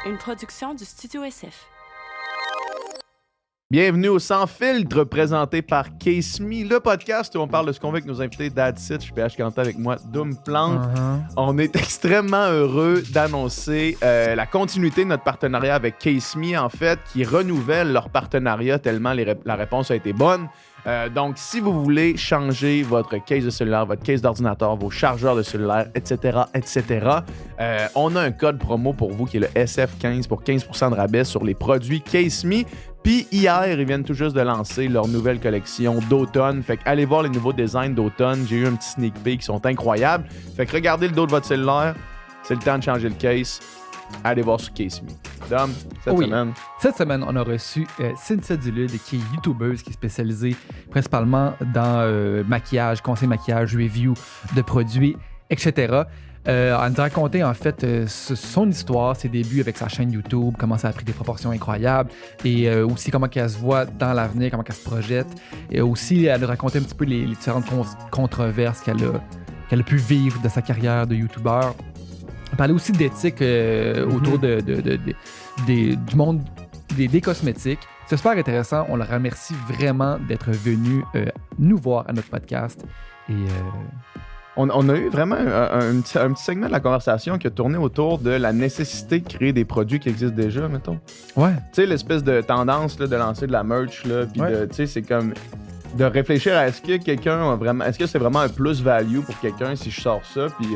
une production du Studio SF. Bienvenue au Sans Filtre, présenté par Case Me, le podcast où on parle de ce qu'on veut avec nos invités. Dad Sit, je suis PH Quentin avec moi, Doom Plante. On est extrêmement heureux d'annoncer la continuité de notre partenariat avec Case Me, en fait, qui renouvelle leur partenariat tellement la réponse a été bonne. Donc, si vous voulez changer votre case de cellulaire, votre case d'ordinateur, vos chargeurs de cellulaire, etc., on a un code promo pour vous qui est le SF15 pour 15% de rabais sur les produits Case Me. Puis hier, ils viennent tout juste de lancer leur nouvelle collection d'automne. Fait que allez voir les nouveaux designs d'automne. J'ai eu un petit sneak peek, ils sont incroyables. Fait que regardez le dos de votre cellulaire. C'est le temps de changer le case. Allez voir sur Case Me. Dom, Cette semaine, on a reçu Cynthia Dulude, qui est youtubeuse, qui est spécialisée principalement dans maquillage, conseil maquillage, review de produits, etc. Elle nous a raconté en fait son histoire, ses débuts avec sa chaîne YouTube, comment ça a pris des proportions incroyables et aussi comment elle se voit dans l'avenir, comment elle se projette. Et aussi, elle nous a raconté un petit peu les différentes controverses qu'elle a pu vivre de sa carrière de youtubeur. Elle parlait aussi d'éthique autour du monde des cosmétiques. C'est super intéressant. On le remercie vraiment d'être venu nous voir à notre podcast. Et on a eu vraiment un petit segment de la conversation qui a tourné autour de la nécessité de créer des produits qui existent déjà, mettons. Ouais. Tu sais, l'espèce de tendance là, de lancer de la merch, là, puis tu sais, c'est comme de réfléchir à est-ce que c'est vraiment un plus-value pour quelqu'un si je sors ça, puis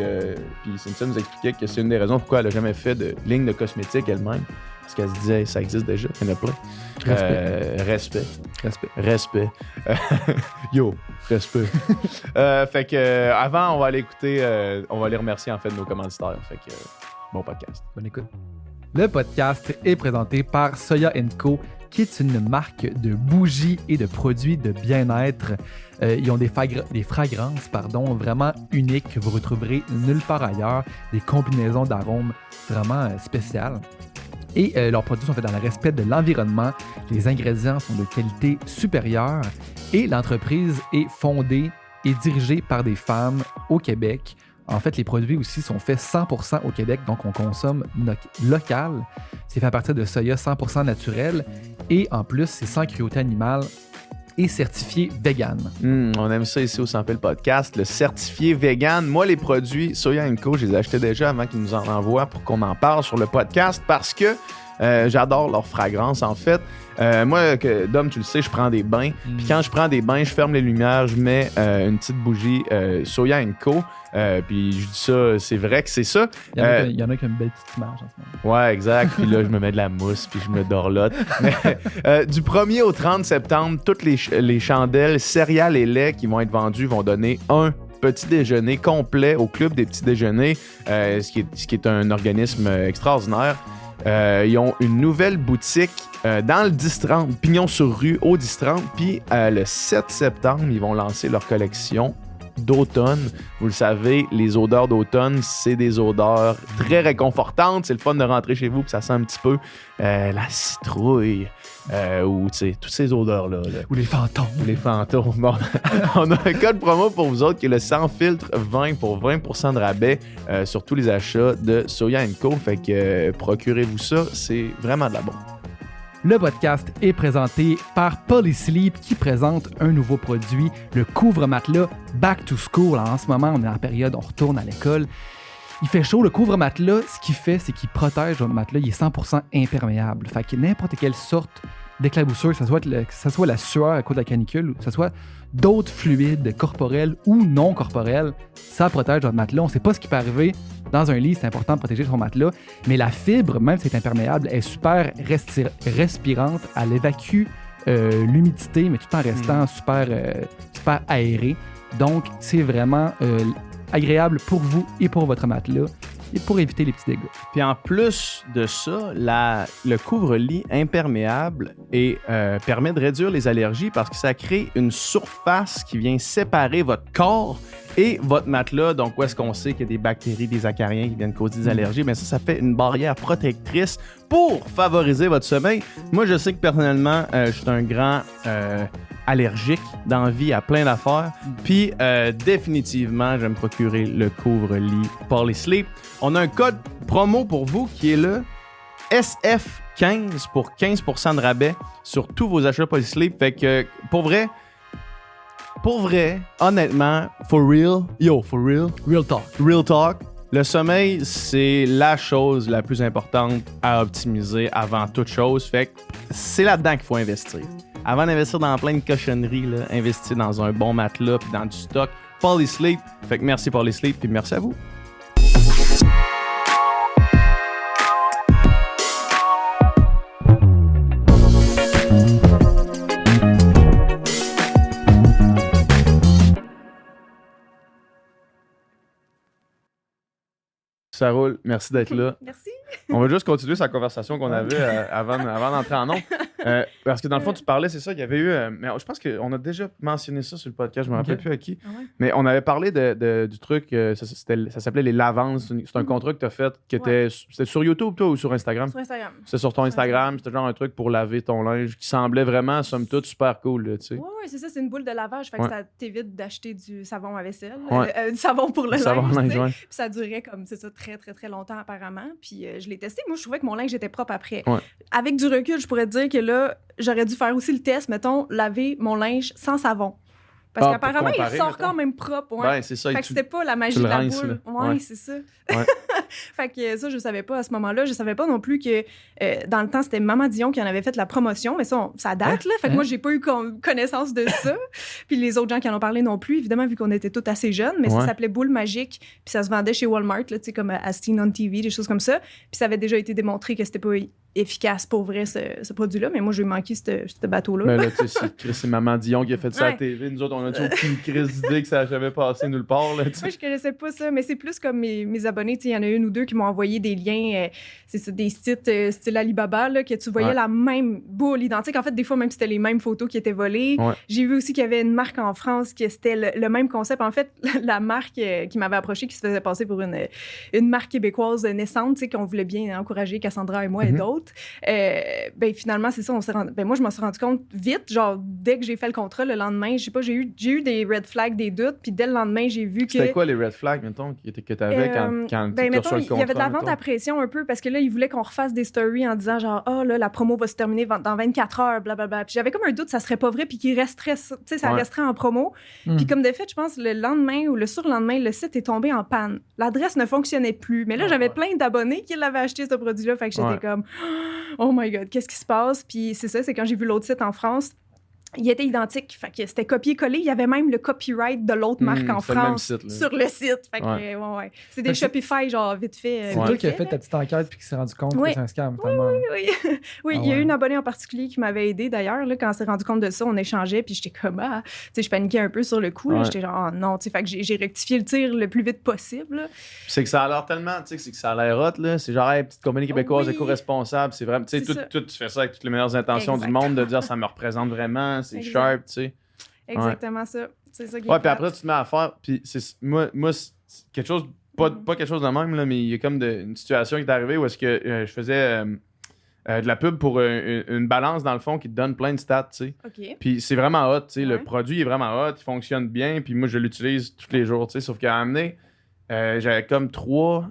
Cynthia nous expliquait que c'est une des raisons pourquoi elle a jamais fait de ligne de cosmétiques elle-même. Parce qu'elle se disait, ça existe déjà, il y en a plein. Respect. Yo, respect. Fait que, avant, on va aller écouter, on va les remercier en fait de nos commanditaires. Fait que, bon podcast. Bonne écoute. Le podcast est présenté par Soya & Co, qui est une marque de bougies et de produits de bien-être. Ils ont des fragrances vraiment uniques que vous retrouverez nulle part ailleurs, des combinaisons d'arômes vraiment spéciales. Et leurs produits sont faits dans le respect de l'environnement. Les ingrédients sont de qualité supérieure et l'entreprise est fondée et dirigée par des femmes au Québec. En fait, les produits aussi sont faits 100% au Québec, donc on consomme local. C'est fait à partir de soya 100% naturel et en plus, c'est sans cruauté animale et certifié vegan. On aime ça ici au Sans Fil Podcast, le certifié vegan. Moi, les produits Soya & Co, je les achetais déjà avant qu'ils nous en envoient pour qu'on en parle sur le podcast parce que j'adore leur fragrance, en fait. Moi, Dom, tu le sais, je prends des bains. Puis quand je prends des bains, je ferme les lumières, je mets une petite bougie Soya & Co. Puis je dis ça, c'est vrai que c'est ça. Il y en a qui ont une belle petite image en ce moment. Ouais, exact. Puis là, je me mets de la mousse, puis je me dorlote. Mais du 1er au 30 septembre, toutes les chandelles, céréales et lait qui vont être vendues vont donner un petit déjeuner complet au Club des petits déjeuners, ce qui est un organisme extraordinaire. Ils ont une nouvelle boutique dans le 10-30, Pignon sur rue, au 10-30. Puis le 7 septembre, ils vont lancer leur collection d'automne. Vous le savez, les odeurs d'automne, c'est des odeurs très réconfortantes. C'est le fun de rentrer chez vous, que ça sent un petit peu la citrouille. Ou tu sais, toutes ces odeurs-là. Ou les fantômes. Bon, on a un code promo pour vous autres qui est le Sans Filtre 20 pour 20% de rabais sur tous les achats de Soya & Co. Fait que procurez-vous ça, c'est vraiment de la bombe. Le podcast est présenté par Polysleep qui présente un nouveau produit, le couvre-matelas Back to School. En ce moment, on est en période, on retourne à l'école. Il fait chaud, le couvre-matelas, ce qu'il fait, c'est qu'il protège votre matelas, il est 100% imperméable. Fait que n'importe quelle sorte d'éclaboussure, que ce soit la sueur à cause de la canicule, que ce soit d'autres fluides corporels ou non corporels, ça protège votre matelas. On ne sait pas ce qui peut arriver dans un lit, c'est important de protéger son matelas, mais la fibre, même si c'est imperméable, est super respirante, elle évacue l'humidité, mais tout en restant super aéré. Donc, c'est vraiment agréable pour vous et pour votre matelas et pour éviter les petits dégâts. Puis en plus de ça, le couvre-lit imperméable permet de réduire les allergies parce que ça crée une surface qui vient séparer votre corps et votre matelas. Donc, où est-ce qu'on sait qu'il y a des bactéries, des acariens qui viennent causer des allergies? Bien ça fait une barrière protectrice pour favoriser votre sommeil. Moi, je sais que personnellement, je suis un grand allergique d'envie à plein d'affaires. Puis, définitivement, je vais me procurer le couvre-lit Polysleep. On a un code promo pour vous qui est le SF15 pour 15% de rabais sur tous vos achats Polysleep. Fait que, pour vrai, honnêtement, for real, real talk, le sommeil, c'est la chose la plus importante à optimiser avant toute chose. Fait que c'est là-dedans qu'il faut investir. Avant d'investir dans plein de cochonneries, là, investir dans un bon matelas puis dans du stock. Polysleep. Fait que merci Polysleep puis merci à vous. Ça roule. Merci d'être là. Merci. On va juste continuer sa conversation qu'on avait avant d'entrer en ondes. Parce que dans le fond, tu parlais, c'est ça, il y avait eu... mais je pense qu'on a déjà mentionné ça sur le podcast, je me rappelle plus à qui. Ah ouais? Mais on avait parlé du truc, ça s'appelait les lavances. C'est un contrat que tu as fait, c'était sur YouTube, toi, ou sur Instagram? Sur Instagram. C'était sur ton Instagram, c'était genre un truc pour laver ton linge qui semblait vraiment, somme toute, super cool, là, tu sais. Oui, c'est ça, c'est une boule de lavage. Fait que ça t'évite d'acheter du savon à vaisselle, Ouais. du savon pour le Savon linge. linge, tu sais. ouais. Puis ça durait comme, c'est ça, très, très, très longtemps apparemment. Puis je l'ai testé. Moi, je trouvais que mon linge était propre après. Ouais. Avec du recul, je pourrais te dire que là, j'aurais dû faire aussi le test, mettons, laver mon linge sans savon. Parce qu'apparemment, il ressort quand même propre. Ouais. Ben, c'est ça. Fait que c'était pas la magie tu de le la rinces, boule. là. Ouais, Ouais. c'est ça. Ouais. Fait que ça, je savais pas à ce moment-là. Je savais pas non plus que dans le temps, c'était Maman Dion qui en avait fait la promotion, mais ça date, là. Fait que moi, j'ai pas eu connaissance de ça. Puis les autres gens qui en ont parlé non plus, évidemment, vu qu'on était tous assez jeunes, mais ça s'appelait Boule Magique. Puis ça se vendait chez Walmart, là, tu sais, comme à Steen on TV, des choses comme ça. Puis ça avait déjà été démontré que c'était pas efficace pour vrai, ce produit-là. Mais moi, j'ai manqué ce bateau-là. Mais là, tu sais, c'est Maman Dion qui a fait ça à la TV. Nous autres, on a dit aucune crise d'idée que ça n'a jamais passé nulle part, là, tu sais. Moi, je connaissais pas ça, mais c'est plus comme mes abonnés. Il y en a une ou deux qui m'ont envoyé des liens, c'est ça, des sites style Alibaba, là, que tu voyais la même boule identique. En fait, des fois, même c'était les mêmes photos qui étaient volées. Ouais. J'ai vu aussi qu'il y avait une marque en France que c'était le même concept. En fait, la marque qui m'avait approché, qui se faisait passer pour une marque québécoise naissante, qu'on voulait bien encourager, Cassandra et moi et d'autres. Ben finalement, c'est ça, moi, je m'en suis rendu compte vite, genre, dès que j'ai fait le contrat, le lendemain, je sais pas, j'ai eu des red flags, des doutes, puis dès le lendemain, j'ai vu que... C'était quoi les red flags, mettons, que t'avais quand tu reçois le contrat? Il y avait de la vente à pression un peu, parce que là, ils voulaient qu'on refasse des stories en disant genre, là, la promo va se terminer dans 24 heures, blablabla. Puis j'avais comme un doute, ça serait pas vrai, puis qu'il resterait, tu sais, ça resterait en promo. Puis comme de fait, je pense, le lendemain ou le surlendemain, le site est tombé en panne. L'adresse ne fonctionnait plus. Mais là, j'avais plein d'abonnés qui l'avaient acheté, ce produit-là, fait que j'étais comme, oh my God, qu'est-ce qui se passe? Puis c'est ça, c'est quand j'ai vu l'autre site en France, il était identique. Fait que c'était copié-collé. Il y avait même le copyright de l'autre marque en France sur le site. Fait que, ouais. C'est des Shopify, genre, vite fait. C'est toi qui as fait ta petite enquête puis qui s'est rendu compte que c'est un scam. Oui, il y a eu une abonnée en particulier qui m'avait aidé d'ailleurs. Là, quand on s'est rendu compte de ça, on échangeait. Puis j'étais comme, tu sais, je paniquais un peu sur le coup. Là, j'étais genre, non, tu sais, fait que j'ai rectifié le tir le plus vite possible. Là. C'est que ça a l'air tellement, tu sais, c'est que ça a l'air hot, là. C'est genre, petite compagnie québécoise éco-responsable. C'est vraiment, tu sais, tu fais ça avec toutes les meilleures intentions du monde, de dire ça me représente vraiment, c'est sharp, tu sais. Exactement ça. C'est ça qui est puis après, tu te mets à faire. Puis moi c'est quelque chose, pas quelque chose de même, là, mais il y a comme une situation qui est arrivée où est-ce que je faisais de la pub pour une balance, dans le fond, qui te donne plein de stats, tu sais. Okay. Puis c'est vraiment hot, tu sais. Le produit est vraiment hot, il fonctionne bien, puis moi, je l'utilise tous les jours, tu sais. Sauf qu'à un moment donné, j'avais comme 3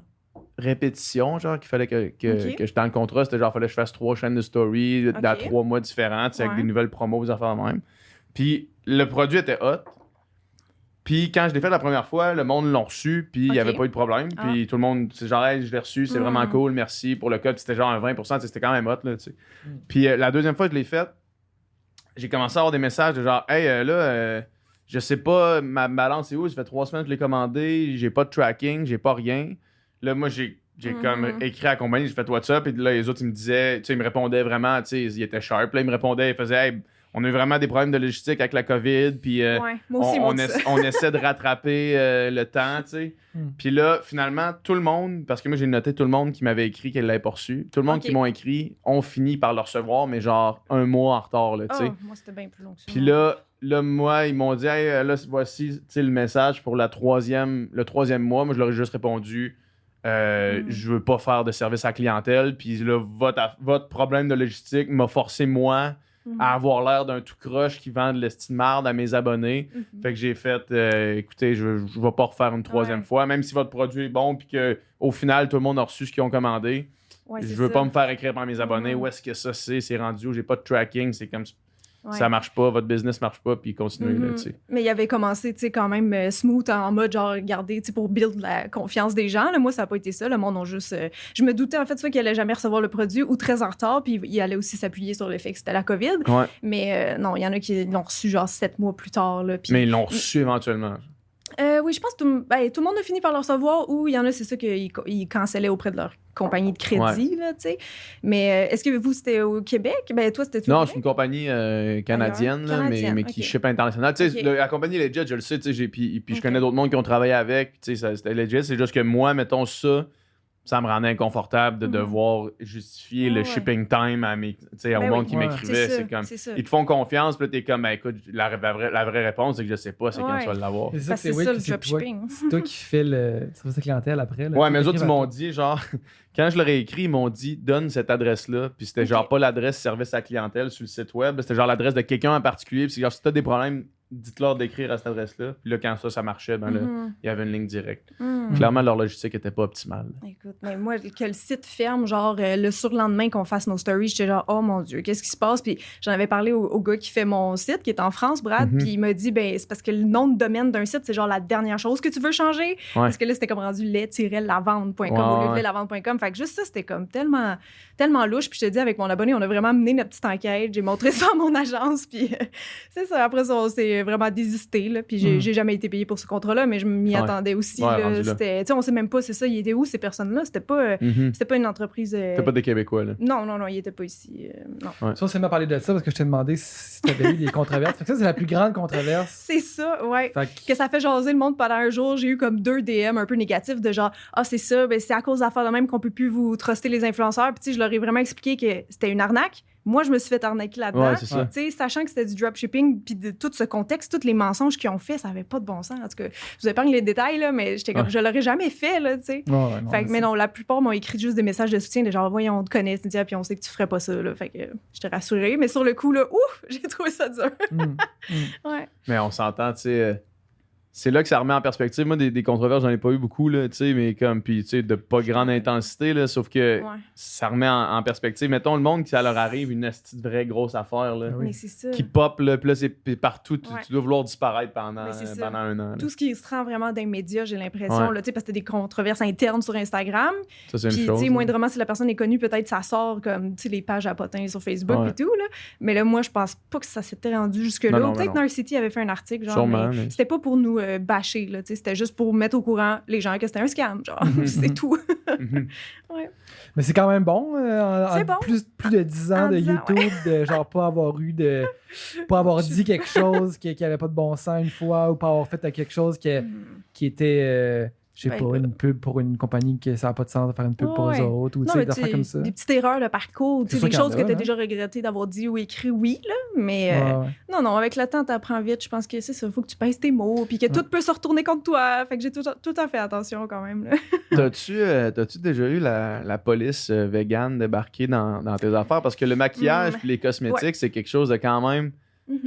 répétitions, genre, qu'il fallait que j'étais dans le contrat. C'était genre, fallait que je fasse 3 chaînes de story dans 3 mois différents, tu sais, avec des nouvelles promos, des affaires de même. Puis le produit était hot. Puis quand je l'ai fait la première fois, le monde l'a reçu, puis il n'y avait pas eu de problème. Puis tout le monde, c'est genre, hey, je l'ai reçu, c'est vraiment cool, merci pour le code. C'était genre un 20%, c'était quand même hot, là, tu sais. Puis la deuxième fois que je l'ai fait, j'ai commencé à avoir des messages de genre, hey, je sais pas, ma balance est où, ça fait 3 semaines que je l'ai commandé, j'ai pas de tracking, j'ai pas rien. Là, moi, j'ai comme écrit à la compagnie, j'ai fait WhatsApp, et là, les autres, ils me disaient, tu sais, ils me répondaient vraiment, tu sais, ils étaient sharp. Là, ils me répondaient, ils faisaient, hey, on a eu vraiment des problèmes de logistique avec la COVID, puis on essaie de rattraper le temps, tu sais. Puis là, finalement, tout le monde, parce que moi, j'ai noté tout le monde qui m'avait écrit qu'elle l'avait pas reçu, tout le monde qui m'ont écrit ont fini par le recevoir, mais genre 1 mois en retard, là, tu sais. Moi, c'était bien plus long que ça. Puis là, moi, ils m'ont dit, hey, là, voici, tu sais, le message pour le 3e mois. Moi, je leur ai juste répondu, je veux pas faire de service à la clientèle, puis là, votre problème de logistique m'a forcé, moi, à avoir l'air d'un tout croche qui vend de l'estime marde à mes abonnés. Fait que j'ai fait, écoutez, je vais pas refaire une 3e fois, même si votre produit est bon, puis qu'au final, tout le monde a reçu ce qu'ils ont commandé. Ouais, je c'est veux ça. pas me faire écrire par mes abonnés où est-ce que ça c'est rendu où j'ai pas de tracking, c'est comme Ouais. ça marche pas, votre business marche pas, puis continuez là, tu sais. Mais il avait commencé, tu sais, quand même smooth en mode genre, regardez, tu sais, pour build la confiance des gens. Là, moi, ça n'a pas été ça. Le monde a juste. Je me doutais, en fait, soit qu'il allait jamais recevoir le produit ou très en retard, puis il allait aussi s'appuyer sur le fait que c'était la COVID. Ouais. Mais non, il y en a qui l'ont reçu genre 7 mois plus tard. Là, puis... Mais ils l'ont reçu éventuellement. Oui, je pense que tout le monde a fini par le recevoir ou il y en a, c'est ça, qu'ils cancellaient auprès de leur compagnie de crédit, là, tu sais. Mais est-ce que vous, c'était au Québec? Ben, toi, c'était Non, au c'est Québec? une compagnie canadienne, là, Canadienne, mais qui ok. ship international. Tu sais, Ok. la compagnie Legit, je le sais, tu sais, puis je Ok. connais d'autres mondes qui ont travaillé avec, tu sais, c'était Legit. C'est juste que moi, mettons ça me rendait inconfortable de devoir justifier le Ouais. shipping time à mes, tu sais, au Ben monde oui. qui Ouais. m'écrivait. C'est comme, c'est ça. ils te font confiance, puis là, t'es comme, ben écoute, la vraie réponse, c'est que je sais pas, c'est quand Ouais. tu vas l'avoir. C'est ça, Parce que c'est weird ça, que le c'est toi, dropshipping. c'est toi qui fais le service de clientèle après. Là. Ouais, mais eux autres, t'écrives ils à m'ont toi. dit, genre, quand je leur ai écrit, ils m'ont dit, donne cette adresse-là. Puis c'était Ok. genre pas l'adresse service à clientèle sur le site web, c'était genre l'adresse de quelqu'un en particulier. Puis c'est genre, si t'as des problèmes, dites-leur d'écrire à cette adresse-là. Puis là, quand ça marchait, ben là, il y avait une ligne directe. Clairement, leur logistique était pas optimale. Écoute, mais moi, que le site ferme, genre, le surlendemain qu'on fasse nos stories, j'étais genre, oh mon Dieu, qu'est-ce qui se passe? Puis j'en avais parlé au gars qui fait mon site, qui est en France, Brad, puis il m'a dit, ben, c'est parce que le nom de domaine d'un site, c'est genre la dernière chose que tu veux changer. Parce que là, c'était comme rendu lait-lavande.com au lieu de lait-lavande.com. Fait que juste ça, c'était comme tellement, tellement louche. Puis je te dis, avec mon abonné, on a vraiment mené notre petite enquête. J'ai montré ça à mon agence, puis c'est ça. Après ça, on s'est vraiment désisté, là. Puis j'ai jamais été payé pour ce contrat-là, mais je m'y attendais aussi. Ouais, Là. rendu là. C'était, tu sais, on sait même pas, c'est ça, il était où ces personnes-là? C'était pas une entreprise. C'était pas des Québécois, là. Non, il était pas ici. Non. Ça, on s'est même parlé de ça parce que je t'ai demandé si tu avais eu des controverses. Fait que ça, c'est la plus grande controverse. C'est ça, ouais. Fait Que ça fait jaser le monde pendant un jour. J'ai eu comme 2 DM un peu négatifs de genre, c'est ça, ben c'est à cause d'affaires de même qu'on peut plus vous truster les influenceurs. Puis tu sais, je leur ai vraiment expliqué que c'était une arnaque. Moi, je me suis fait arnaquer là-dedans. Ouais, c'est ça. Tu sais, sachant que c'était du dropshipping, puis de tout ce contexte, tous les mensonges qu'ils ont fait, ça avait pas de bon sens. En tout cas, je vous épargne les détails, là, mais j'étais comme, je l'aurais jamais fait, là, tu sais. non, Mais non, la plupart m'ont écrit juste des messages de soutien, de genre, voyons, on te connaît, Cynthia, puis on sait que tu ferais pas ça, là. Fait que j'étais rassurée. Mais sur le coup, là, j'ai trouvé ça dur. Ouais. Mais on s'entend, tu sais. C'est là que ça remet en perspective. Moi, des controverses, j'en ai pas eu beaucoup, là, tu sais, mais comme, puis, tu sais, de pas grande intensité, là, sauf que Ouais. ça remet en perspective. Mettons, le monde, qui ça leur arrive une petite vraie grosse affaire, là, Mais c'est ça. qui pop, là, puis là, c'est partout, tu Ouais. dois vouloir disparaître pendant Mais c'est ça. un an. là. Tout ce qui se rend vraiment dans les médias, j'ai l'impression, Ouais. là, tu sais, parce que t'as des controverses internes sur Instagram. Ça, c'est Puis, une tu chose. sais, là. moindrement, si la personne est connue, peut-être ça sort comme, tu sais, les pages à potins sur Facebook Ouais. et tout, là. Mais là, moi, je pense pas que ça s'était rendu jusque-là. Non, non, Peut-être non. Narcity avait fait un article, genre, Sûrement, mais mais- c'était pas pour nous bâcher, là, tu sais, c'était juste pour mettre au courant les gens que c'était un scam, genre. C'est tout. Mhm. Mais c'est quand même bon. C'est bon. Plus de 10 ans En de 10 ans, YouTube, de genre pas avoir pas avoir dit quelque chose qui avait pas de bon sens une fois ou pas avoir fait quelque chose qui était, je sais Ben, pas, une pub pour une compagnie que ça n'a pas de sens de faire une pub pour Ouais. eux autres ou tu Non, sais, mais des affaires comme ça. des petites erreurs de parcours, tu C'est sais, sûr des qu'il y en choses a, que tu as hein. déjà regretté d'avoir dit ou écrit, oui, là, mais Ouais. non, avec le temps, t'apprends vite. Je pense que c'est ça, il faut que tu pèses tes mots, puis que tout peut se retourner contre toi. Fait que j'ai tout à fait attention quand même, là. T'as-tu déjà eu la police végane débarquer dans tes affaires? Parce que le maquillage puis les cosmétiques, c'est quelque chose de quand même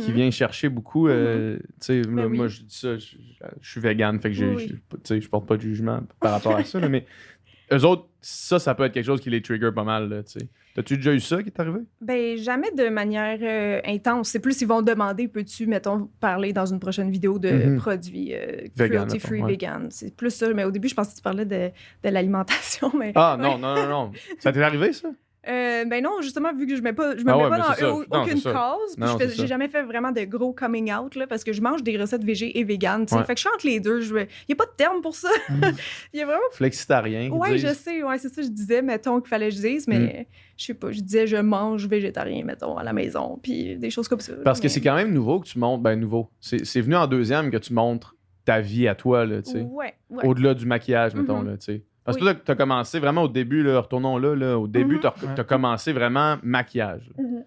qui vient chercher beaucoup. Tu sais, Ben moi, oui. je dis ça, je suis végane, fait que Oui. tu sais, je porte pas de jugement par rapport à ça, là, mais eux autres, ça peut être quelque chose qui les trigger pas mal, là, tu sais. T'as-tu déjà eu ça qui est arrivé? Ben, jamais de manière intense. C'est plus, ils vont demander, peux-tu, mettons, parler dans une prochaine vidéo de produits Vegan, cruelty-free, mettons, ouais. vegan. C'est plus ça. Mais au début, je pensais que tu parlais de l'alimentation, mais... Ah, Ouais. non. Ça t'est arrivé, ça? Ben non, justement, vu que je me mets pas ouais, pas mais c'est ça. dans Non, aucune c'est ça. cause, puis Non, c'est ça. j'ai jamais fait vraiment de gros coming out, là, parce que je mange des recettes végé et vegan, tu sais. Ouais. Fait que je suis entre les deux. Il y a pas de terme pour ça. Il y a vraiment... Flexitarien. Ouais, ils je disent. sais, ouais, c'est ça, je disais, mettons, qu'il fallait que je dise, mais je sais pas, je disais, je mange végétarien, mettons, à la maison, puis des choses comme ça. Parce que mais- c'est quand même nouveau que tu montres. Ben, nouveau. C'est venu en deuxième que tu montres ta vie à toi, là, tu sais. Ouais. Au-delà du maquillage, mettons, Mhm. là, tu sais. Parce que Oui. toi, t'as commencé vraiment au début, là, retournons là, au début, Mhm. t'as commencé vraiment maquillage. Mhm.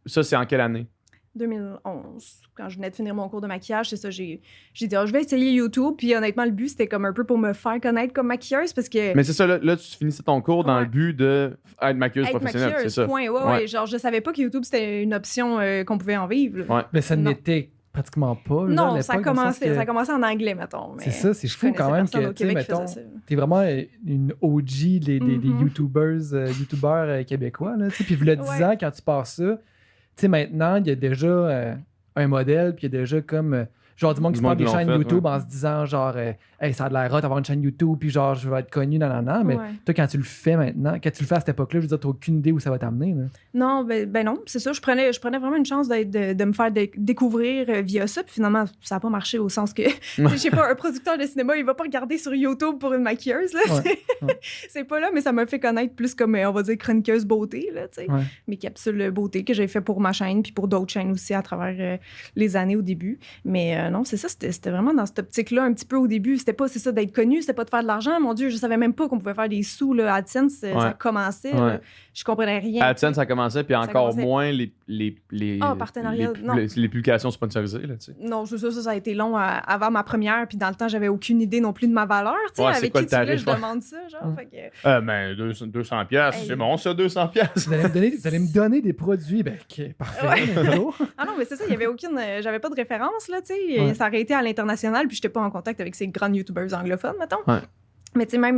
Ça, c'est en quelle année? 2011, quand je venais de finir mon cours de maquillage, c'est ça, j'ai dit, je vais essayer YouTube, puis honnêtement, le but, c'était comme un peu pour me faire connaître comme maquilleuse, parce que... Mais c'est ça, là, tu finissais ton cours dans Ouais. le but d'être maquilleuse être professionnelle, c'est maquilleuse, ça. point. Ouais, genre, je savais pas que YouTube, c'était une option qu'on pouvait en vivre. là. Ouais. Mais ça Non. n'était pratiquement pas. Là, à Non, l'époque, ça a dans le sens que- commencé en anglais, mettons. mais C'est ça, c'est je fou quand même connaissais personne que, au tu sais, Québec qui mettons, faisait ça. t'es vraiment une OG des Mhm. YouTubeurs québécois, là, tu sais. Puis, il y a 10 Ouais. ans, quand tu passes ça, tu sais, maintenant, il y a déjà un modèle, puis il y a déjà comme... genre, du monde qui se Du monde prend des qui l'ont chaînes fait, YouTube ouais. en se disant, genre, hey, ça a de l'air hot d'avoir une chaîne YouTube, puis genre, je vais être connu, nanana. Mais Ouais. toi, quand tu le fais maintenant, quand tu le fais à cette époque-là, je veux dire, t'as aucune idée où ça va t'amener, là. Non, ben non, c'est ça. Je prenais vraiment une chance de me faire découvrir via ça. Puis finalement, ça n'a pas marché au sens que, tu sais, je sais pas, un producteur de cinéma, il va pas regarder sur YouTube pour une maquilleuse. Là, Ouais, c'est- ouais. c'est pas là, mais ça m'a fait connaître plus comme, on va dire, chroniqueuse beauté. Là, tu sais. Ouais. Mes capsules beauté que j'ai fait pour ma chaîne, puis pour d'autres chaînes aussi à travers les années au début. Mais non, c'est ça, c'était vraiment dans cette optique-là un petit peu au début. C'était pas, c'est ça, d'être connu, c'était pas de faire de l'argent. Mon Dieu, je savais même pas qu'on pouvait faire des sous. Là. AdSense, ça commençait. Ouais. Là. Je comprenais rien. AdSense, ça commençait, puis encore commençait. moins partenariat, non. les publications sponsorisées. Là, tu sais. Non, c'est ça a été long avant ma première. Puis dans le temps, j'avais aucune idée non plus de ma valeur. Tu sais, Ouais, c'est avec quoi qui le tu voulais, tarif, je ouais. demande ça. Genre, fait que, Ben, 200 piastres, Hey. c'est bon, ça, 200 piastres. Vous allez me donner des produits, ben, OK, parfait. Hello. Ah non, mais c'est ça, il y avait aucune. J'avais pas de référence, là, tu sais. Ouais. Ça aurait été à l'international, puis j'étais pas en contact avec ces grands YouTubers anglophones, mettons. Ouais. Mais tu sais, même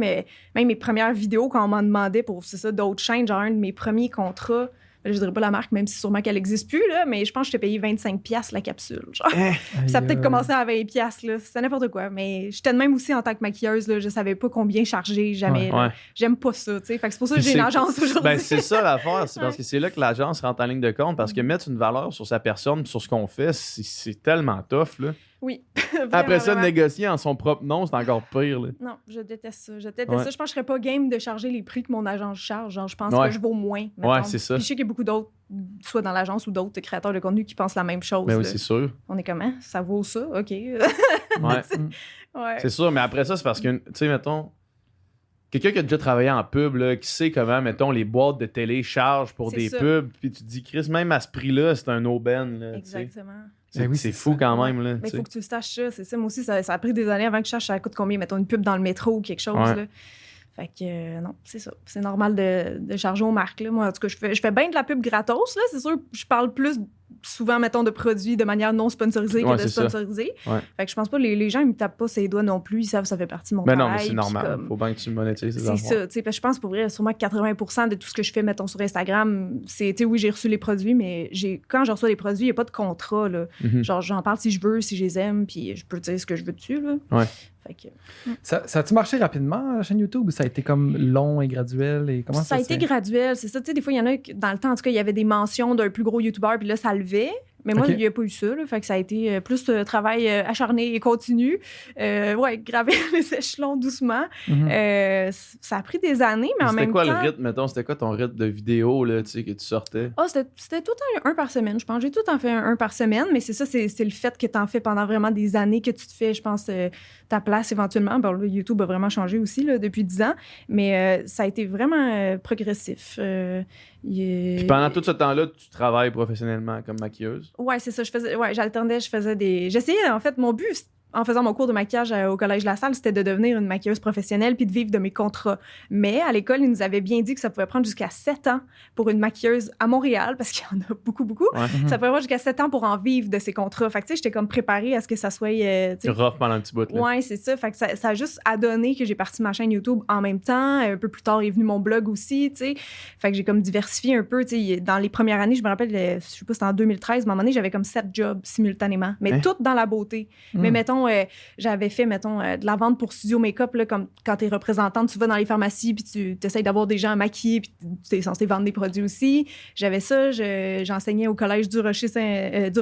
mes premières vidéos, quand on m'en demandait pour, c'est ça, d'autres chaînes, genre un de mes premiers contrats, je dirais pas la marque, même si sûrement qu'elle existe plus, là, mais je pense que je t'ai payé 25$ la capsule. Genre. Ça a peut-être commencé à 20$, là. C'est n'importe quoi. Mais j'étais de même aussi en tant que maquilleuse, là. Je savais pas combien charger, jamais. Ouais. là. Ouais. J'aime pas ça, tu sais. Fait que c'est pour ça que Puis j'ai une c'est- agence aujourd'hui. Ben, c'est ça l'affaire, c'est parce Ouais. que c'est là que l'agence rentre en ligne de compte, parce que mettre une valeur sur sa personne, sur ce qu'on fait, c'est tellement tough. Là. Oui. Après ça, Vraiment. négocier en son propre nom, c'est encore pire. Là. Non, je déteste ça. Ouais. Je pense que je serais pas game de charger les prix que mon agence charge. Genre, je pense Ouais. que je vaux moins. Ouais, mettons. c'est ça. Puis je sais qu'il y a beaucoup d'autres, soit dans l'agence ou d'autres créateurs de contenu qui pensent la même chose. Ben oui, là. c'est sûr. On est comment? Ça vaut ça? OK. Ouais. Ouais. C'est sûr, mais après ça, c'est parce que, tu sais, mettons, quelqu'un qui a déjà travaillé en pub, là, qui sait comment, mettons, les boîtes de télé chargent pour C'est des ça. pubs, puis tu te dis, Chris, même à ce prix-là, c'est un aubaine. Là, tu sais. Exactement. C'est Ben oui, c'est c'est fou ça. quand même. Là, Mais tu il sais. faut que tu saches ça, c'est ça. Moi aussi, ça a pris des années avant que je sache ça coûte combien, mettons, une pub dans le métro ou quelque chose. Ouais. Là. Fait que non, c'est ça. C'est normal de charger aux marques. Là. Moi, en tout cas, je fais bien de la pub gratos. Là. C'est sûr, je parle plus souvent, mettons, de produits de manière non sponsorisée Ouais, que de c'est ça. sponsoriser. Ouais. Fait que je pense pas, les gens, ils me tapent pas ses doigts non plus. Ils savent que ça fait partie de mon Ben non, travail. mais c'est puis normal. comme- Faut bien que tu monétises ces C'est affaires. ça, tu sais, parce que je pense pour vrai, sûrement que 80% de tout ce que je fais, mettons, sur Instagram, c'est, tu sais, oui, j'ai reçu les produits, mais quand je reçois les produits, il n'y a pas de contrat, là. Mhm. Genre, j'en parle si je veux, si je les aime, puis je peux dire ce que je veux dessus, là. Ouais. Fait que, Ça a-tu marché rapidement, la chaîne YouTube, ou ça a été comme long et graduel? Et comment ça a été graduel, c'est ça, tu sais, des fois, il y en a, dans le temps, en tout cas, il y avait des mentions d'un plus gros YouTuber, puis là, ça levait. Mais moi, Ok. il n'y a pas eu ça, là, fait que ça a été plus travail acharné et continu. Ouais, graver les échelons doucement. Mhm. Ça a pris des années, mais en C'était même quoi temps... le rythme, mettons? C'était quoi ton rythme de vidéo là, tu sais, que tu sortais? Ah, c'était tout un par semaine, je pense. J'ai tout en fait un par semaine, mais c'est ça, c'est le fait que tu en fais pendant vraiment des années que tu te fais, je pense, ta place éventuellement. Bon, là, YouTube a vraiment changé aussi là, depuis 10 ans, mais ça a été vraiment progressif. Puis pendant tout ce temps-là, tu travailles professionnellement comme maquilleuse? Ouais, c'est ça. J'alternais, je faisais des. J'essayais, en fait, mon but, en faisant mon cours de maquillage au Collège La Salle, c'était de devenir une maquilleuse professionnelle puis de vivre de mes contrats. Mais à l'école, ils nous avaient bien dit que ça pouvait prendre jusqu'à 7 ans pour une maquilleuse à Montréal, parce qu'il y en a beaucoup. Ouais. Ça pouvait prendre jusqu'à 7 ans pour en vivre de ces contrats. Fait que, tu sais, j'étais comme préparée à ce que ça soit. Tu sais, Rough pendant un petit bout. Là. ouais, c'est ça. Fait que ça a juste adonné que j'ai parti ma chaîne YouTube en même temps. Un peu plus tard est venu mon blog aussi, tu sais. Fait que j'ai comme diversifié un peu, tu sais. Dans les premières années, je me rappelle, je sais pas, c'était en 2013, à un moment donné, j'avais comme 7 jobs simultanément, mais Hein? toutes dans la beauté. Mais mettons, j'avais fait, mettons, de la vente pour studio make-up, là, comme quand t'es représentante, tu vas dans les pharmacies, puis tu essayes d'avoir des gens à maquiller, puis tu es censé vendre des produits aussi. J'avais ça, j'enseignais au collège du Rocher, du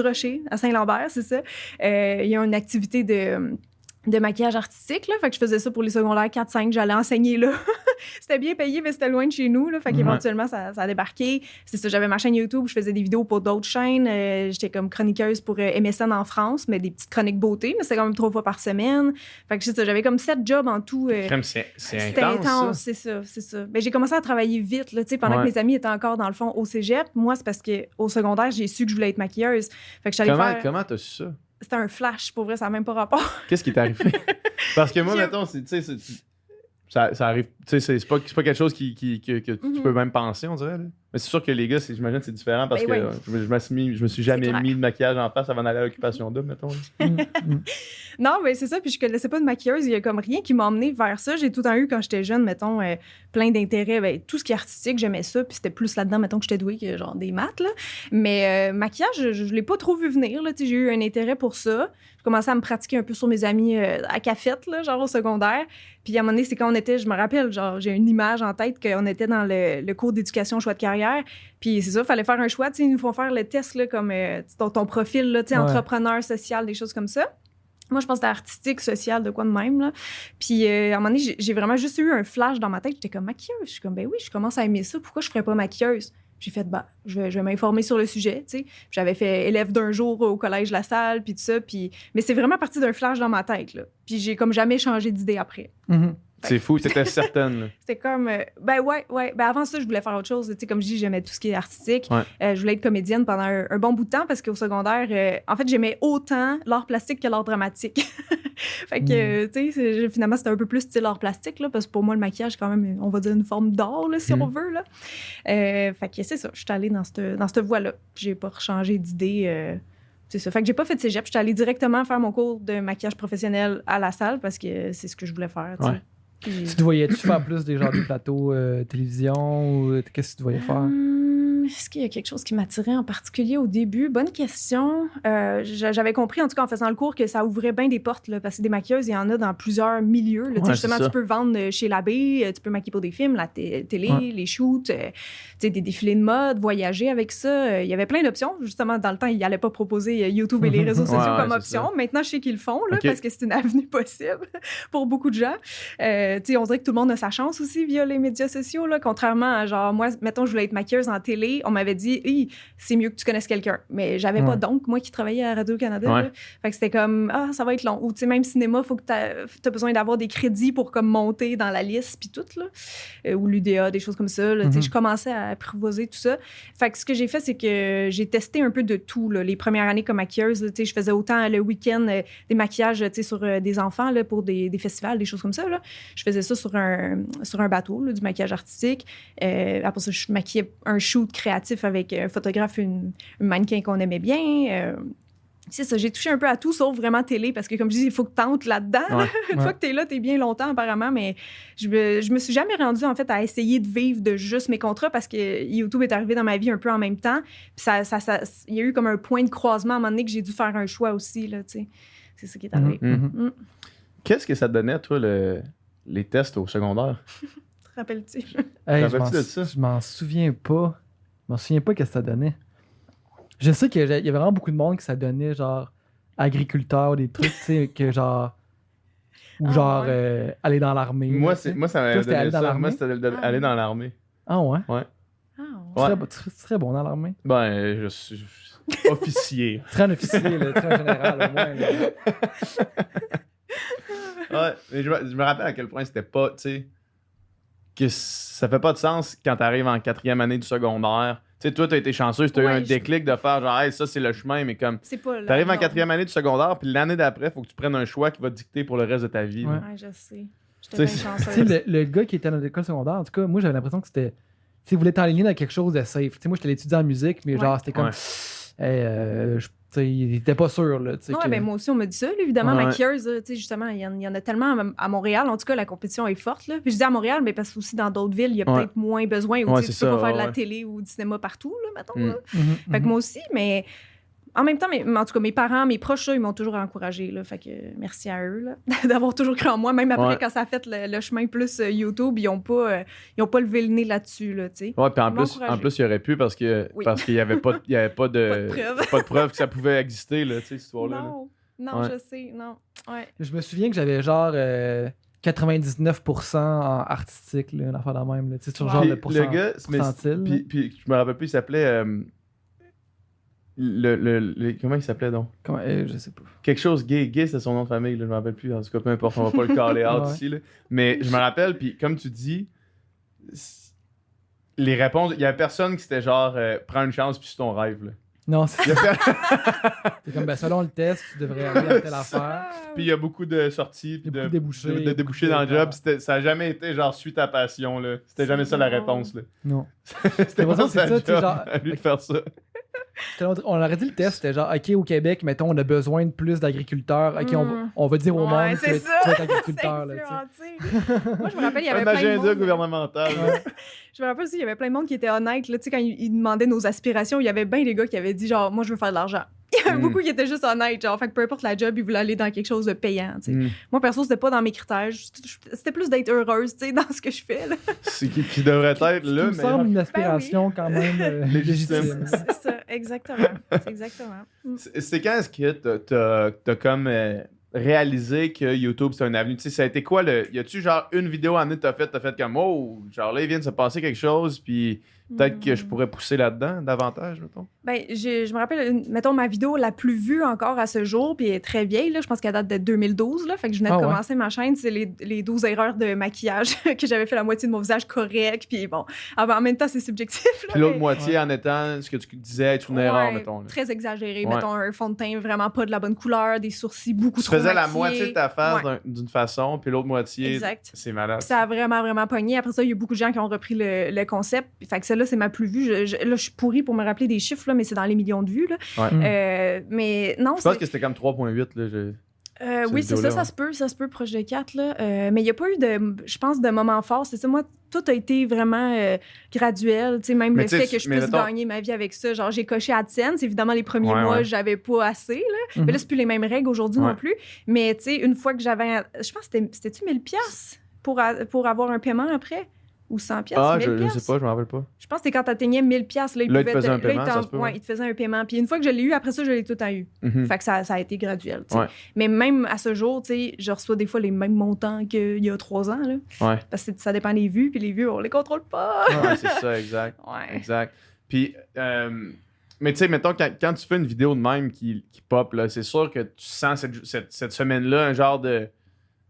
Rocher, à Saint-Lambert, c'est ça. Il y a une activité de maquillage artistique, là. Fait que je faisais ça pour les secondaires 4-5. J'allais enseigner là. C'était bien payé, mais c'était loin de chez nous, là. Fait qu'éventuellement, ça a débarqué. C'est ça, j'avais ma chaîne YouTube. Je faisais des vidéos pour d'autres chaînes. J'étais comme chroniqueuse pour MSN en France, mais des petites chroniques beauté, mais c'était quand même 3 fois par semaine. Fait que c'est ça, j'avais comme 7 jobs en tout. Crème, c'est C'était intense, c'est ça. Ben, j'ai commencé à travailler vite, là, tu sais, pendant Ouais. que mes amis étaient encore, dans le fond, au cégep. Moi, c'est parce qu'au secondaire, j'ai su que je voulais être maquilleuse. Fait que je suis allée faire... Comment t'as su ça? C'était un flash, pour vrai, ça n'a même pas rapport. Qu'est-ce qui t'est arrivé? Parce que moi, J'ai- mettons, tu sais, ça arrive. Tu sais, c'est pas quelque chose que tu Mhm. peux même penser, on dirait. Là. Mais c'est sûr que les gars, j'imagine que c'est différent parce Ben que je me suis jamais clair. mis de maquillage en face avant d'aller à l'occupation double, mettons. Non, mais c'est ça. Puis je connaissais pas de maquilleuse. Il y a comme rien qui m'a emmené vers ça. J'ai tout le temps eu, quand j'étais jeune, mettons, plein d'intérêts. Ben, tout ce qui est artistique, j'aimais ça. Puis c'était plus là-dedans, mettons, que j'étais douée que genre des maths. Là. Mais maquillage, je l'ai pas trop vu venir. Là. J'ai eu un intérêt pour ça. J'ai commencé à me pratiquer un peu sur mes amis à cafette, là, genre au secondaire. Puis à un moment donné, c'est quand on était, je me rappelle, genre, j'ai une image en tête qu'on était dans le cours d'éducation choix de carrière. Puis c'est ça, il fallait faire un choix. Ils nous font faire le test, là, comme ton profil, là, entrepreneur, social, des choses comme ça. Moi, je pense que c'était artistique, social, de quoi de même. Là. Puis, à un moment donné, j'ai vraiment juste eu un flash dans ma tête. J'étais comme maquilleuse. Je suis comme, ben oui, je commence à aimer ça. Pourquoi je ne ferais pas maquilleuse? J'ai fait, je vais m'informer sur le sujet. T'sais. J'avais fait élève d'un jour au collège La Salle, puis tout ça. Mais c'est vraiment parti d'un flash dans ma tête. Là. Puis, j'ai comme jamais changé d'idée après. C'est fou, c'était certaine. Là. C'était comme, ouais. Ben avant ça, je voulais faire autre chose. Tu sais, comme je dis, j'aimais tout ce qui est artistique. Je voulais être comédienne pendant un bon bout de temps parce qu'au secondaire, en fait, j'aimais autant l'art plastique que l'art dramatique. Fait que, tu sais, finalement, c'était un peu plus style art plastique, là, parce que pour moi, le maquillage, c'est quand même, on va dire, une forme d'art, là, si on veut. Là. Fait que c'est ça, je suis allée dans cette voie-là. J'ai pas changé d'idée. C'est ça. Fait que j'ai pas fait de cégep. Je suis allée directement faire mon cours de maquillage professionnel à La Salle parce que c'est ce que je voulais faire. Tu sais. Tu te voyais-tu faire plus des plateaux télévision ou qu'est-ce que tu te voyais faire? Est-ce qu'il y a quelque chose qui m'attirait en particulier au début? Bonne question. J'avais compris, en tout cas, en faisant le cours, que ça ouvrait bien des portes, là, parce que des maquilleuses, il y en a dans plusieurs milieux. Là, justement, tu peux vendre chez l'abbé, tu peux maquiller pour des films, la télé, les shoots, des défilés de mode, voyager avec ça. Il y avait plein d'options. Justement, dans le temps, ils n'allaient pas proposer YouTube et les réseaux sociaux comme option. Maintenant, je sais qu'ils le font, là, parce que c'est une avenue possible pour beaucoup de gens. On dirait que tout le monde a sa chance aussi via les médias sociaux, là, contrairement à, genre, moi, mettons, je voulais être maquilleuse en télé. On m'avait dit, hey, c'est mieux que tu connaisses quelqu'un. Mais j'avais pas donc, moi qui travaillais à Radio-Canada. Fait que c'était comme, ça va être long. Ou, tu sais, même cinéma, il faut que tu as besoin d'avoir des crédits pour comme monter dans la liste, puis tout, là. Ou l'UDA, des choses comme ça. Là, je commençais à apprivoiser tout ça. Fait que ce que j'ai fait, c'est que j'ai testé un peu de tout, là. Les premières années comme maquilleuse, là, je faisais autant le week-end des maquillages sur des enfants là, pour des festivals, des choses comme ça. Là. Je faisais ça sur un bateau, là, du maquillage artistique. Après ça, je maquillais un shoot créatif avec un photographe, une mannequin qu'on aimait bien. C'est ça, j'ai touché un peu à tout, sauf vraiment télé, parce que comme je dis, il faut que tu entres là-dedans. Une fois que tu es là, tu es bien longtemps apparemment, mais je me suis jamais rendue en fait à essayer de vivre de juste mes contrats parce que YouTube est arrivé dans ma vie un peu en même temps. Puis il y a eu comme un point de croisement à un moment donné que j'ai dû faire un choix aussi. Là, c'est ça qui est arrivé. Qu'est-ce que ça te donnait, toi, les tests au secondaire? Te rappelles-tu? Hey, je m'en souviens pas. Je m'en souviens pas qu'est-ce que ça donnait. Je sais qu'il y avait vraiment beaucoup de monde que ça donnait, genre, agriculteur, des trucs, tu sais, que genre... Ou aller dans l'armée. Moi, ça m'avait donné aller ça. dans l'armée? Moi, c'était aller dans l'armée. Ah ouais? Ouais. Tu serais bon dans l'armée? Ben, je suis officier. Tu serais un officier, là, tu serais un général, au moins. Ouais, mais je me rappelle à quel point c'était pas, tu sais... que ça fait pas de sens quand t'arrives en 4e année du secondaire. Tu sais, toi, t'as été chanceuse, t'as eu un déclic de faire genre, hey, ça, c'est le chemin, mais comme. T'arrives en 4e année du secondaire, puis l'année d'après, faut que tu prennes un choix qui va te dicter pour le reste de ta vie. Ouais, je sais. J'étais bien chanceuse. Tu sais, le gars qui était dans l'école secondaire, en tout cas, moi, j'avais l'impression que c'était. Tu sais, il voulait t'enligner dans quelque chose de safe. Tu sais, moi, j'étais l'étudiant en musique, mais genre, c'était comme. Il était pas sûr. Là, ben moi aussi, on me dit ça. Là, évidemment, maquilleuse, justement, il y en a tellement à Montréal. En tout cas, la compétition est forte. Là. Puis je dis à Montréal, mais parce que aussi dans d'autres villes, il y a peut-être moins besoin. Ou tu peux pas faire de la télé ou du cinéma partout, là, mettons. Là. Fait que moi aussi, mais en même temps, en tout cas, mes parents, mes proches, ils m'ont toujours encouragée. Là, fait que merci à eux là, d'avoir toujours cru en moi. Même après, quand ça a fait le chemin plus YouTube, ils ont pas levé le nez là-dessus. Là, puis en plus, il aurait pu parce qu'il n'y avait pas de preuve que ça pouvait exister, là, cette histoire-là. Non, je sais. Non. Ouais. Je me souviens que j'avais genre 99% en artistique, là, une affaire de même. Là, sur genre le pourcentile. Puis je me rappelle plus, il s'appelait... comment il s'appelait donc? Je sais pas. Quelque chose gay, c'est son nom de famille, là, je me rappelle plus. En tout cas, peu importe, on va pas le caller out ici. Là. Mais je me rappelle, puis comme tu dis, les réponses, il y avait personne qui c'était genre prends une chance puis c'est ton rêve. Là. Non, c'est c'est comme, ben, selon le test, tu devrais aller à telle affaire. Puis il y a beaucoup de sorties, puis Il y a beaucoup de débouchés, de débouchés dans le job. Ça a jamais été genre suis ta passion, là. C'était jamais ça la réponse, là. Non. C'était l'impression pas que c'est ça, tu sais, job genre- à lui de faire ça. On aurait dit le test, c'était genre, OK, au Québec, mettons, on a besoin de plus d'agriculteurs. OK, on va dire au monde que tu c'est vas ça. être agriculteur. Là, tu sais. influencé. Moi, je me rappelle, il y avait Un plein de agenda monde. gouvernemental. Ouais. Je me rappelle aussi, il y avait plein de monde qui était honnête. Là, tu sais, quand ils demandaient nos aspirations, il y avait bien des gars qui avaient dit genre, moi, je veux faire de l'argent. Il y avait beaucoup qui étaient juste honnêtes. Genre, fait que peu importe la job, ils voulaient aller dans quelque chose de payant. Tu sais. Moi, perso, c'était pas dans mes critères. C'était plus d'être heureuse, tu sais, dans ce que je fais. Là. C'est qui devrait être là, Ça me mais. semble une aspiration quand même Légitime. légitime. C'est ça, exactement. C'est exactement. C'est quand est-ce que t'as comme réalisé que YouTube c'est un avenue? Tu sais, ça a été quoi le. Y a-tu genre une vidéo en t'as fait comme oh, genre là, il vient de se passer quelque chose, puis peut-être que je pourrais pousser là-dedans davantage, mettons? Ben, je me rappelle, mettons, ma vidéo la plus vue encore à ce jour, puis elle est très vieille, là, je pense qu'elle date de 2012, là, fait que je venais de commencer ma chaîne, c'est les 12 erreurs de maquillage, que j'avais fait la moitié de mon visage correct, puis bon, en même temps, c'est subjectif. Là, Puis l'autre mais- moitié en étant ce que tu disais être une erreur, mettons. Là. Très exagéré, Ouais. mettons, un fond de teint vraiment pas de la bonne couleur, des sourcils beaucoup Tu trop faisais la maquillés. moitié de ta face Ouais. d'une façon, puis l'autre moitié, Exact. c'est malade. Puis ça a vraiment, vraiment pogné. Après ça, il y a beaucoup de gens qui ont repris le concept. Fait que celle-là, c'est ma plus vue. Là, je suis pourrie pour me rappeler des chiffres, là, mais c'est dans les millions de vues. Là. Ouais. Mais non, Je pense que c'était comme 3.8. Là, oui, c'est vidéo-là, ça, ça se peut, proche de 4. Là. Mais il n'y a pas eu je pense, de moment fort. C'est ça, moi, tout a été vraiment graduel. Tu sais, même Mais le tu sais, fait que je mais puisse mettons- gagner ma vie avec ça. Genre, j'ai coché AdSense. Évidemment, les premiers Ouais, mois, ouais. j'avais pas assez. Là. Mais là, c'est plus les mêmes règles aujourd'hui Ouais. non plus. Mais tu sais, une fois que j'avais... Je pense que c'était-tu 1000$ pour avoir un paiement après? Ou 100$? Ah, 1000$? je sais pas, je me rappelle pas. Je pense que c'est quand tu atteignais 1000$, là, Là, il te faisait un paiement, ça se peut, ouais. il te faisait un paiement. Puis une fois que je l'ai eu, après ça, je l'ai tout le temps eu. Mhm. Fait que ça a été graduel. Tu sais. Ouais. Mais même à ce jour, tu sais, je reçois des fois les mêmes montants qu'il y a 3 ans. Là, Ouais. parce que ça dépend des vues, puis les vues, on les contrôle pas. Ouais, c'est ça, exact. Ouais. Exact. Puis, mais tu sais, mettons, quand tu fais une vidéo de même qui pop, là, c'est sûr que tu sens cette semaine-là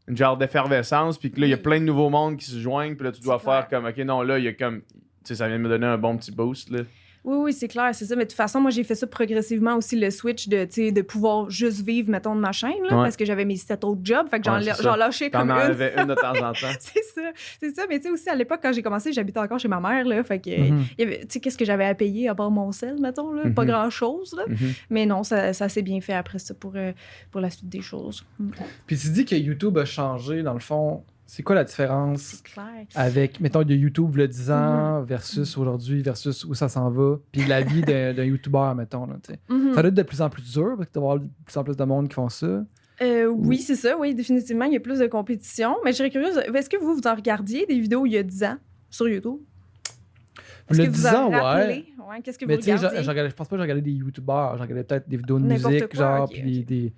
une genre d'effervescence, puis que là, il y a plein de nouveaux mondes qui se joignent, puis là, tu dois C'est faire clair. comme, OK, non, là, il y a comme, tu sais, ça vient de me donner un bon petit boost, là. Oui, c'est clair, c'est ça. Mais de toute façon, moi, j'ai fait ça progressivement aussi, le switch de pouvoir juste vivre, mettons, de ma chaîne, là, Ouais. parce que j'avais mes 7 autres jobs. Fait que Ouais, c'est ça. j'en lâchais T'en comme une. enlevais une de temps en temps. C'est ça. Mais tu sais, aussi, à l'époque, quand j'ai commencé, j'habitais encore chez ma mère, là. Fait que, Mhm. il y avait, tu sais, qu'est-ce que j'avais à payer à part mon sel, mettons, là? Pas Mhm. grand-chose, là. Mhm. Mais non, ça s'est bien fait après ça pour la suite des choses. Puis tu dis que YouTube a changé, dans le fond. C'est quoi la différence C'est clair. avec, mettons, de YouTube le 10 ans versus aujourd'hui, versus où ça s'en va, puis la vie d'un YouTuber, mettons, là, tu sais. Mhm. Ça doit être de plus en plus dur, parce que tu vas avoir de plus en plus de monde qui font ça. Oui, c'est ça, oui, définitivement, il y a plus de compétition. Mais je serais curieuse, est-ce que vous en regardiez des vidéos il y a 10 ans sur YouTube? Est-ce Le que vous 10 ans, en ouais. rappelez? Ouais, qu'est-ce que Mais vous tu sais, regardiez? je pense pas que j'ai regardé des YouTubers, j'ai regardé peut-être des vidéos de N'importe musique, quoi, genre, ok, puis ok. des...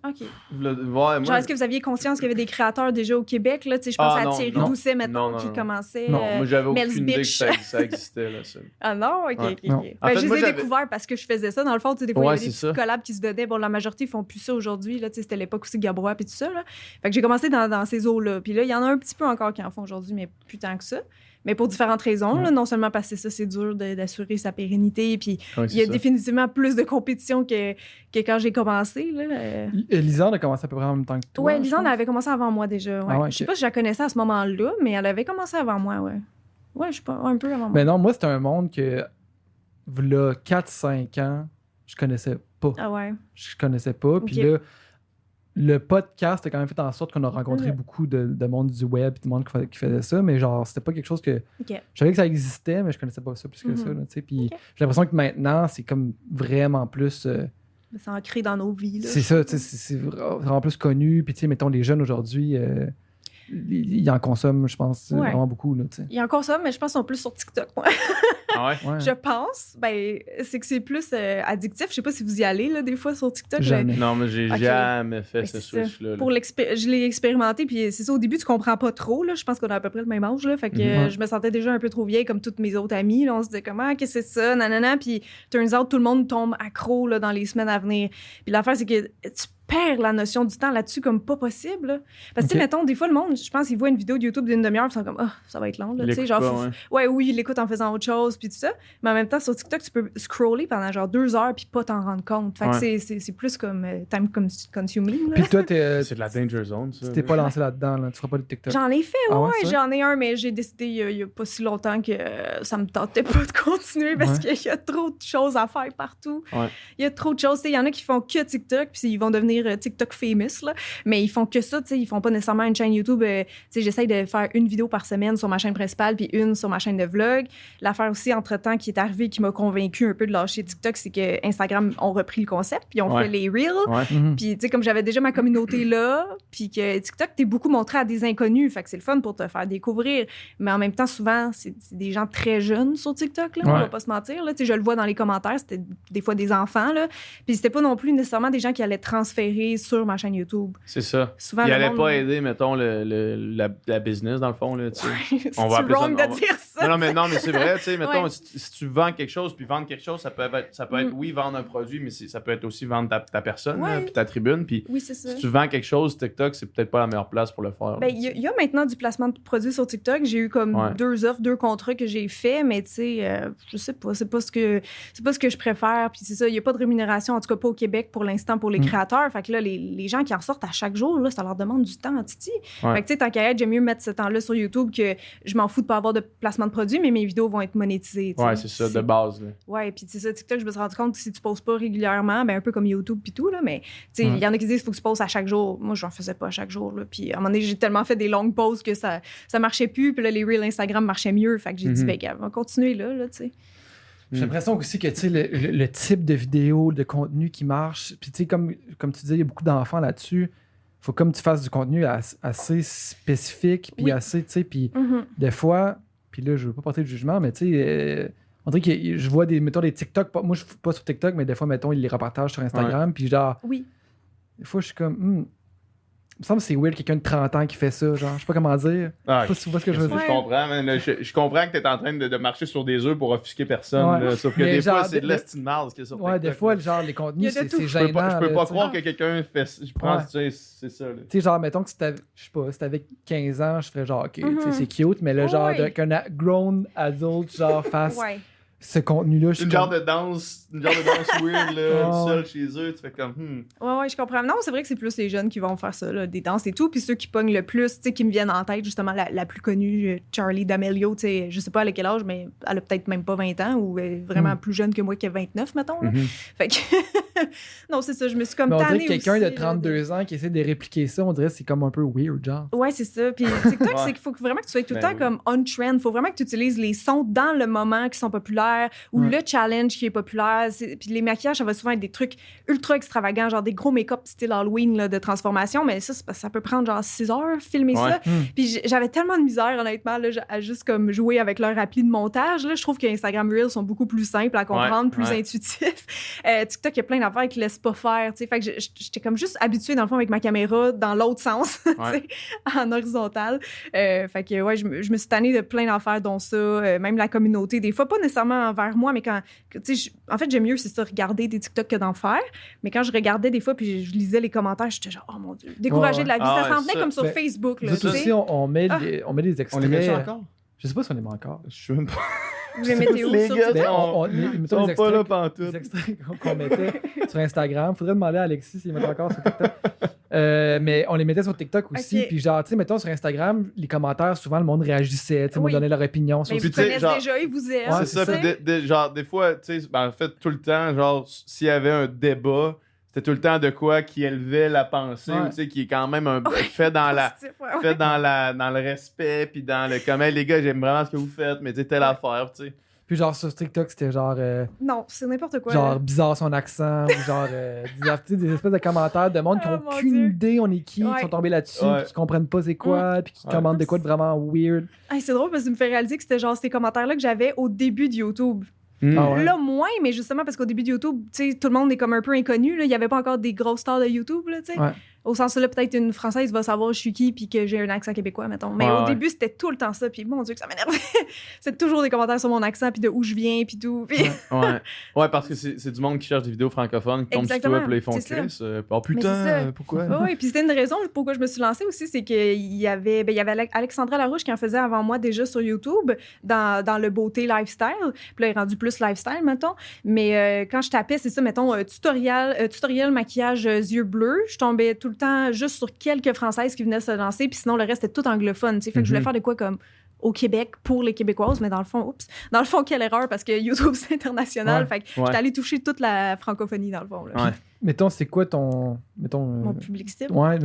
OK. Ouais, moi, Genre, est-ce que vous aviez conscience qu'il y avait des créateurs déjà au Québec? Là? Tu sais, je pense Ah, à non, Thierry non. Doucet, mettons, Non, qui non. commençait. Non, moi, j'avais Mel's aucune idée que Bitch. ça existait, là, ça. Ah non? OK, Ouais. OK. Non. Ben, En fait, je moi, les ai j'avais- découverts parce que je faisais ça. Dans le fond, tu sais, des fois, Ouais, il y avait des c'est petites ça. collabs qui se donnaient. Bon, la majorité, ils font plus ça aujourd'hui. Là, tu sais, c'était l'époque aussi de Gabrois et tout ça. Là. Fait que j'ai commencé dans ces eaux-là. Puis là, il y en a un petit peu encore qui en font aujourd'hui, mais plus tant que ça. Mais pour différentes raisons. Là, non seulement parce que ça, c'est dur d'assurer sa pérennité. Puis Ouais, il y a c'est ça. définitivement plus de compétition que quand j'ai commencé. Là. Lisande a commencé à peu près en même temps que toi. Ouais, je Lisande pense. avait commencé avant moi déjà. Ouais. Ah ouais, Je sais ok. pas si je la connaissais à ce moment-là, mais elle avait commencé avant moi, ouais. Ouais, je sais pas, un peu avant moi. Mais non, moi, c'était un monde que, là, 4-5 ans, je connaissais pas. Ah ouais. Je connaissais pas. Puis Ok. là, le podcast a quand même fait en sorte qu'on a rencontré Mhm. beaucoup de monde du web, de monde qui faisait ça, mais genre, c'était pas quelque chose que... OK. Je savais que ça existait, mais je connaissais pas ça plus que Mhm. ça, là, tu sais. Puis Ok. j'ai l'impression que maintenant, c'est comme vraiment plus... C'est ancré dans nos vies. Là. c'est ça, tu sais, c'est vraiment plus connu. Puis tu sais, mettons, les jeunes aujourd'hui, ils en consomment, je pense, Ouais. vraiment beaucoup, là, tu sais. Il y a encore ça, mais je pense qu'ils sont plus sur TikTok, moi. Ah ouais? Ouais. Je pense. Ben, c'est que c'est plus addictif. Je sais pas si vous y allez, là, des fois, sur TikTok. Jamais. Non, mais j'ai Ok. jamais fait Ben, ce c'est ça. switch-là. là. Je l'ai expérimenté, puis c'est ça, au début, tu comprends pas trop, là. Je pense qu'on a à peu près le même âge, là. Fait que Mhm. je me sentais déjà un peu trop vieille, comme toutes mes autres amies, là. On se disait, comment, qu'est-ce que c'est ça, nanana. Puis, turns out, tout le monde tombe accro, là, dans les semaines à venir. Puis l'affaire, c'est que tu perds la notion du temps là-dessus comme pas possible. Là. Parce que, tu sais, mettons, des fois, le monde, je pense, ils voient une vidéo de YouTube d'une demi-heure, ils sont comme, ça va être long. Là, tu sais, genre, oui, ils l'écoutent en faisant autre chose, puis tout ça. Mais en même temps, sur TikTok, tu peux scroller pendant genre 2 heures, puis pas t'en rendre compte. Fait que c'est plus comme time consuming. Là. Puis toi, c'est de la danger zone, ça. Tu t'es pas lancé là-dedans, là. Tu feras pas de TikTok. J'en ai fait, j'en ai un, mais j'ai décidé il y a pas si longtemps que ça me tentait pas de continuer parce qu'il y a trop de choses à faire partout. Il y a trop de choses. Il y en a qui font que TikTok, puis ils vont devenir TikTok famous, là. Mais ils font que ça, ils font pas nécessairement une chaîne YouTube. J'essaye de faire une vidéo par semaine sur ma chaîne principale, puis une sur ma chaîne de vlog. L'affaire aussi, entre-temps, qui est arrivée, qui m'a convaincue un peu de lâcher TikTok, c'est que Instagram ont repris le concept, puis ont fait les Reels. Puis, comme j'avais déjà ma communauté là, puis que TikTok, t'es beaucoup montré à des inconnus, fait que c'est le fun pour te faire découvrir. Mais en même temps, souvent, c'est des gens très jeunes sur TikTok, là, on va pas se mentir. Là. Je le vois dans les commentaires, c'était des fois des enfants, là. Puis c'était pas non plus nécessairement des gens qui allaient transférer sur ma chaîne YouTube. C'est ça. Souvent, ils allaient pas aider, mettons, la business, dans le fond. Là, c'est wrong de dire ça. Non, mais c'est vrai, tu sais, mettons, si tu vends quelque chose, puis vendre quelque chose, ça peut être oui, vendre un produit, mais ça peut être aussi vendre ta personne, puis ta tribune. Puis si tu vends quelque chose, TikTok, c'est peut-être pas la meilleure place pour le faire. Ben, il y a maintenant du placement de produits sur TikTok. J'ai eu comme 2 offres, 2 contrats que j'ai fait, mais tu sais, je sais pas, c'est pas ce que je préfère. Puis c'est ça, il y a pas de rémunération, en tout cas pas au Québec pour l'instant pour les créateurs. Fait que là, les gens qui en sortent à chaque jour, là, ça leur demande du temps, titi. Fait que tu sais, tant qu'à être, j'aime mieux mettre ce temps-là sur YouTube que je m'en fous de pas avoir de placement de produits, mais mes vidéos vont être monétisées. Ouais, c'est ça, de base. Là. Ouais, puis c'est ça, TikTok, je me suis rendu compte que si tu poses pas régulièrement, ben un peu comme YouTube puis tout, là, mais tu sais, il y en a qui disent qu'il faut que tu poses à chaque jour. Moi, j'en faisais pas à chaque jour, là. Puis à un moment donné, j'ai tellement fait des longues pauses que ça marchait plus, puis là, les Reels Instagram marchaient mieux. Fait que j'ai dit, ben, on va continuer là, tu sais. J'ai l'impression aussi que, tu sais, le type de vidéo, de contenu qui marche, puis tu sais, comme tu disais, il y a beaucoup d'enfants là-dessus. Faut comme tu fasses du contenu assez spécifique, puis assez, tu sais, puis des fois, puis là, je veux pas porter de jugement, mais tu sais, on dirait que je vois des TikTok, moi, je suis pas sur TikTok, mais des fois, mettons, ils les repartagent sur Instagram, puis genre, des fois, je suis comme, il me semble que c'est weird, quelqu'un de 30 ans qui fait ça, genre, je sais pas comment dire. Je sais pas si tu vois ce que je veux dire. Je comprends, mais je comprends que t'es en train de marcher sur des œufs pour offusquer personne, là, sauf que des fois, c'est de l'estime marde ce qu'il y a sur TikTok. Ouais, des fois, genre, les contenus, c'est gênant. Je peux pas croire que quelqu'un fait ça. Je pense que c'est ça. Tu sais, genre, mettons que je sais pas, si t'avais 15 ans, je ferais genre, OK, tu sais, c'est cute, mais là, genre, qu'un grown adult, genre, fasse ce contenu-là. Une genre de danse weird, là, seul chez eux, tu fais comme, Ouais, je comprends. Non, c'est vrai que c'est plus les jeunes qui vont faire ça, là, des danses et tout. Puis ceux qui pognent le plus, tu sais, qui me viennent en tête, justement, la plus connue, Charli D'Amelio, tu sais, je sais pas à quel âge, mais elle a peut-être même pas 20 ans ou vraiment plus jeune que moi qui a 29, mettons. Là. Fait que, non, c'est ça, je me suis comme tannée aussi. On dirait quelqu'un de 32 ans qui essaie de répliquer ça, on dirait que c'est comme un peu weird, genre. Ouais, c'est ça. Puis TikTok, c'est qu'il faut vraiment que tu sois tout le temps comme on-trend. Faut vraiment que tu utilises les sons dans le moment qui sont populaires ou le challenge qui est populaire. Puis les maquillages, ça va souvent être des trucs ultra extravagants, genre des gros make-up style Halloween là, de transformation. Mais ça peut prendre genre 6 heures filmer ça. Puis j'avais tellement de misère, honnêtement, là, à juste comme jouer avec leur appli de montage. Là. Je trouve que Instagram Reels sont beaucoup plus simples à comprendre, plus intuitifs. TikTok, il y a plein d'affaires qu'ils laissent pas faire. T'sais. Fait que j'étais comme juste habituée, dans le fond, avec ma caméra dans l'autre sens, en horizontal. Fait que je me suis tannée de plein d'affaires, dont ça, même la communauté. Des fois, pas nécessairement envers moi, mais quand, en fait, j'aime mieux, c'est ça, regarder des TikTok que d'en faire. Mais quand je regardais des fois, puis je lisais les commentaires, j'étais genre, oh mon Dieu, découragée de la vie. Ça s'en venait comme sur Facebook. Là, aussi, on met des extraits. On les met encore? Je sais pas si on les met encore. Je sais même pas. Vous les mettez où sur TikTok? Ils sont pas là pantoute. Les extraits qu'on mettait sur Instagram. Faudrait demander à Alexis s'ils mettent encore sur TikTok. Mais on les mettait sur TikTok aussi. Puis genre, tu sais, mettons sur Instagram, les commentaires, souvent le monde réagissait, tu sais, me donnait leur opinion. Mais ils connaissent déjà, ils vous aiment. C'est ça. Puis genre, des fois, tu sais, en fait, tout le temps, genre, s'il y avait un débat, c'était tout le temps de quoi qui élevait la pensée, tu sais, qui est quand même fait dans le respect, puis dans le comment les gars, j'aime vraiment ce que vous faites, mais tu sais, telle affaire, tu sais. Puis genre sur TikTok, c'était genre... non, c'est n'importe quoi. Genre bizarre son accent, ou genre des espèces de commentaires de monde qui n'ont aucune idée on est qui sont tombés là-dessus, puis qui comprennent pas c'est quoi, puis qui commentent de quoi de vraiment weird. C'est drôle parce que ça me fait réaliser que c'était genre ces commentaires-là que j'avais au début de YouTube. Là, moins, mais justement parce qu'au début de YouTube, tu sais, tout le monde est comme un peu inconnu. Là. Il n'y avait pas encore des grosses stars de YouTube. Là, Au sens là, peut-être une Française va savoir je suis qui puis que j'ai un accent québécois, mettons. Mais au début, c'était tout le temps ça. Puis mon Dieu, que ça m'énervait. C'est toujours des commentaires sur mon accent puis de où je viens puis tout. Puis... Ouais, parce que c'est du monde qui cherche des vidéos francophones, qui tombent sur toi, puis là, ils font Chris. Oh putain, pourquoi? Oui, puis c'était une raison pourquoi je me suis lancée aussi, c'est qu'il y avait Alexandra Larouche qui en faisait avant moi déjà sur YouTube, dans le beauté lifestyle. Puis là, il est rendu plus lifestyle, mettons. Mais quand je tapais, c'est ça, mettons, tutoriel maquillage yeux bleus, je tombais tout le temps juste sur quelques Françaises qui venaient se lancer, puis sinon, le reste était tout anglophone. Fait que je voulais faire de quoi comme au Québec pour les Québécoises, mais dans le fond, quelle erreur, parce que YouTube, c'est international. Fait que j'étais allée toucher toute la francophonie, dans le fond. Là. Mettons, c'est quoi ton... Mon public cible? Ouais,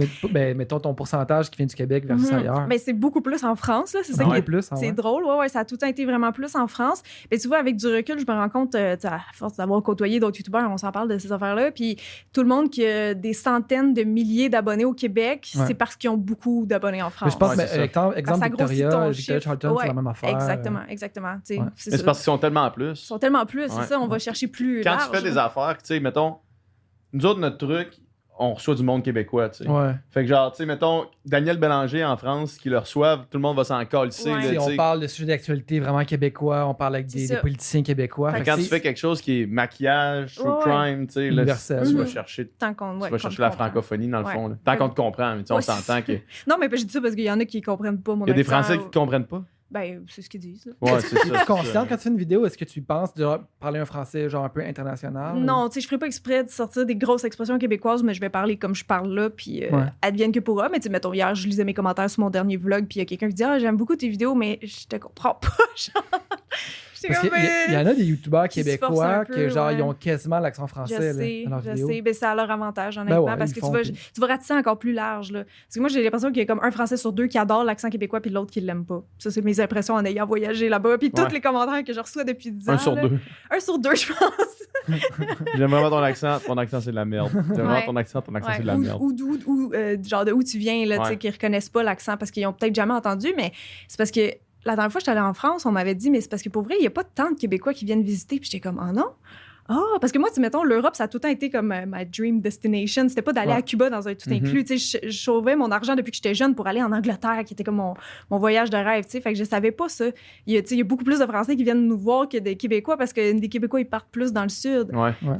mettons ton pourcentage qui vient du Québec versus ailleurs. Ben, c'est beaucoup plus en France, là. C'est ça qui est plus, c'est drôle. Ouais, ça a tout le temps été vraiment plus en France. Mais tu vois, avec du recul, je me rends compte, à force d'avoir côtoyé d'autres youtubeurs, on s'en parle de ces affaires-là. Puis tout le monde qui a des centaines de milliers d'abonnés au Québec, c'est parce qu'ils ont beaucoup d'abonnés en France. Mais je pense, exemple, Victoria Charlton, c'est la même affaire. Exactement. C'est parce qu'ils sont tellement plus. Ils sont tellement plus, c'est ça. On va chercher plus Quand large. tu fais des affaires, tu sais, mettons, nous autres, notre truc, on reçoit du monde québécois, tu sais. Fait que genre, tu sais, mettons, Daniel Bélanger en France, qui le reçoivent, tout le monde va s'en calisser. On parle de sujets d'actualité vraiment québécois, on parle avec des politiciens québécois. Fait quand tu fais quelque chose qui est maquillage, true crime, tu sais, universel, tu vas chercher, la francophonie dans le fond. Là. Tant qu'on te comprend, mais on s'entend que... Non, mais je dis ça parce qu'il y en a qui comprennent pas mon accent. Il y a des Français qui comprennent pas. Ben, c'est ce qu'ils disent. Ouais, c'est ça. Tu es consciente quand tu fais une vidéo, est-ce que tu penses de parler un français genre un peu international? Non, tu sais, je ferais pas exprès de sortir des grosses expressions québécoises, mais je vais parler comme je parle là, puis advienne que pourra. Mais tu sais, mettons, hier, je lisais mes commentaires sur mon dernier vlog, puis il y a quelqu'un qui dit « Ah, j'aime beaucoup tes vidéos, mais je te comprends pas. » Parce qu'il y en a des youtubeurs québécois que genre ils ont quasiment l'accent français dans leurs vidéos. Je sais, mais c'est à leur avantage honnêtement parce que tu vas ratisser encore plus large là. Parce que moi j'ai l'impression qu'il y a comme un Français sur deux qui adore l'accent québécois puis l'autre qui l'aime pas. Ça c'est mes impressions en ayant voyagé là-bas puis tous les commentaires que je reçois depuis 10 ans. Un sur deux je pense. J'aime vraiment ton accent c'est de la merde. J'aime vraiment ton accent c'est de la merde. Ou genre de où tu viens là, tu sais qu'ils reconnaissent pas l'accent parce qu'ils ont peut-être jamais entendu mais c'est parce que la dernière fois que j'étais allée en France, on m'avait dit, mais c'est parce que pour vrai, il n'y a pas tant de Québécois qui viennent visiter. Puis j'étais comme, oh non? Parce que moi, mettons, l'Europe, ça a tout le temps été comme ma dream destination. C'était pas d'aller à Cuba dans un tout inclus. Tu sais, je sauvais mon argent depuis que j'étais jeune pour aller en Angleterre, qui était comme mon voyage de rêve. Tu sais, fait que je savais pas ça. Il y a beaucoup plus de Français qui viennent nous voir que des Québécois parce que des Québécois, ils partent plus dans le sud.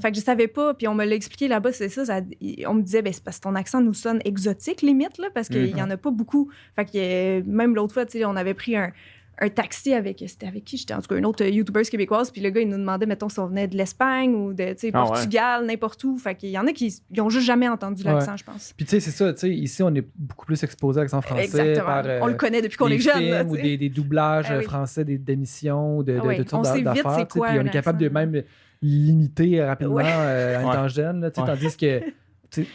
Fait que je savais pas. Puis on me l'a expliqué là-bas, c'est ça. On me disait, ben, c'est parce que ton accent nous sonne exotique, limite, là, parce qu'il y en a pas beaucoup. Fait que même l'autre fois, tu sais, on avait pris un taxi c'était avec qui j'étais, en tout cas une autre youtubeuse québécoise, puis le gars il nous demandait mettons si on venait de l'Espagne ou de Portugal, n'importe où, fait qu'il y en a qui ils ont juste jamais entendu l'accent, je pense. Puis tu sais c'est ça, tu sais ici on est beaucoup plus exposé à l'accent français. Exactement. Par on le connaît depuis qu'on est jeune là, ou des doublages français d'émissions ou de toutes sortes d'affaires, puis on est capable de même limiter rapidement en étant jeune, tandis que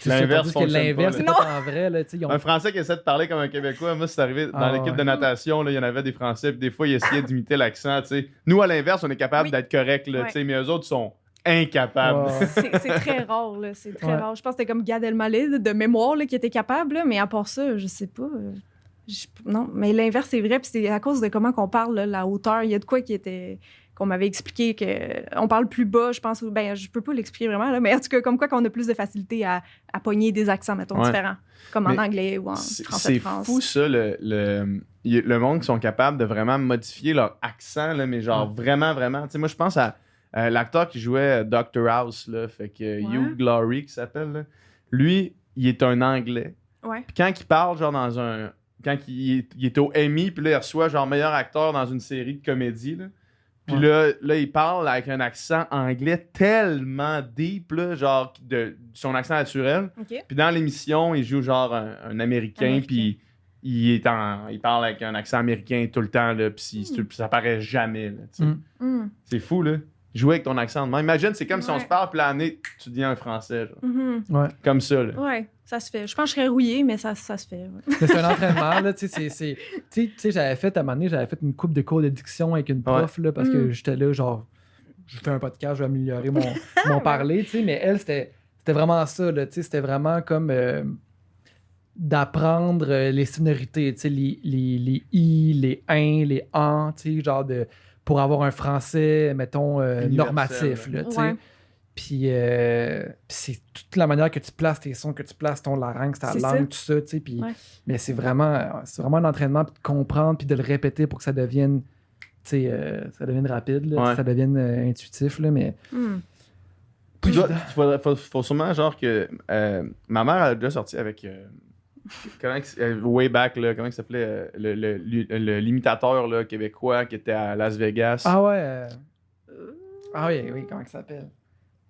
l'inverse c'est pas en vrai. Là, un Français qui essaie de parler comme un Québécois, moi, c'est arrivé dans l'équipe de natation, il y en avait des Français, puis des fois, ils essayaient d'imiter l'accent. T'sais. Nous, à l'inverse, on est capable d'être correct, mais eux autres sont incapables. C'est très rare. Là, c'est très rare. Je pense que c'était comme Gad Elmaleh de mémoire là, qui était capable, là, mais à part ça, je sais pas. Non, mais l'inverse, c'est vrai, puis c'est à cause de comment qu'on parle, là, la hauteur. Il y a de quoi qu'on m'avait expliqué qu'on parle plus bas, je pense. Ben, je peux pas l'expliquer vraiment, là, mais en tout cas, comme quoi qu'on a plus de facilité à pogner des accents, mettons, différents, comme en anglais ou en français de France. C'est fou, ça, le monde qui sont capables de vraiment modifier leur accent, là, mais genre vraiment, vraiment. Tu sais, moi, je pense à l'acteur qui jouait Dr. House, là, fait que Hugh Laurie, qui s'appelle, là. Lui, il est un Anglais. Puis quand il parle, genre, quand il est au Emmy, puis là, il reçoit, genre, meilleur acteur dans une série de comédie, là. Puis là, il parle avec un accent anglais tellement deep, là, genre de son accent naturel. Puis dans l'émission, il joue genre un Américain, puis il parle avec un accent américain tout le temps, là, puis ça paraît jamais. Là, c'est fou, là. Jouer avec ton accent de même. Imagine, c'est comme si on se parle, puis l'année, tu deviens un Français. Genre. Comme ça. Là. Ouais, ça se fait. Je pense que je serais rouillée, mais ça se fait. Mais c'est un entraînement. Là, tu sais, j'avais fait à un moment donné, j'avais fait une couple de cours de diction avec une prof, là, parce que j'étais là, genre, je fais un podcast, je vais améliorer mon parler, tu sais, mais elle, c'était vraiment ça, là, tu sais, c'était vraiment comme d'apprendre les sonorités, tu sais, les i, les in, les an, tu sais, genre pour avoir un français, mettons, normatif, là, tu sais. Puis c'est toute la manière que tu places tes sons, que tu places ton larynx, ta langue, tout ça, tu sais. Puis, mais c'est vraiment un entraînement, puis de comprendre, puis de le répéter pour que ça devienne, tu sais, ça devienne rapide, là, que ça devienne intuitif, là, mais... Il faut sûrement, genre, que... ma mère a déjà sorti avec... way back, là, comment il s'appelait? L'imitateur là, québécois qui était à Las Vegas. Ah ouais. Ah oui, comment il s'appelle?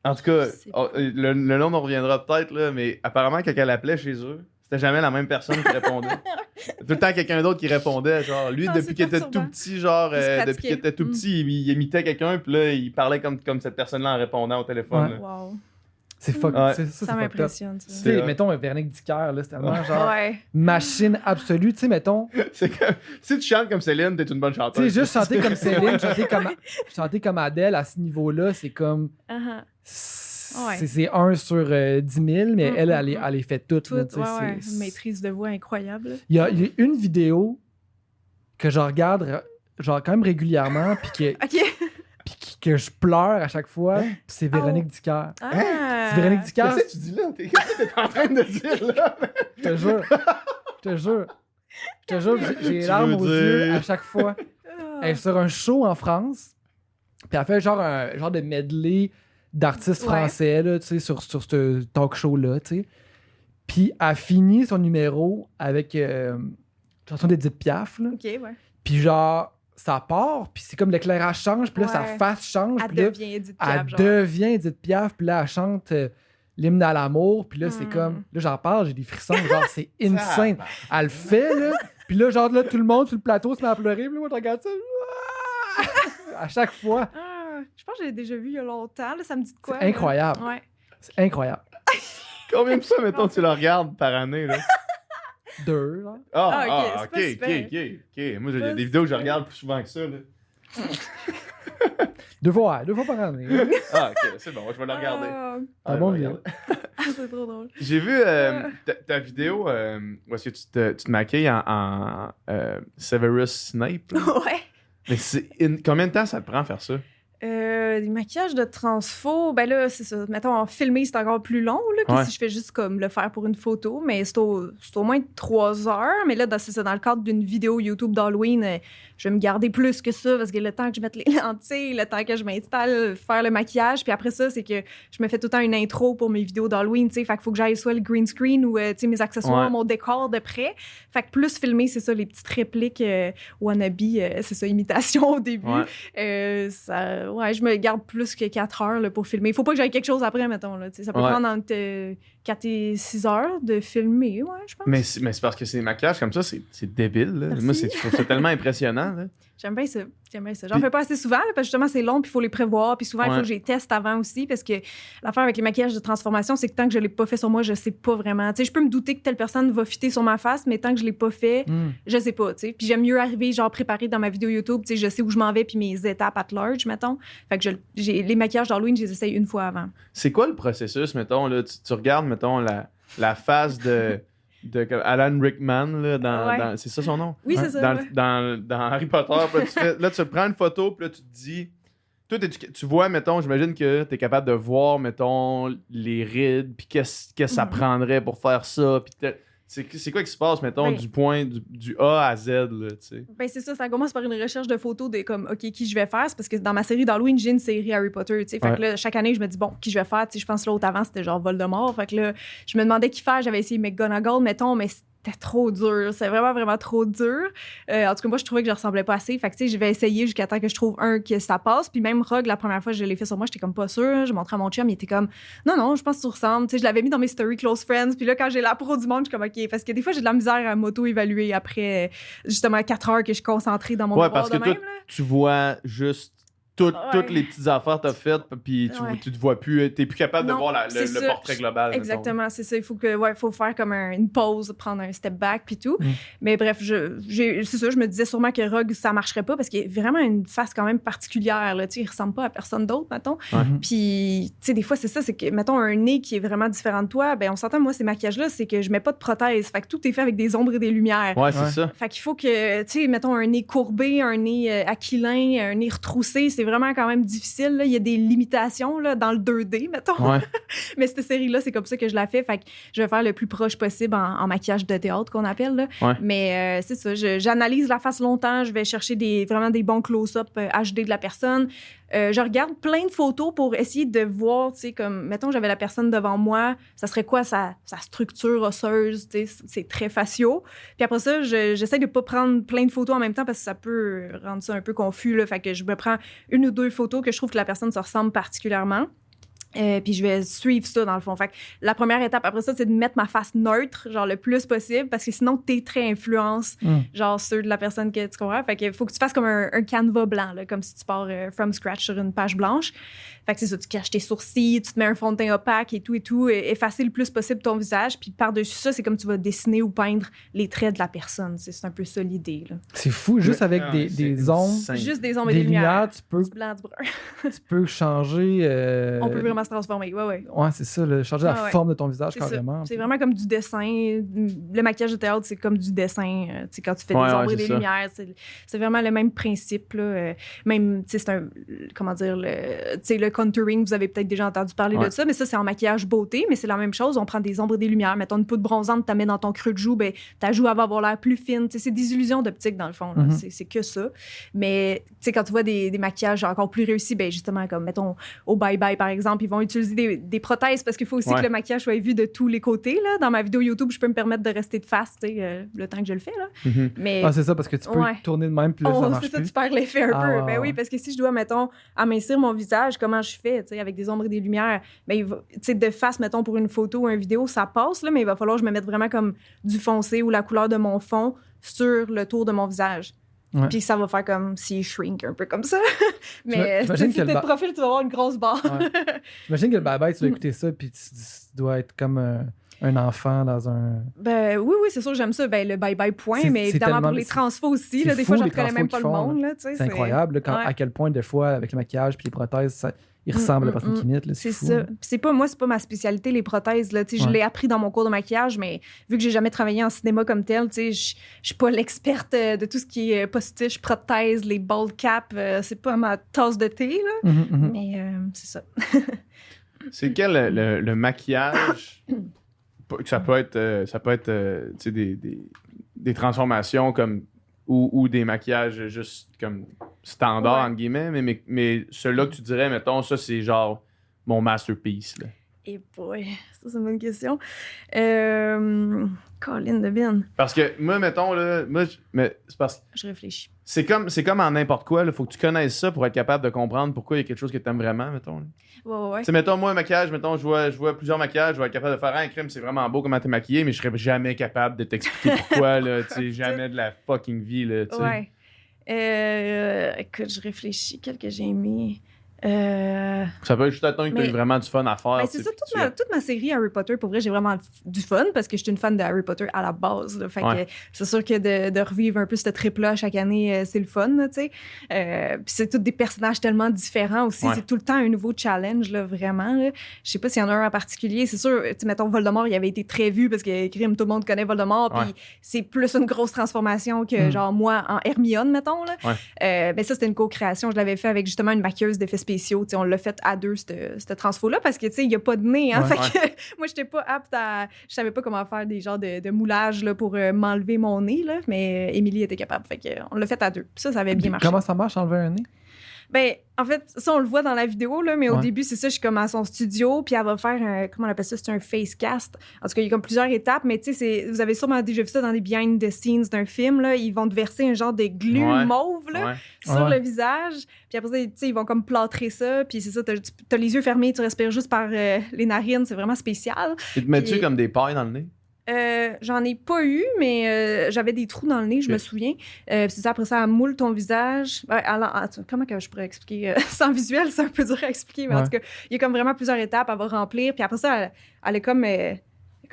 En tout cas, le nom nous reviendra peut-être, là, mais apparemment, quand elle appelait chez eux, c'était jamais la même personne qui répondait. Tout le temps, quelqu'un d'autre qui répondait. Genre, lui, depuis qu'il était tout petit, il imitait quelqu'un, puis là, il parlait comme cette personne-là en répondant au téléphone. Ouais. Wow. C'est fuck. Ça m'impressionne. Tu sais, mettons, Véronique Dicker, là, c'est tellement genre machine absolue. Tu sais, mettons. C'est comme, si tu chantes comme Céline, t'es une bonne chanteuse. Tu sais, juste chanter comme Céline, chanter comme Adèle à ce niveau-là, c'est comme. C'est 1 sur 10 000, mais elle les fait toutes. Une maîtrise de voix incroyable. Il y a une vidéo que je regarde genre quand même régulièrement, puis que je pleure à chaque fois, puis c'est Véronique Dicker. C'est Véronique Dicker. Qu'est-ce que tu dis là? Qu'est-ce que t'es en train de dire là? Je te jure, j'ai les larmes aux yeux à chaque fois. Elle est sur un show en France, puis elle fait un genre de medley d'artistes français là, sur ce talk show-là. T'sais. Puis elle finit son numéro avec une chanson d'Edith Piaf. Là. OK, ouais. Puis genre, ça part, puis c'est comme l'éclairage change, puis là, sa face change. Elle devient Edith Piaf. Devient Edith Piaf, puis là, elle chante l'hymne à l'amour, puis là, c'est comme... Là, j'en parle, j'ai des frissons, genre, c'est insane. Elle le fait, là, puis là, genre, là, tout le monde sur le plateau se met à pleurer, puis là, moi, je regarde ça, à chaque fois. Je pense que j'ai déjà vu il y a longtemps, là, ça me dit de quoi? C'est incroyable. Ouais. C'est incroyable. Combien de fois, mettons, tu le regardes par année, là? 2, là. OK. Moi, j'ai des vidéos que je regarde plus souvent que ça, là. 2 fois par année. OK, c'est bon, je vais le regarder. Bon vidéo. C'est trop drôle. J'ai vu ta vidéo où est-ce que tu te maquilles en Severus Snape. Ouais. Mais combien de temps ça te prend à faire ça? Des maquillages de transfo, ben là, c'est ça. Mettons, en filmer, c'est encore plus long là, que si je fais juste comme le faire pour une photo, mais c'est au moins 3 heures. Mais là, c'est ça, dans le cadre d'une vidéo YouTube d'Halloween, je vais me garder plus que ça parce que le temps que je mette les lentilles, le temps que je m'installe, faire le maquillage, puis après ça, c'est que je me fais tout le temps une intro pour mes vidéos d'Halloween, tu sais, fait qu'il faut que j'aille soit le green screen ou mes accessoires, mon décor de près. Fait que plus filmer, c'est ça, les petites répliques wannabe, c'est ça, imitation au début. Je me garde plus que 4 heures là, pour filmer. Il faut pas que j'aille quelque chose après, mettons. Là, ça peut prendre entre 4 et 6 heures de filmer, je pense. Mais c'est parce que ces maquillages comme ça, c'est débile. Là. Moi, je trouve ça tellement impressionnant. Là. J'aime bien ça. J'en fais pas assez souvent, là, parce que justement, c'est long, puis il faut les prévoir. Puis souvent, il faut que je les teste avant aussi, parce que l'affaire avec les maquillages de transformation, c'est que tant que je l'ai pas fait sur moi, je sais pas vraiment. Tu sais, je peux me douter que telle personne va fitter sur ma face, mais tant que je l'ai pas fait, je sais pas, tu sais. Puis j'aime mieux arriver, genre, préparé dans ma vidéo YouTube, tu sais, je sais où je m'en vais, puis mes étapes at large, mettons. Fait que les maquillages d'Halloween, je les essaye une fois avant. C'est quoi le processus, mettons, là? Tu regardes, mettons, la face de Alan Rickman, là, c'est ça son nom? Oui, c'est ça. Dans Harry Potter, là, tu prends une photo, puis là, tu te dis... Toi, tu vois, mettons, j'imagine que tu es capable de voir, mettons, les rides, puis qu'est-ce que ça prendrait pour faire ça, puis c'est quoi qui se passe, mettons, du point du A à Z, là, tu sais? Ben, c'est ça commence par une recherche de photos de comme, OK, qui je vais faire. C'est parce que dans ma série d'Halloween, j'ai une série Harry Potter, tu sais. Fait que là, chaque année, je me dis, bon, qui je vais faire? Tu sais, je pense que l'autre avant, c'était genre Voldemort. Fait que là, je me demandais qui faire. J'avais essayé McGonagall, mettons, mais c'était trop dur. C'est vraiment, vraiment trop dur. En tout cas, moi, je trouvais que je ressemblais pas assez. Fait que, tu sais, je vais essayer jusqu'à temps que je trouve un que ça passe. Puis même Rogue, la première fois que je l'ai fait sur moi, j'étais comme pas sûre. Je montrais à mon chum, il était comme, non, je pense que tu ressembles. Tu sais, je l'avais mis dans mes stories Close Friends. Puis là, quand j'ai la pro du monde, je suis comme, OK. Parce que des fois, j'ai de la misère à m'auto-évaluer après, justement, 4 heures que je suis concentrée dans mon miroir parce que de même. Tu vois juste toutes les petites affaires que tu as faites, puis tu te vois plus, tu n'es plus capable de voir le portrait global. Exactement, c'est ça. Il faut faire comme une pause, prendre un step back, puis tout. Mais bref, c'est ça, je me disais sûrement que Rogue, ça marcherait pas, parce qu'il y a vraiment une face quand même particulière. Là, il ressemble pas à personne d'autre, mettons. Puis, tu sais, des fois, c'est ça, c'est que, mettons, un nez qui est vraiment différent de toi, ben on s'entend, moi, ces maquillages-là, c'est que je mets pas de prothèse. Fait que tout est fait avec des ombres et des lumières. C'est ça. Fait qu'il faut que, tu sais, mettons, un nez courbé, un nez aquilin, un nez retroussé, c'est vraiment quand même difficile. Là. Il y a des limitations là, dans le 2D, mettons. Ouais. Mais cette série-là, c'est comme ça que je la fais. Fait que je vais faire le plus proche possible en maquillage de théâtre, qu'on appelle. Là. Ouais. Mais c'est ça, j'analyse la face longtemps. Je vais chercher vraiment des bons close-up HD de la personne. Je regarde plein de photos pour essayer de voir, tu sais, comme, mettons, j'avais la personne devant moi, ça serait quoi sa structure osseuse, tu sais, c'est très faciaux. Puis après ça, j'essaie de pas prendre plein de photos en même temps parce que ça peut rendre ça un peu confus, là. Fait que je me prends 1 ou 2 photos que je trouve que la personne se ressemble particulièrement. Puis je vais suivre ça dans le fond. Fait que la première étape après ça, c'est de mettre ma face neutre, genre le plus possible, parce que sinon tes traits influencent genre ceux de la personne que tu comprends. Fait que faut que tu fasses comme un canevas blanc, là, comme si tu pars from scratch sur une page blanche. Fait que c'est ça, tu caches tes sourcils, tu te mets un fond de teint opaque et tout, effacer le plus possible ton visage. Puis par-dessus ça, c'est comme tu vas dessiner ou peindre les traits de la personne. C'est un peu ça l'idée. Là. C'est fou, juste avec des ombres. Juste des ombres et des des lumières. Tu peux, du blanc, du brun. tu peux changer. On peut vraiment se transformer, ouais. Ouais, c'est ça, changer la forme de ton visage carrément. C'est vraiment comme du dessin. Le maquillage de théâtre, c'est comme du dessin. Tu sais, quand tu fais des ombres et des lumières, c'est vraiment le même principe. Là. Même, tu sais, c'est un. Comment dire, le contouring, vous avez peut-être déjà entendu parler de ça, mais ça, c'est en maquillage beauté, mais c'est la même chose. On prend des ombres et des lumières. Mettons une poudre bronzante, tu la mets dans ton creux de joue, ben, ta joue va avoir l'air plus fine. Tu sais, c'est des illusions d'optique, dans le fond. Là. C'est que ça. Mais, tu sais, quand tu vois des maquillages encore plus réussis, ben, justement, comme, mettons, au Bye Bye, par exemple, ils vont utiliser des prothèses parce qu'il faut aussi que le maquillage soit vu de tous les côtés. Là. Dans ma vidéo YouTube, je peux me permettre de rester de face, tu sais, le temps que je le fais. Là. Mais, c'est ça, parce que tu peux tourner de même, puis là, ça marche c'est ça, plus. tu perds l'effet un peu. Ben oui, parce que si je dois, mettons, amincir mon visage, comment je fais, tu sais, avec des ombres et des lumières, ben, tu sais, de face, mettons, pour une photo ou une vidéo, ça passe, là, mais il va falloir que je me mette vraiment comme du foncé ou la couleur de mon fond sur le tour de mon visage. Ouais. Puis ça va faire comme si shrink un peu comme ça. Mais si t'es de profil, tu vas avoir une grosse barre. Ouais. J'imagine que le bye-bye, tu dois écouter ça, puis tu dois être comme un enfant dans un... Ben oui, c'est sûr, j'aime ça. Ben le bye-bye point, mais évidemment pour les transfos aussi. Là, des fois, je ne reconnais même pas le monde. Là, c'est incroyable là, à quel point, des fois, avec le maquillage puis les prothèses, il ressemble à la personne qui imite. Là, c'est fou, ça. Hein. C'est pas ma spécialité, les prothèses. Là, je l'ai appris dans mon cours de maquillage, mais vu que j'ai jamais travaillé en cinéma comme tel, je suis pas l'experte de tout ce qui est postiche, prothèse, les bald caps. C'est pas ma tasse de thé. Là. Mais c'est ça. C'est quel le maquillage? Ça peut être des transformations comme ou des maquillages juste comme standard, entre guillemets, mais ceux-là que tu dirais, mettons, ça, c'est genre mon masterpiece. Là. Et boy, ça, c'est une bonne question. Colin Devine. Parce que moi, mettons, là, c'est parce que je réfléchis. C'est comme en n'importe quoi, il faut que tu connaisses ça pour être capable de comprendre pourquoi il y a quelque chose que tu aimes vraiment, mettons. Là. Ouais. Tu sais, mettons, moi, un maquillage, mettons, je vois plusieurs maquillages, je vais être capable de faire un crime, c'est vraiment beau comment t'es maquillé, mais je serais jamais capable de t'expliquer pourquoi, là, tu sais, jamais de la fucking vie, là, tu sais. Ouais. Écoute, je réfléchis, quel que j'ai aimé. Ça peut être juste attendre que tu aies vraiment du fun à faire. Ben c'est ça, toute ma série Harry Potter, pour vrai, j'ai vraiment du fun parce que je suis une fan de Harry Potter à la base. Là, fait que c'est sûr que de revivre un peu ce trip-là chaque année, c'est le fun. Tu sais. Puis c'est tous des personnages tellement différents aussi. C'est tout le temps un nouveau challenge, là, vraiment. Là. Je sais pas s'il y en a un en particulier. C'est sûr, mettons, Voldemort, il avait été très vu parce que crime, tout le monde connaît Voldemort. Puis c'est plus une grosse transformation que genre moi en Hermione, mettons. Là. Ben ça, c'était une co-création. Je l'avais fait avec justement une maquilleuse d'effets spéciaux. T'sais, on l'a fait à deux, cette transfo-là, parce que il n'y a pas de nez. Hein, fait que, moi, j'étais pas apte à. Je savais pas comment faire des genres de moulage là, pour m'enlever mon nez, là, mais Émilie était capable. Fait que, on l'a fait à deux. Puis ça avait bien marché. Comment ça marche, enlever un nez? Ben, en fait, ça, on le voit dans la vidéo, là, mais au début, c'est ça, je suis comme à son studio, puis elle va faire comment on appelle ça? C'est un face cast. En tout cas, il y a comme plusieurs étapes, mais tu sais, vous avez sûrement déjà vu ça dans des behind the scenes d'un film, là. Ils vont te verser un genre de glu mauve, là, sur le visage. Puis après ça, tu sais, ils vont comme plâtrer ça, puis c'est ça, t'as les yeux fermés, tu respires juste par les narines, c'est vraiment spécial. Et te mets-tu comme des pailles dans le nez? J'en ai pas eu, mais j'avais des trous dans le nez, je me souviens. C'est ça, après ça, elle moule ton visage. Comment que je pourrais expliquer? Sans visuel, c'est un peu dur à expliquer, mais en tout cas, il y a comme vraiment plusieurs étapes, elle va remplir. Puis après ça, elle est comme...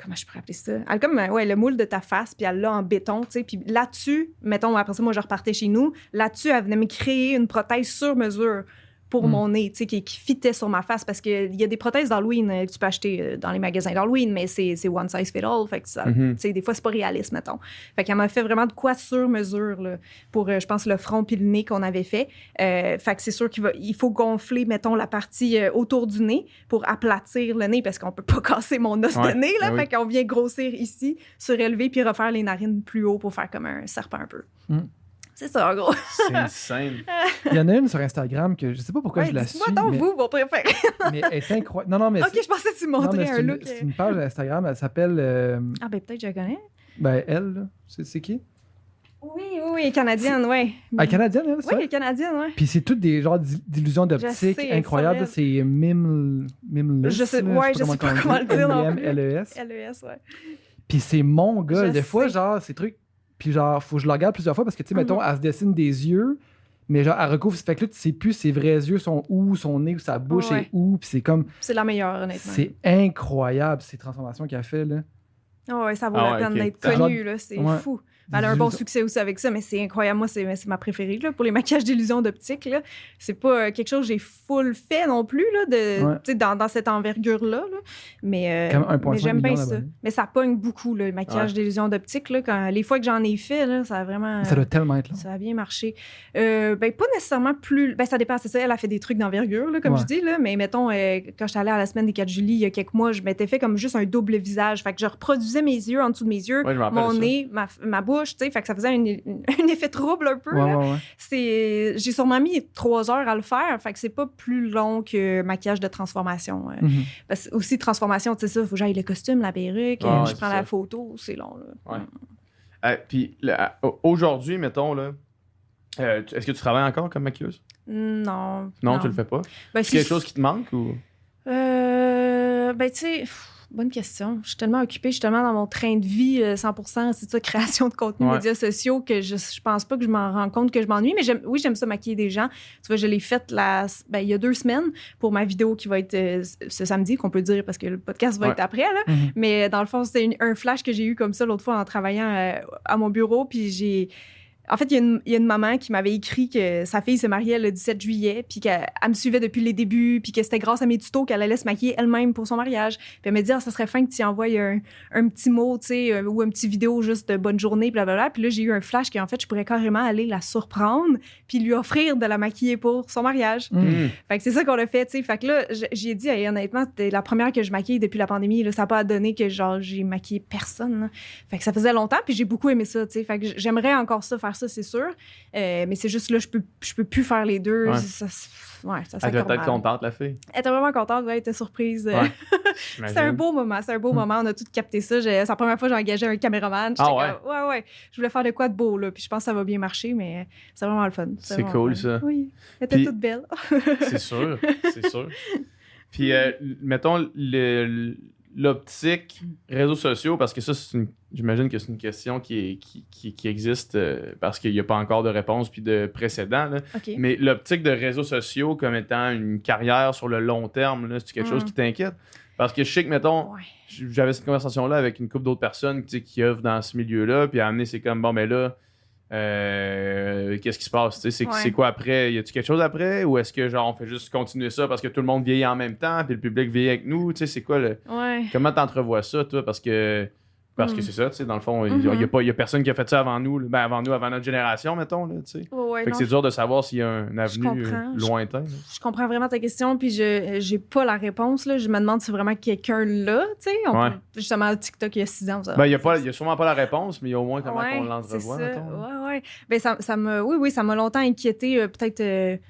comment je pourrais appeler ça? Elle a comme le moule de ta face, puis elle l'a en béton, tu sais. Puis là-dessus, mettons, après ça, moi, je repartais chez nous. Là-dessus, elle venait me créer une prothèse sur mesure pour mon nez, tu sais, qui fitait sur ma face. Parce qu'il y a des prothèses d'Halloween que tu peux acheter dans les magasins d'Halloween, mais c'est one size fit all. Fait que ça, tu sais, des fois, c'est pas réaliste, mettons. Fait qu'elle m'a fait vraiment de quoi sur mesure, là, pour, je pense, le front puis le nez qu'on avait fait. Fait que c'est sûr qu'il faut gonfler, mettons, la partie autour du nez pour aplatir le nez parce qu'on peut pas casser mon os de nez, là. Fait qu'on vient grossir ici, surélever puis refaire les narines plus haut pour faire comme un serpent un peu. C'est ça, en gros. C'est insane. Il y en a une sur Instagram que je sais pas pourquoi je la suis. Dis-moi donc, vous, vos préférés. Mais elle est incroyable. Non, mais OK, je pensais que tu montrais un look. C'est une page Instagram, elle s'appelle... Ah, ben peut-être que je la connais. Ben, elle, là. C'est qui? Oui, canadienne, oui. Ah, canadienne, elle, ça? Oui, canadienne, oui. Puis c'est toutes des genres d'illusions d'optique incroyables. C'est Mimless. Je sais pas comment le dire. M-I-M-L-E-S. L-E-S, ouais. Puis c'est mon gars. Des fois, genre, ces trucs... Puis genre, faut que je le regarde plusieurs fois parce que, tu sais, mettons, elle se dessine des yeux, mais genre, elle recouvre... Fait que là, tu sais plus ses vrais yeux sont où, son nez ou sa bouche est où, puis c'est comme... C'est la meilleure, honnêtement. C'est incroyable, ces transformations qu'elle fait, là. Oh, ouais, ça vaut la peine d'être connue, là. C'est fou. Elle a un bon succès aussi avec ça, mais c'est incroyable. Moi, c'est ma préférée, là, pour les maquillages d'illusions d'optique, là. C'est pas quelque chose que j'ai full fait non plus, là, dans cette envergure-là, là. Mais j'aime bien ça. Mais ça pogne beaucoup, là, le maquillage d'illusions d'optique, là. Les fois que j'en ai fait, là, ça a vraiment... Ça doit tellement être là. Ça a bien marché. Pas nécessairement plus... ça dépend, c'est ça. Elle a fait des trucs d'envergure, là, comme je dis, là. Mais mettons, quand j'étais allée à la semaine des 4 juillet, il y a quelques mois, je m'étais fait comme juste un double visage. Fait que je reproduisais mes yeux en dessous de mes yeux, mon nez, ma bouche, tu sais, fait que ça faisait un effet trouble un peu. Là. J'ai sûrement mis 3 heures à le faire, fait que c'est pas plus long que maquillage de transformation. Parce que aussi, transformation, tu sais ça, il faut que j'aille le costume, la perruque, je prends la photo, c'est long. Là. Puis aujourd'hui, mettons, là, est-ce que tu travailles encore comme maquilleuse? Non. Non, tu le fais pas? Est-ce quelque chose qui te manque ou? Tu sais... Bonne question. Je suis tellement occupée, je suis tellement dans mon train de vie 100%, c'est ça, création de contenu, médias sociaux, que je pense pas que je m'en rends compte que je m'ennuie, mais j'aime ça maquiller des gens. Tu vois, je l'ai faite il y a 2 semaines pour ma vidéo qui va être ce samedi, qu'on peut dire parce que le podcast va être après, là. Mais dans le fond, c'était un flash que j'ai eu comme ça l'autre fois en travaillant à mon bureau, puis En fait, il y a une maman qui m'avait écrit que sa fille se mariait le 17 juillet, puis qu'elle me suivait depuis les débuts, puis que c'était grâce à mes tutos qu'elle allait se maquiller elle-même pour son mariage. Puis elle m'a dit, ça serait fin que tu y envoies un petit mot, tu sais, ou un petit vidéo juste de bonne journée, blablabla. Puis là, j'ai eu un flash qu'en fait, je pourrais carrément aller la surprendre, puis lui offrir de la maquiller pour son mariage. Fait que c'est ça qu'on a fait, tu sais. Fait que là, j'ai dit, honnêtement, c'était la première que je maquille depuis la pandémie. Là, ça n'a pas donné que, genre, j'ai maquillé personne. Là. Fait que ça faisait longtemps, puis j'ai beaucoup aimé ça, tu sais. Fait que j'aimerais encore ça, faire ça, c'est sûr. Mais c'est juste là, je peux plus faire les deux. Ça elle doit être contente, la fille. Elle était vraiment contente, elle était surprise. C'était un beau moment, on a tout capté ça. C'est la première fois que j'ai engagé un caméraman. Ouais. Je voulais faire de quoi de beau, là. Puis je pense que ça va bien marcher, mais c'est vraiment le fun. C'est cool, ça. Oui, elle était toute belle. C'est sûr. Puis, mettons, l'optique, réseaux sociaux, parce que ça, j'imagine que c'est une question qui existe parce qu'il n'y a pas encore de réponse puis de précédent. Là. Okay. Mais l'optique de réseaux sociaux comme étant une carrière sur le long terme, là, c'est quelque chose qui t'inquiète? Parce que je sais que, mettons, j'avais cette conversation-là avec une couple d'autres personnes qui œuvrent dans ce milieu-là, puis à amener, c'est comme, bon, ben là, qu'est-ce qui se passe? C'est quoi après? Y a-tu quelque chose après? Ou est-ce que genre on fait juste continuer ça parce que tout le monde vieillit en même temps puis le public vieillit avec nous? C'est quoi le. Comment t'entrevois ça, toi? Parce que c'est ça, tu sais, dans le fond, il y a personne qui a fait ça avant nous, avant notre génération, mettons, là, tu sais. Fait que c'est dur de savoir s'il y a un avenir lointain. Je comprends vraiment ta question, puis j'ai pas la réponse, là. Je me demande si vraiment quelqu'un là, tu sais. Justement, TikTok, il y a 6 ans. Il y a sûrement pas la réponse, mais il y a au moins comment on l'entrevoit, mettons. Ben, ça m'a longtemps inquiété, peut-être...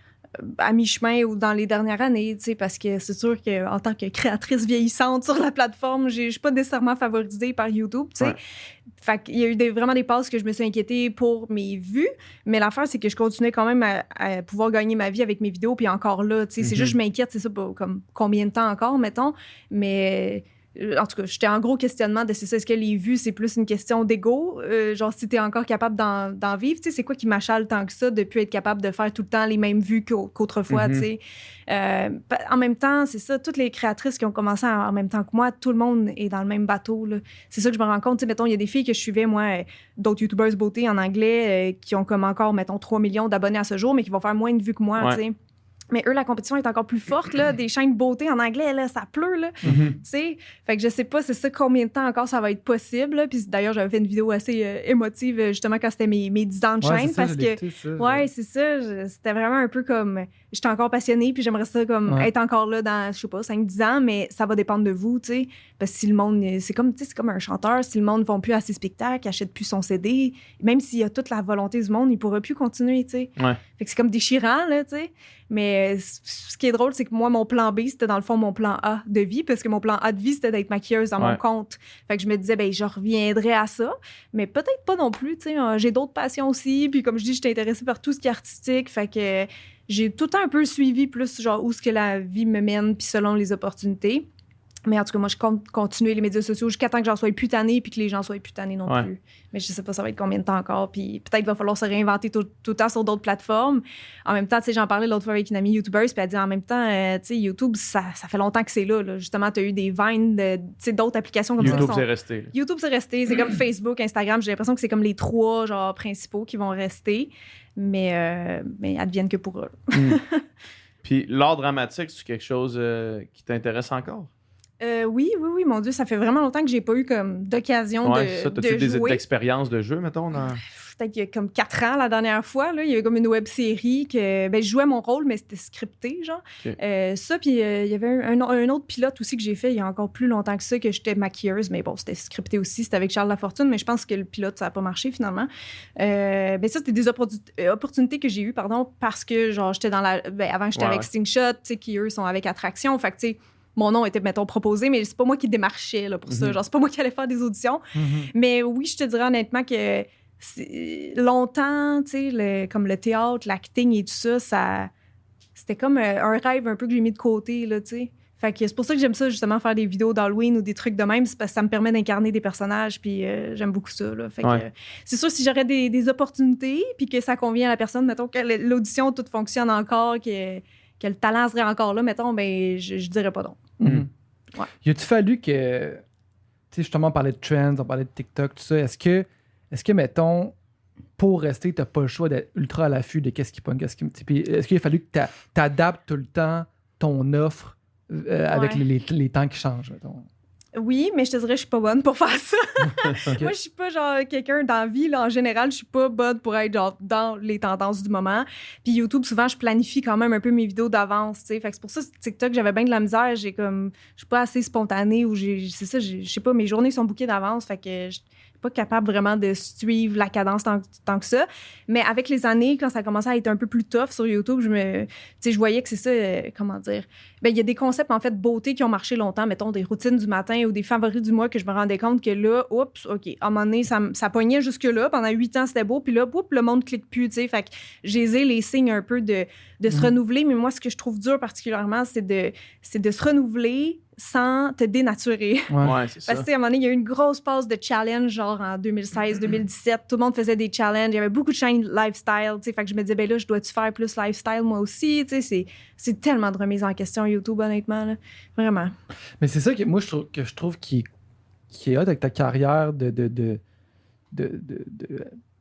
à mi-chemin ou dans les dernières années, tu sais, parce que c'est sûr qu'en tant que créatrice vieillissante sur la plateforme, je suis pas nécessairement favorisée par YouTube, tu sais. Fait qu'il y a eu vraiment des passes que je me suis inquiétée pour mes vues, mais l'affaire, c'est que je continuais quand même à pouvoir gagner ma vie avec mes vidéos, puis encore là, tu sais, c'est juste je m'inquiète, c'est ça, comme combien de temps encore, mettons, mais... En tout cas, j'étais en gros questionnement de est-ce que les vues, c'est plus une question d'ego? Genre, si t'es encore capable d'en vivre, tu sais, c'est quoi qui m'achale tant que ça de plus être capable de faire tout le temps les mêmes vues qu'autrefois, tu sais? En même temps, c'est ça, toutes les créatrices qui ont commencé en même temps que moi, tout le monde est dans le même bateau, là. C'est ça que je me rends compte. Tu sais, mettons, il y a des filles que je suivais, moi, d'autres YouTubers beauté en anglais, qui ont comme encore, mettons, 3 millions d'abonnés à ce jour, mais qui vont faire moins de vues que moi, tu sais. Mais eux, la compétition est encore plus forte, là. Des chaînes de beauté en anglais, là, ça pleut, là. Tu sais? Fait que je sais pas, c'est ça, combien de temps encore ça va être possible, là. Puis d'ailleurs, j'avais fait une vidéo assez émotive, justement, quand c'était mes 10 ans de chaîne. Parce que, c'est ça. C'était vraiment un peu comme... J'étais encore passionnée, puis j'aimerais ça, comme, être encore là dans, je sais pas, 5-10 ans, mais ça va dépendre de vous, tu sais. Parce que si le monde... C'est comme un chanteur. Si le monde ne va plus à ses spectacles, achète plus son CD, même s'il a toute la volonté du monde, il pourra plus continuer, tu sais. Ouais. Fait que c'est comme déchirant, là, tu sais. Mais ce qui est drôle, c'est que moi, mon plan B, c'était dans le fond mon plan A de vie, parce que mon plan A de vie, c'était d'être maquilleuse dans mon compte. Fait que je me disais, ben je reviendrai à ça, mais peut-être pas non plus, tu sais. J'ai d'autres passions aussi, puis comme je dis, je suis intéressée par tout ce qui est artistique, fait que j'ai tout le temps un peu suivi plus genre où ce que la vie me mène, puis selon les opportunités. Mais en tout cas, moi, je compte continuer les médias sociaux jusqu'à temps que j'en sois plus tannée puis que les gens soient plus tannés non plus. Mais je sais pas ça va être combien de temps encore. Puis peut-être qu'il va falloir se réinventer tout le temps sur d'autres plateformes. En même temps, tu sais, j'en parlais l'autre fois avec une amie YouTubeuse, puis elle dit en même temps, tu sais, YouTube, ça fait longtemps que c'est là. Justement, tu as eu des Vines, tu sais, d'autres applications comme YouTube, ça. c'est resté. YouTube, c'est resté. C'est comme Facebook, Instagram. J'ai l'impression que c'est comme les 3 genre principaux qui vont rester. Mais advienne que pour eux. Puis l'art dramatique, c'est quelque chose qui t'intéresse encore? Oui, mon Dieu, ça fait vraiment longtemps que j'ai pas eu comme d'occasion de t'as-tu jouer. des expériences de jeu, mettons? Peut-être qu'il y a comme 4 ans, la dernière fois, là, il y avait comme une web-série que je jouais mon rôle, mais c'était scripté, genre. Okay. Ça, puis il y avait un autre pilote aussi que j'ai fait il y a encore plus longtemps que ça, que j'étais maquilleuse, mais bon, c'était scripté aussi, c'était avec Charles Lafortune, mais je pense que le pilote, ça n'a pas marché finalement. Ça, c'était des opportunités que j'ai eues, parce que, genre, j'étais dans la... avant, j'étais avec Stingshot, tu sais, qui, eux, sont avec Attraction, fait que, tu sais, mon nom était, mettons, proposé, mais c'est pas moi qui démarchais là, pour ça. Genre, c'est pas moi qui allais faire des auditions. Mais oui, je te dirais honnêtement que longtemps, tu sais, comme le théâtre, l'acting et tout ça, c'était comme un rêve un peu que j'ai mis de côté, là, tu sais. Fait que c'est pour ça que j'aime ça, justement, faire des vidéos d'Halloween ou des trucs de même. C'est parce que ça me permet d'incarner des personnages, puis j'aime beaucoup ça, là. Fait que c'est sûr, si j'aurais des opportunités, puis que ça convient à la personne, mettons que l'audition, tout fonctionne encore, que le talent serait encore là, mettons, ben je dirais pas non. Y a-tu fallu que, tu sais, justement, on parlait de trends, on parlait de TikTok, tout ça, est-ce que mettons, pour rester, t'as pas le choix d'être ultra à l'affût de qu'est-ce qui pogne, puis est-ce qu'il a fallu que t'adaptes tout le temps ton offre avec les temps qui changent, mettons? Oui, mais je te dirais, je suis pas bonne pour faire ça. Okay. Moi, je suis pas genre quelqu'un dans la vie, là, en général, je suis pas bonne pour être genre dans les tendances du moment. Puis YouTube, souvent, je planifie quand même un peu mes vidéos d'avance, tu sais. Fait que c'est pour ça, TikTok, j'avais bien de la misère. Je suis pas assez spontanée ou je sais pas, mes journées sont bookées d'avance. Fait que je pas capable vraiment de suivre la cadence tant que ça. Mais avec les années, quand ça commençait à être un peu plus tough sur YouTube, je voyais que c'est ça, comment dire. Ben, il y a des concepts, en fait, beauté qui ont marché longtemps, mettons, des routines du matin ou des favoris du mois que je me rendais compte que là, oups, OK, à un moment donné, ça pognait jusque-là. Pendant 8 ans, c'était beau. Puis là, oups, le monde clique plus, tu sais. Fait que j'ai les signes un peu de se renouveler. Mais moi, ce que je trouve dur particulièrement, c'est de se renouveler sans te dénaturer. Ouais, c'est ça. Parce que, à un moment donné, il y a eu une grosse passe de challenge, genre en 2016-2017. Tout le monde faisait des challenges. Il y avait beaucoup de chaînes lifestyle, tu sais. Fait que je me disais, ben là, je dois-tu faire plus lifestyle, moi aussi? Tu sais, c'est tellement de remise en question, YouTube, honnêtement, là. Vraiment. Mais c'est ça que moi, je trouve qui est hot avec ta carrière de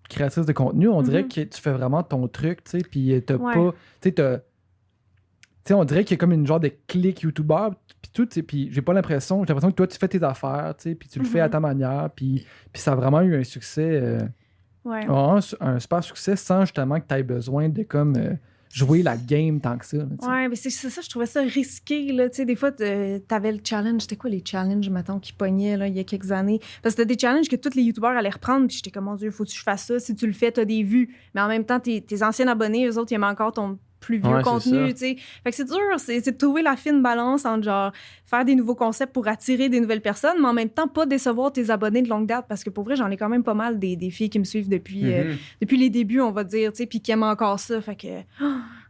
créatrice de contenu. On dirait que tu fais vraiment ton truc, tu sais, puis t'as pas... Tu sais, on dirait qu'il y a comme une genre de clic YouTuber, puis tout, puis j'ai l'impression que toi, tu fais tes affaires, tu sais, puis tu le fais à ta manière, puis ça a vraiment eu un succès, un super succès, sans justement que tu aies besoin de comme jouer la game tant que ça. Ouais, mais c'est ça, je trouvais ça risqué, là, tu sais, des fois, t'avais le challenge, c'était quoi les challenges, mettons, qui pognaient, là, il y a quelques années? Parce que c'était des challenges que tous les YouTubeurs allaient reprendre, puis j'étais comme, mon Dieu, faut que je fasse ça, si tu le fais, t'as des vues, mais en même temps, tes anciens abonnés, eux autres, ils aiment encore ton plus vieux contenu, tu sais. Fait que c'est dur, c'est de trouver la fine balance entre, genre, faire des nouveaux concepts pour attirer des nouvelles personnes, mais en même temps, pas décevoir tes abonnés de longue date, parce que pour vrai, j'en ai quand même pas mal des filles qui me suivent depuis les débuts, on va dire, tu sais, puis qui aiment encore ça, fait que...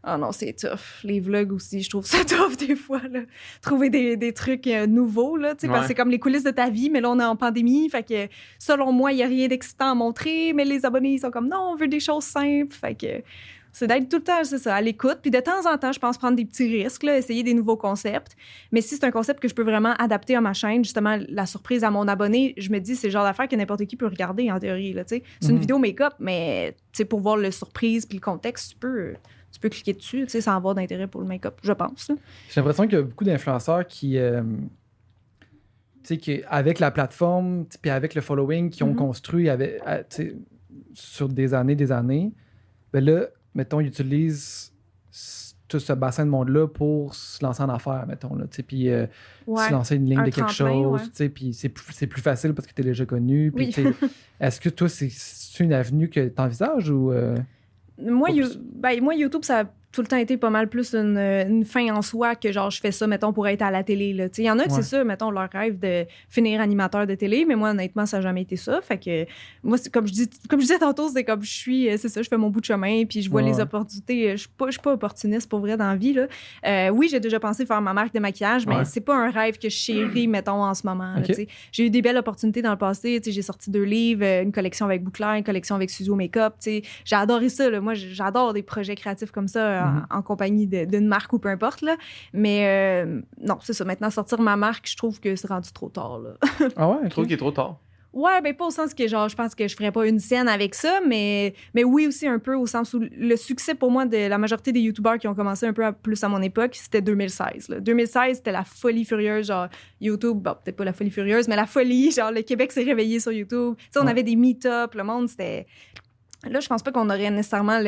Oh non, c'est tough. Les vlogs aussi, je trouve ça tough des fois, là. Trouver des trucs nouveaux, là, tu sais, parce que c'est comme les coulisses de ta vie, mais là, on est en pandémie, fait que, selon moi, il n'y a rien d'excitant à montrer, mais les abonnés, ils sont comme, non, on veut des choses simples, fait que... C'est d'être tout le temps, c'est ça, à l'écoute. Puis de temps en temps, je pense prendre des petits risques, là, essayer des nouveaux concepts. Mais si c'est un concept que je peux vraiment adapter à ma chaîne, justement, la surprise à mon abonné, je me dis, c'est le genre d'affaire que n'importe qui peut regarder, en théorie, là, tu sais. C'est une vidéo make-up, mais, tu sais, pour voir le surprise puis le contexte, tu tu peux cliquer dessus, tu sais, sans avoir d'intérêt pour le make-up, je pense. Là. J'ai l'impression qu'il y a beaucoup d'influenceurs qui, avec la plateforme, puis avec le following qu'ils ont construit sur des années, ben là, mettons, ils utilisent tout ce bassin de monde-là pour se lancer en affaires, mettons, là, puis se lancer une ligne de quelque chose, puis c'est plus facile parce que tu es déjà connu. Puis, est-ce que toi, c'est une avenue que tu envisages ou... Moi, YouTube, ça a tout le temps été pas mal plus une fin en soi que genre je fais ça, mettons, pour être à la télé. Il y en a que c'est ça, mettons, leur rêve de finir animateur de télé, mais moi, honnêtement, ça n'a jamais été ça. Fait que moi, comme je disais tantôt, c'est comme je suis, c'est ça, je fais mon bout de chemin, puis je vois les opportunités. Je suis pas opportuniste pour vrai dans la vie. Là. Oui, j'ai déjà pensé faire ma marque de maquillage, mais c'est pas un rêve que je chéris, mettons, en ce moment. Là, j'ai eu des belles opportunités dans le passé. J'ai sorti 2 livres, une collection avec Bouclair, une collection avec Suzo Makeup. J'ai adoré ça. Là. Moi, j'adore des projets créatifs comme ça. En compagnie d'une marque ou peu importe. Là. Mais non, c'est ça. Maintenant, sortir ma marque, je trouve que c'est rendu trop tard. Là. Ah ouais? Tu trouves qu'il est trop tard? Ouais, ben pas au sens que genre je pense que je ferais pas une scène avec ça, mais oui aussi un peu au sens où le succès pour moi de la majorité des YouTubers qui ont commencé un peu plus à mon époque, c'était 2016. Là. 2016, c'était la folie furieuse, genre YouTube, bon, peut-être pas la folie furieuse, mais la folie, genre le Québec s'est réveillé sur YouTube. Tu sais, on avait des meet-ups, le monde, c'était... Là, je pense pas qu'on aurait nécessairement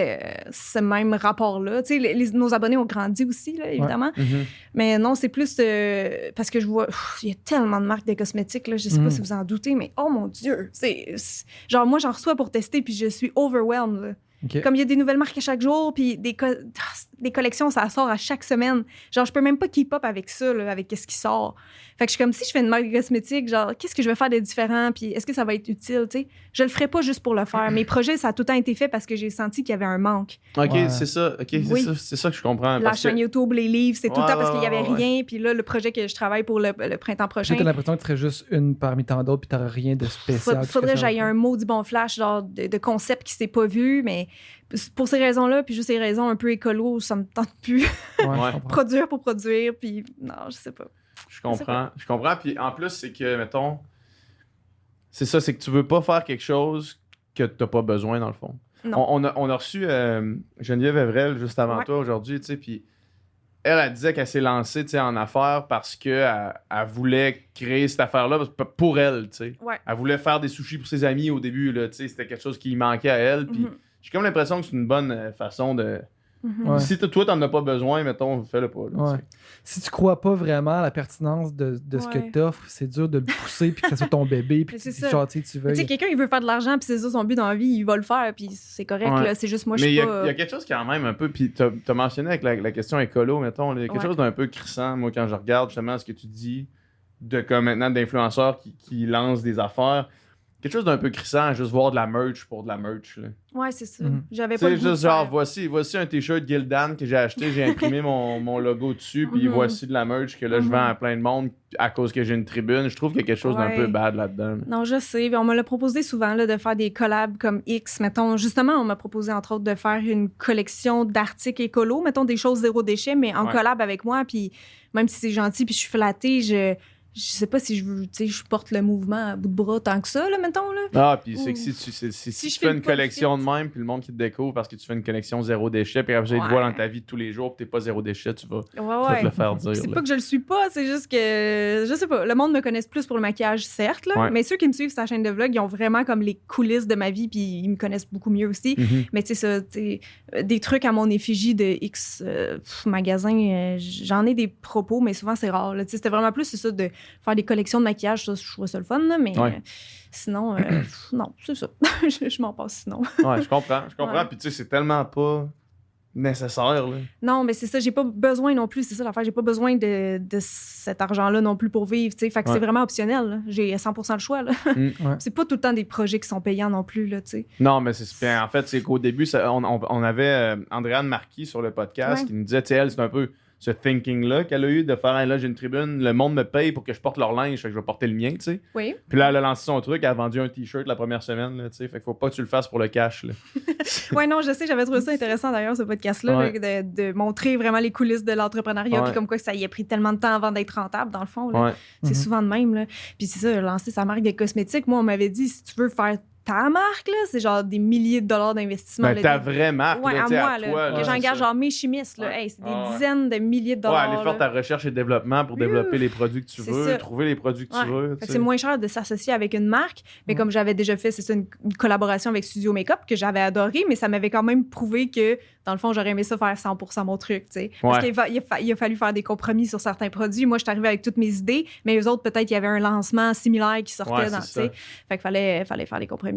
ce même rapport-là. Tu sais, nos abonnés ont grandi aussi, là, évidemment. Mais non, c'est plus parce que je vois... Il y a tellement de marques de cosmétiques, là, je sais pas si vous en doutez, mais oh mon Dieu! Genre, moi, j'en reçois pour tester, puis je suis overwhelmed, là. Okay. Comme il y a des nouvelles marques à chaque jour, puis des collections, ça sort à chaque semaine. Genre, je peux même pas keep up avec ça, là, avec ce qui sort. Fait que je suis comme si je fais une marque de cosmétique, genre, qu'est-ce que je vais faire de différent, puis est-ce que ça va être utile, tu sais? Je le ferai pas juste pour le faire. Mes projets, ça a tout le temps été fait parce que j'ai senti qu'il y avait un manque. OK, c'est ça. OK, c'est ça que je comprends. La chaîne YouTube, les livres, c'est tout le temps parce qu'il y avait rien. Puis là, le projet que je travaille pour le printemps prochain... Tu as l'impression que tu serais juste une parmi tant d'autres, puis tu n'aurais rien de spécial. Faudrait que j'aille un maudit bon flash, genre, de concept qui s'est pas vu, mais... Pour ces raisons-là, puis juste ces raisons un peu écolo, ça me tente plus. Produire pour produire, puis non, je sais pas. Je comprends. Puis en plus, c'est que, mettons, c'est ça, c'est que tu veux pas faire quelque chose que t'as pas besoin, dans le fond. On a reçu Geneviève Evrel juste avant toi aujourd'hui, tu sais, puis elle disait qu'elle s'est lancée, tu sais, en affaires parce qu'elle voulait créer cette affaire-là pour elle, tu sais. Elle voulait faire des sushis pour ses amis au début, là, tu sais, c'était quelque chose qui manquait à elle, puis... J'ai comme l'impression que c'est une bonne façon de... Si toi, t'en as pas besoin, mettons, fais-le pas. Là, si tu crois pas vraiment à la pertinence de ce que t'offres, c'est dur de le pousser puis que ça soit ton bébé. Puis tu veux... quelqu'un, il veut faire de l'argent puis c'est ça son but dans la vie, il va le faire puis c'est correct. Là, c'est juste moi, je suis pas... Mais il y a quelque chose quand même un peu... Puis t'as mentionné avec la question écolo, mettons, il y a quelque chose d'un peu crissant, moi, quand je regarde justement ce que tu dis de comme maintenant d'influenceurs qui lancent des affaires. Quelque chose d'un peu crissant à juste voir de la merch pour de la merch. Là. Ouais, c'est ça. J'avais pas le goût juste genre, voici un t-shirt Gildan que j'ai acheté, j'ai imprimé mon logo dessus, puis voici de la merch que là, je vends à plein de monde à cause que j'ai une tribune. Je trouve qu'il y a quelque chose d'un peu bad là-dedans. Non, je sais. On me l'a proposé souvent là, de faire des collabs comme X. Mettons, justement, on m'a proposé entre autres de faire une collection d'articles écolos, mettons des choses zéro déchet, mais en collab avec moi. Puis même si c'est gentil, puis je suis flattée, je sais pas si je porte le mouvement à bout de bras tant que ça, là, mettons. Là. Ah, puis c'est que si tu fais une collection de même, puis le monde qui te découvre parce que tu fais une collection zéro déchet, puis après, tu te vois dans ta vie de tous les jours, puis t'es pas zéro déchet, tu vas te le faire dire. C'est pas que je le suis pas, c'est juste que, je sais pas, le monde me connaisse plus pour le maquillage, certes, là, mais ceux qui me suivent sur la chaîne de vlog, ils ont vraiment comme les coulisses de ma vie, puis ils me connaissent beaucoup mieux aussi. Mais tu sais, ça, des trucs à mon effigie de X magasin, j'en ai des propos, mais souvent c'est rare. C'était vraiment plus ça de faire des collections de maquillage, ça, je trouve ça le fun, là, mais sinon, non, c'est ça. je m'en passe sinon. Ouais, je comprends. Puis tu sais, c'est tellement pas nécessaire. Là. Non, mais c'est ça, j'ai pas besoin non plus, c'est ça l'affaire, j'ai pas besoin de cet argent-là non plus pour vivre, tu sais, fait que c'est vraiment optionnel, là. J'ai 100% le choix, là. C'est pas tout le temps des projets qui sont payants non plus, là, tu sais. Non, mais c'est bien, en fait, c'est qu'au début, on avait Andréane Marquis sur le podcast qui nous disait, tu sais, elle, c'est un peu ce thinking-là qu'elle a eu de faire, là, j'ai une tribune, le monde me paye pour que je porte leur linge, fait que je vais porter le mien, tu sais. Oui. Puis là, elle a lancé son truc, elle a vendu un t-shirt la première semaine, là, tu sais. Fait qu'il faut pas que tu le fasses pour le cash, là. Ouais, non, je sais, j'avais trouvé ça intéressant d'ailleurs, ce podcast-là, là, de montrer vraiment les coulisses de l'entrepreneuriat, puis comme quoi ça y a pris tellement de temps avant d'être rentable, dans le fond, là. C'est souvent de même, là. Puis c'est ça, lancer sa marque de cosmétiques, moi, on m'avait dit, si tu veux faire ta marque, là, c'est genre des milliers de dollars d'investissement. Ben, là, ta vraie marque, ouais, là, à tu sais, moi, à là, toi. que là, j'engage c'est ça. genre mes chimistes. Là. Ouais. Hey, c'est des Ah ouais. dizaines de milliers de Ouais, dollars. aller faire ta recherche et développement pour développer les produits que tu C'est veux, ça. trouver les produits que tu veux. Fait tu que sais. c'est moins cher de s'associer avec une marque, mais comme j'avais déjà fait, c'est ça, une collaboration avec Studio Makeup que j'avais adoré, mais ça m'avait quand même prouvé que, dans le fond, j'aurais aimé ça faire 100% mon truc, tu sais. Parce Ouais. qu'il a fallu faire des compromis sur certains produits. Moi, je suis arrivée avec toutes mes idées, mais eux autres, peut-être, il y avait un lancement similaire qui sortait Ouais, dans, c'est tu ça. sais. Fait qu'il fallait faire des compromis.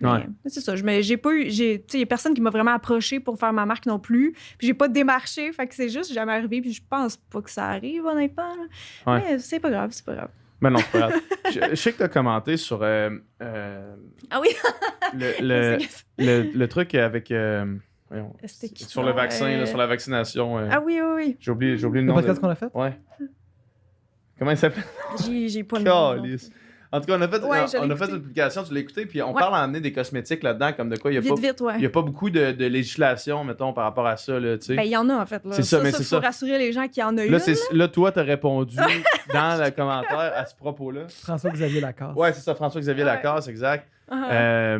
Mais, Ouais. mais c'est ça. J'ai pas eu, tu sais, il y a personne qui m'a vraiment approché pour faire ma marque non plus. Puis j'ai pas démarché. Fait que c'est juste jamais arrivé. Puis je pense pas que ça arrive, honnêtement. Là. Ouais. Mais c'est pas grave, c'est pas grave. Ben non, c'est pas grave. Je sais que tu as commenté sur Ah oui! le truc avec. Voyons, C'était qui, sur le non? vaccin, là, sur la vaccination. Ah oui, oui, oui. J'ai oublié le Le nom. podcast qu'on a fait? Ouais. Comment il s'appelle? J'ai pas le nom. non. Calice. En tout cas, on a fait, Ouais, je l'ai on a écouté. fait une publication, tu l'as écouté, puis on Ouais. parle à amener des cosmétiques là-dedans, comme de quoi il n'y a, Vite, ouais. il y a pas beaucoup de législation, mettons, par rapport à ça. Là, tu sais. Ben, il y en a, en fait. Là. C'est ça, mais c'est faut ça. rassurer les gens qu'il y en a Là, une. là, toi, tu as répondu dans le commentaire à ce propos-là. François-Xavier Lacasse. Ouais, c'est ça, François-Xavier Ouais. Lacasse, exact. Ah.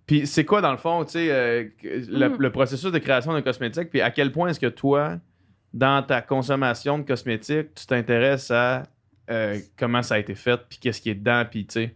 Puis c'est quoi, dans le fond, tu sais, le processus de création d'un cosmétique, puis à quel point est-ce que toi, dans ta consommation de cosmétiques, tu t'intéresses à comment ça a été fait, puis qu'est-ce qui est dedans, puis tu sais.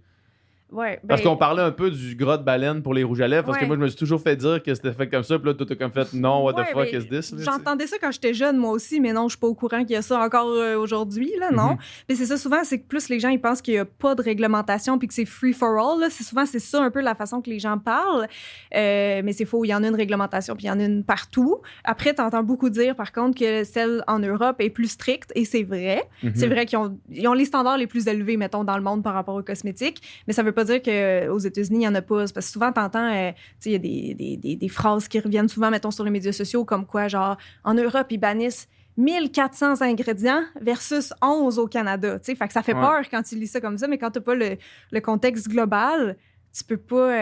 Ouais, Parce ben, qu'on parlait un peu du gras de baleine pour les rouges à lèvres, parce que Ouais. moi, je me suis toujours fait dire que c'était fait comme ça, puis là, toi, t'as comme fait non, what the ouais, fuck ben, is this? Là, tu sais. j'entendais ça quand j'étais jeune, moi aussi, mais non, je suis pas au courant qu'il y a ça encore aujourd'hui, là, non. Mhm. Mais c'est ça, souvent, c'est que plus les gens, ils pensent qu'il y a pas de réglementation puis que c'est free for all, là. C'est ça un peu la façon que les gens parlent. Mais c'est faux, il y en a une réglementation puis il y en a une partout. Après, t'entends beaucoup dire, par contre, que celle en Europe est plus stricte, et c'est vrai. Mhm. C'est vrai qu'ils ont les standards les plus élevés, mettons, dans le monde par rapport aux cosmétiques, mais ça veut pas dire qu'aux États-Unis, il y en a pas. Parce que souvent, t'entends, tu sais, il y a des phrases qui reviennent souvent, mettons, sur les médias sociaux, comme quoi, genre, en Europe, ils bannissent 1400 ingrédients versus 11 au Canada. Tu sais, fait que ça fait Ouais. peur quand tu lis ça comme ça, mais quand t'as pas le contexte global, tu peux pas.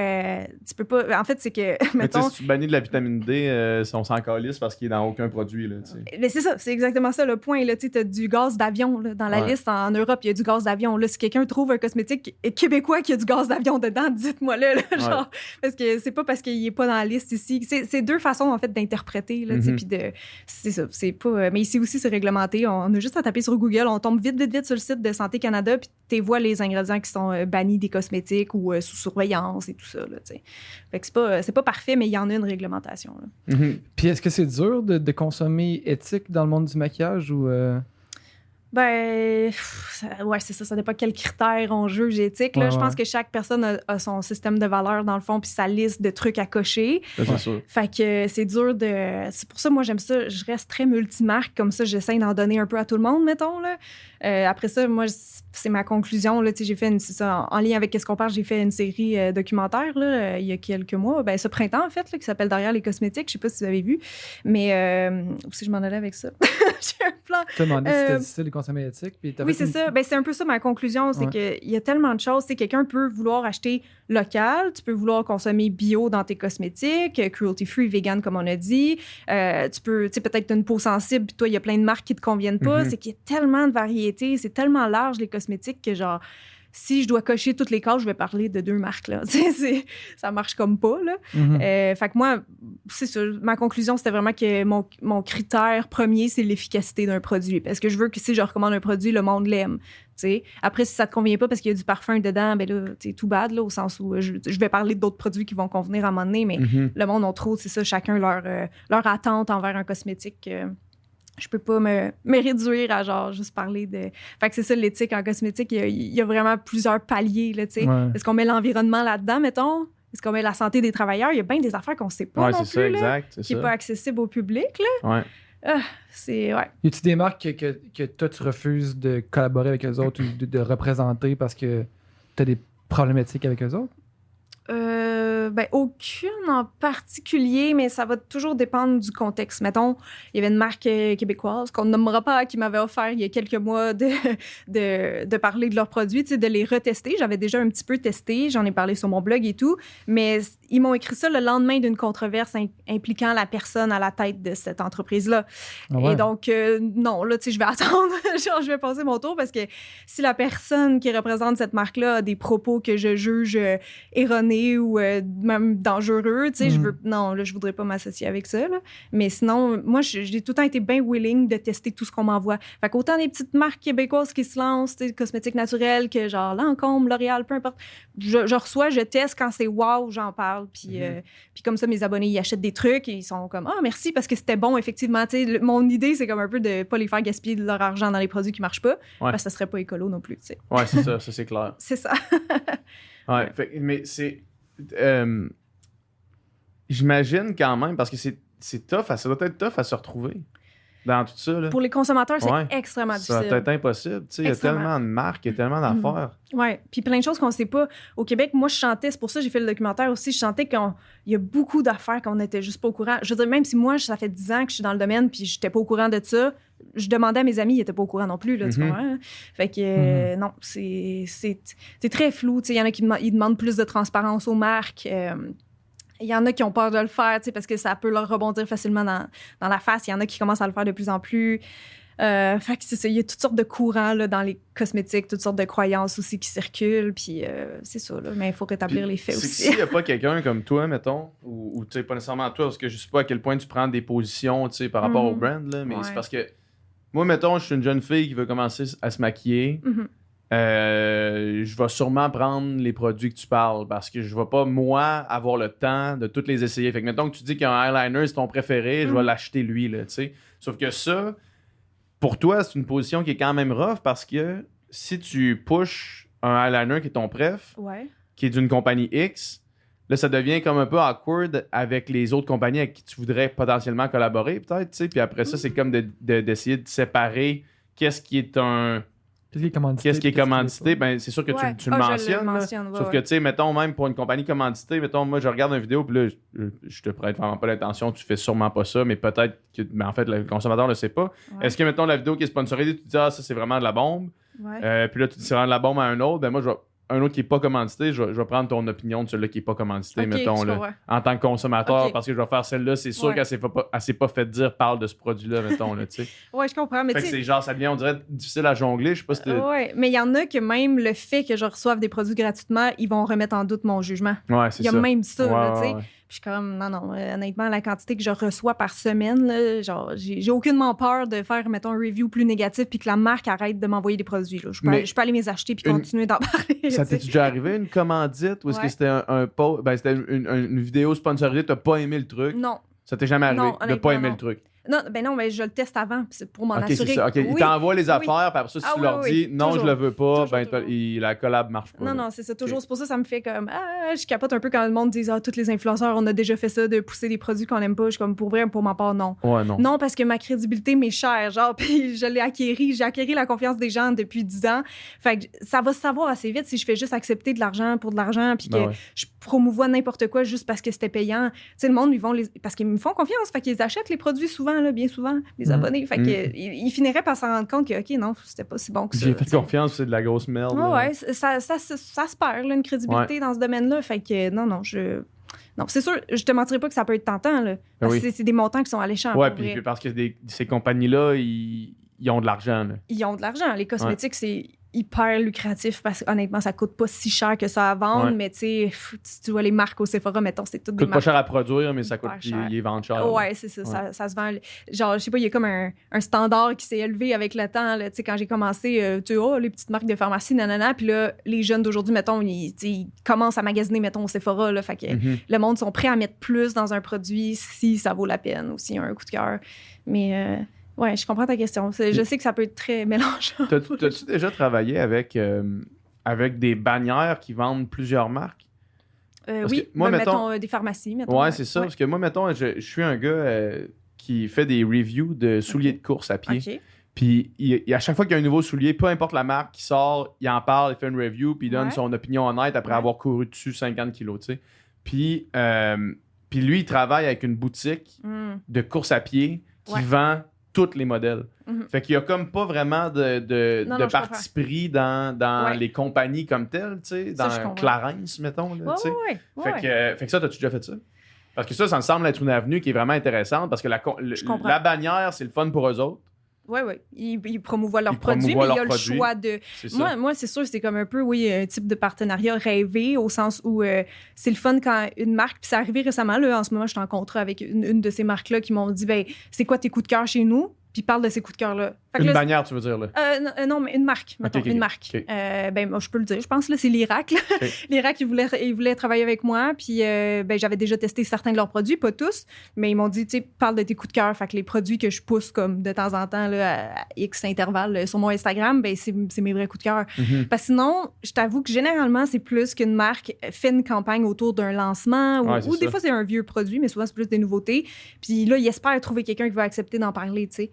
En fait, c'est que, Mais tu sais, mettons. si tu bannis de la vitamine D, on s'en calisse parce qu'il est dans aucun produit, là, tu sais. Mais c'est ça, c'est exactement ça le point. Tu as du gaz d'avion là, dans la Ouais. liste. En Europe, il y a du gaz d'avion. Là, si quelqu'un trouve un cosmétique québécois qui a du gaz d'avion dedans, dites-moi là, genre, parce que c'est pas parce qu'il est pas dans la liste ici. C'est deux façons en fait d'interpréter. Là, tu sais, Mhm. puis c'est ça, c'est pas. Mais ici aussi, c'est réglementé. On a juste à taper sur Google, on tombe vite sur le site de Santé Canada, puis tu vois les ingrédients qui sont bannis des cosmétiques ou sous surveillance et tout ça. Là, tu sais. Fait que c'est pas parfait, mais il y en a une réglementation. Là. Mhm. Puis est-ce que c'est dur de consommer éthique dans le monde du maquillage ou... Ben, ouais, c'est ça. Ça dépend quels critères on juge éthique. Là. Ouais, Je pense ouais. que chaque personne a son système de valeurs, dans le fond, puis sa liste de trucs à cocher. Ça, c'est sûr. Fait que c'est dur de... C'est pour ça, moi, j'aime ça. Je reste très multimarque. Comme ça, j'essaie d'en donner un peu à tout le monde, mettons. Là. Après ça, moi, c'est ma conclusion. Là. Tu sais, j'ai fait c'est ça, en lien avec ce qu'on parle, j'ai fait une série documentaire là, il y a quelques mois. Ben, ce printemps, en fait, là, qui s'appelle Derrière les cosmétiques. Je sais pas si vous avez vu. Mais où c'est que je m'en allais avec ça? J'ai un plan. Tu as demandé si c'était difficile de consommer éthique. Puis t'as Oui, fait c'est ça. Ben, c'est un peu ça ma conclusion. C'est qu'il y a tellement de choses. Quelqu'un peut vouloir acheter local, tu peux vouloir consommer bio dans tes cosmétiques, cruelty-free, vegan, comme on a dit. Tu peux, tu sais, peut-être tu as une peau sensible, puis toi, il y a plein de marques qui te conviennent pas. Mhm. C'est qu'il y a tellement de variétés, c'est tellement large, les cosmétiques, que genre, si je dois cocher toutes les cases, je vais parler de 2 marques, là. Ça marche comme pas, là. Mhm. Fait que moi, c'est ça. Ma conclusion, c'était vraiment que mon critère premier, c'est l'efficacité d'un produit. Parce que je veux que si je recommande un produit, le monde l'aime. T'sais. Après, si ça te convient pas parce qu'il y a du parfum dedans, ben là, c'est tout bad, là, au sens où je vais parler d'autres produits qui vont convenir à un moment donné, mais Mhm. le monde, on trouve, c'est ça, chacun leur attente envers un cosmétique. Je peux pas me réduire à genre juste parler de... Fait que c'est ça, l'éthique en cosmétique, il y a vraiment plusieurs paliers, là, tu sais. Ouais. Est-ce qu'on met l'environnement là-dedans, mettons? Est-ce qu'on met la santé des travailleurs? Il y a bien des affaires qu'on sait pas Ouais, non c'est plus, ça, là, exact. C'est qui n'est ça. pas accessible au public, là. Ouais. C'est... Ouais. Y a-tu des marques que toi, tu refuses de collaborer avec eux autres ou de représenter parce que tu as des problématiques avec eux autres? Ben, aucune en particulier, mais ça va toujours dépendre du contexte. Mettons, il y avait une marque québécoise qu'on ne nommera pas, qui m'avait offert il y a quelques mois de parler de leurs produits, tu sais, de les retester. J'avais déjà un petit peu testé, j'en ai parlé sur mon blog et tout, mais ils m'ont écrit ça le lendemain d'une controverse impliquant la personne à la tête de cette entreprise-là. Ah ouais. Et donc, non, là, tu sais, je vais attendre, genre, je vais passer mon tour parce que si la personne qui représente cette marque-là a des propos que je juge erronés, abandonné ou même dangereux. Tu sais, je voudrais pas m'associer avec ça. Là. Mais sinon, moi, j'ai tout le temps été bien willing de tester tout ce qu'on m'envoie. Fait qu'autant des petites marques québécoises qui se lancent, cosmétiques naturels, que genre Lancôme, L'Oréal, peu importe. Je reçois, je teste quand c'est wow, j'en parle. Puis comme ça, mes abonnés, ils achètent des trucs et ils sont comme merci parce que c'était bon, effectivement. Tu sais, mon idée, c'est comme un peu de pas les faire gaspiller de leur argent dans les produits qui marchent pas. Parce que ça serait pas écolo non plus. Tu sais. Ouais, c'est ça c'est clair. C'est ça. Ouais, mais c'est. J'imagine quand même, parce que c'est tough, ça doit être tough à se retrouver dans tout ça. Là. Pour les consommateurs, c'est extrêmement difficile. Ça doit être impossible. Il y a tellement de marques, il y a tellement d'affaires. Oui, puis plein de choses qu'on ne sait pas. Au Québec, moi, je chantais, c'est pour ça que j'ai fait le documentaire aussi, je chantais qu'il y a beaucoup d'affaires qu'on n'était juste pas au courant. Je veux dire, même si moi, ça fait 10 ans que je suis dans le domaine puis je n'étais pas au courant de ça, je demandais à mes amis, ils n'étaient pas au courant non plus, là, tu comprends? Hein? Fait que, non, c'est très flou. Il y en a qui ils demandent plus de transparence aux marques. Il y en a qui ont peur de le faire, parce que ça peut leur rebondir facilement dans la face. Il y en a qui commencent à le faire de plus en plus. Fait que c'est ça, il y a toutes sortes de courants là, dans les cosmétiques, toutes sortes de croyances aussi qui circulent, puis c'est ça, là, mais il faut rétablir les faits aussi. S'il n'y a pas quelqu'un comme toi, mettons, ou tu sais, pas nécessairement toi, parce que je sais pas à quel point tu prends des positions, tu sais, par rapport au brand, là, mais c'est parce que moi, mettons, je suis une jeune fille qui veut commencer à se maquiller. Je vais sûrement prendre les produits que tu parles parce que je vais pas, moi, avoir le temps de toutes les essayer. Fait que, mettons que tu dis qu'un eyeliner, c'est ton préféré, je vais l'acheter lui, là, tu sais. Sauf que ça, pour toi, c'est une position qui est quand même rough parce que si tu pushes un eyeliner qui est ton préf, qui est d'une compagnie X, là, ça devient comme un peu awkward avec les autres compagnies avec qui tu voudrais potentiellement collaborer, peut-être, tu sais. Puis après ça, c'est comme d'essayer de séparer qu'est-ce qui est un... Qu'est-ce qui est commandité? Ben, c'est sûr que tu le mentionnes. Sauf que, tu sais, mettons, même pour une compagnie commanditée, mettons, moi, je regarde une vidéo, puis là, je te prête vraiment pas l'intention, tu fais sûrement pas ça, mais peut-être que, en fait, le consommateur ne le sait pas. Est-ce que, mettons, la vidéo qui est sponsorisée, tu te dis, ça, c'est vraiment de la bombe? Puis là, tu dis, c'est vraiment de la bombe à un autre. Ben, moi, un autre qui n'est pas commandité, je vais prendre ton opinion de celui-là qui n'est pas commandité, mettons, là, en tant que consommateur, parce que je vais faire celle-là, c'est sûr qu'elle s'est pas fait dire parle de ce produit-là, mettons, là, tu sais. Oui, je comprends. Mais fait que c'est genre, ça devient, on dirait, difficile à jongler. Je sais pas si oui, mais il y en a que même le fait que je reçoive des produits gratuitement, ils vont remettre en doute mon jugement. Ouais, c'est ça. Il y a même ça, là, tu sais. Puis je suis comme, non, honnêtement, la quantité que je reçois par semaine, là, genre, j'ai aucunement peur de faire, mettons, un review plus négatif puis que la marque arrête de m'envoyer des produits. Là. Je peux aller les acheter puis continuer d'en parler. Ça t'est déjà arrivé, une commandite, ou est-ce que c'était c'était une vidéo sponsorisée, t'as pas aimé le truc? Non. Ça t'est jamais arrivé de pas aimer le truc? Non, mais je le teste avant pour m'en assurer. C'est ça. Il t'envoie les affaires, puis après ça, si tu leur dis non, toujours. Je le veux pas, la collab marche pas. Non, c'est ça. Toujours. C'est pour ça que ça me fait comme je capote un peu quand le monde dit tous les influenceurs, on a déjà fait ça, de pousser des produits qu'on aime pas. Je suis comme pour vrai, pour ma part, non. Ouais, non. Non, parce que ma crédibilité m'est chère, genre, puis je l'ai acquérie. J'ai acquéri la confiance des gens depuis 10 ans. Fait que ça va se savoir assez vite si je fais juste accepter de l'argent pour de l'argent, puis que je promouvois n'importe quoi juste parce que c'était payant. Tu sais, le monde, parce qu'ils me font confiance, fait qu'ils achètent les produits souvent, là, bien souvent. Les abonnés. Fait que ils finiraient par s'en rendre compte que, OK, non, c'était pas si bon que ça. J'ai fait confiance, c'est de la grosse merde. Ouais, ça se perd, là, une crédibilité dans ce domaine-là. Fait que, non, c'est sûr, je te mentirais pas que ça peut être tentant, là. Parce que c'est des montants qui sont alléchants. Ouais, puis parce que ces compagnies-là, ils ont de l'argent, là. Ils ont de l'argent. Les cosmétiques, c'est hyper lucratif parce que honnêtement ça coûte pas si cher que ça à vendre, mais tu sais, si tu vois les marques au Sephora, mettons, c'est toutes des marques. Ça coûte pas cher à produire, mais ça coûte, ils vendent cher. Ouais, c'est ça, ça se vend. Genre, je sais pas, il y a comme un standard qui s'est élevé avec le temps, tu sais, quand j'ai commencé, les petites marques de pharmacie, nanana, puis là, les jeunes d'aujourd'hui, mettons, ils commencent à magasiner, mettons, au Sephora, là, fait que le monde sont prêts à mettre plus dans un produit si ça vaut la peine ou s'il y a un coup de cœur. Mais ouais, je comprends ta question. Je sais que ça peut être très mélangeant. T'as-tu déjà travaillé avec des bannières qui vendent plusieurs marques? Oui, moi, mettons des pharmacies. Mettons, ouais, c'est ça. Parce que moi, mettons, je suis un gars qui fait des reviews de souliers de course à pied. Okay. Puis à chaque fois qu'il y a un nouveau soulier, peu importe la marque qui sort, il en parle, il fait une review, puis il donne son opinion honnête après avoir couru dessus 50 kilos, tu sais. Puis lui, il travaille avec une boutique de course à pied qui vend tous les modèles. Fait qu'il y a comme pas vraiment de parti pris dans les compagnies comme telles, tu sais, dans Clarence, mettons. Là, fait que ça, t'as-tu déjà fait ça? Parce que ça me semble être une avenue qui est vraiment intéressante parce que la bannière, c'est le fun pour eux autres. Oui, oui. Ils promouvoient leurs produits, mais il y a le choix de... Moi, c'est sûr, c'est comme un peu, un type de partenariat rêvé, au sens où c'est le fun quand une marque, puis c'est arrivé récemment, là, en ce moment, je suis en contrat avec une de ces marques-là qui m'ont dit, ben, c'est quoi tes coups de cœur chez nous? Puis parle de ces coups de cœur-là. Une bannière, tu veux dire, là? Non, mais une marque, mettons, une marque. Okay. Ben, moi, je peux le dire, je pense, là, c'est l'Irak. Okay. L'Irak, ils voulaient travailler avec moi, puis ben, j'avais déjà testé certains de leurs produits, pas tous, mais ils m'ont dit, tu sais, parle de tes coups de cœur. Fait que les produits que je pousse comme de temps en temps, là, à X intervalles sur mon Instagram, ben, c'est mes vrais coups de cœur. Mm-hmm. Parce que sinon, je t'avoue que généralement, c'est plus qu'une marque fait une campagne autour d'un lancement, ou des fois, c'est un vieux produit, mais souvent, c'est plus des nouveautés. Puis là, ils espèrent trouver quelqu'un qui va accepter d'en parler, tu sais.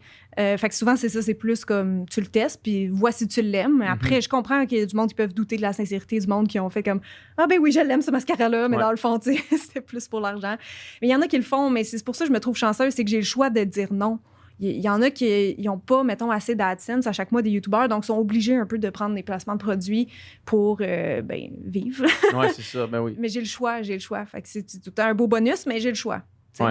Fait que souvent, c'est ça, c'est plus comme tu le testes, puis vois si tu l'aimes. Après, je comprends qu'il y a du monde qui peuvent douter de la sincérité du monde qui ont fait comme ah ben oui, je l'aime ce mascara-là, mais dans le fond, tu sais, c'était plus pour l'argent. Mais il y en a qui le font, mais c'est pour ça que je me trouve chanceuse, c'est que j'ai le choix de dire non. Il y en a qui n'ont pas, mettons, assez d'AdSense à chaque mois des YouTubeurs, donc sont obligés un peu de prendre des placements de produits pour vivre. Oui, c'est ça, ben oui. Mais j'ai le choix. Fait que c'est tout un beau bonus, mais j'ai le choix. Oui.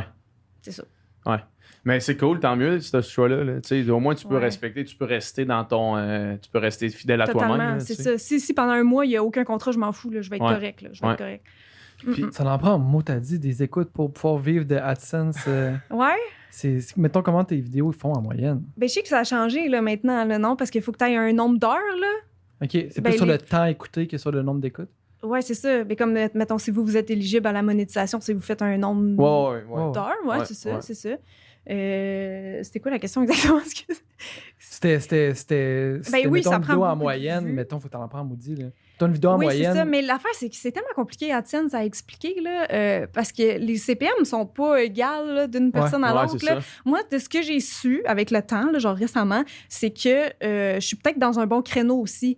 C'est ça. Oui. Mais c'est cool, tant mieux, ce choix-là. Là. Au moins, tu peux respecter, tu peux rester dans ton... tu peux rester fidèle à toi-même. Totalement, c'est ça. Si pendant un mois, il n'y a aucun contrat, je m'en fous. Là, je vais être correct. Là, je vais être correct. Puis, ça en prend un mot, t'as dit, des écoutes pour pouvoir vivre de AdSense. Ouais. Mettons, comment tes vidéos font en moyenne? Ben, je sais que ça a changé là, maintenant, là, non? Parce qu'il faut que tu aies un nombre d'heures. Là. OK. C'est plus sur le temps écouté que sur le nombre d'écoutes? Oui, c'est ça. Mais comme, mettons, si vous êtes éligible à la monétisation, si vous faites un nombre d'heures, c'est ça, c'est ça. C'était quoi la question exactement? C'était ben oui, mettons, ça une prend vidéo en moyenne. Mettons, faut t'en prendre maudit, là. T'as une vidéo en moyenne. Oui, c'est ça. Mais l'affaire, c'est que c'est tellement compliqué AdSense à expliquer, là, parce que les CPM sont pas égales là, d'une personne à l'autre. Là. Moi, de ce que j'ai su avec le temps, là, genre récemment, c'est que je suis peut-être dans un bon créneau aussi,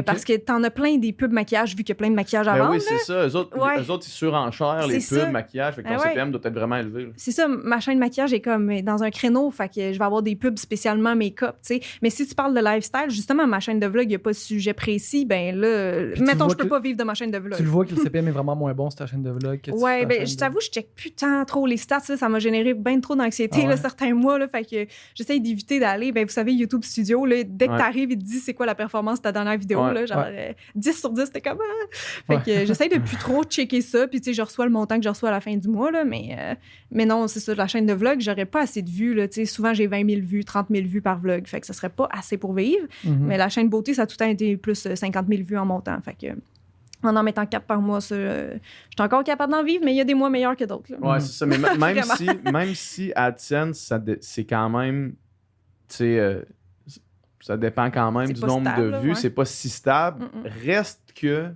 parce que t'en as plein des pubs maquillage, vu qu'il y a plein de maquillage à vendre. Oui, c'est ça. Eux autres, ils surenchèrent les pubs maquillage, fait que ton CPM doit être vraiment élevé. Là. C'est ça. Ma chaîne maquillage est comme dans un créneau, fait que je vais avoir des pubs spécialement make-up, tu sais. Mais si tu parles de lifestyle, justement, ma chaîne de vlog, il n'y a pas de sujet précis, ben là, mettons, je peux pas vivre de ma chaîne de vlog. Tu le vois que le CPM est vraiment moins bon sur ta chaîne de vlog. Ouais, ben je t'avoue, je check plus tant trop les stats, là, ça m'a généré bien trop d'anxiété là, certains mois, là, fait que j'essaye d'éviter d'aller. Ben vous savez, YouTube Studio, là, dès que t'arrives, il te dit c'est quoi la performance de ta dernière vidéo, là, genre 10 sur 10, c'était comment? Fait que j'essaye de plus trop checker ça, puis tu sais, je reçois le montant que je reçois à la fin du mois, là, mais non, c'est ça, la chaîne de vlog, j'aurais pas assez de vues, là, tu sais, souvent j'ai 20 000 vues, 30 000 vues par vlog, fait que ça serait pas assez pour vivre, mais la chaîne beauté, ça a tout le temps été plus 50 000 vues en montant, fait que en mettant 4 par mois, ça, je suis encore capable d'en vivre, mais il y a des mois meilleurs que d'autres. Oui, c'est ça. Mais même si AdSense, c'est quand même, tu sais, ça dépend quand même du nombre de vues. C'est pas si stable. Reste que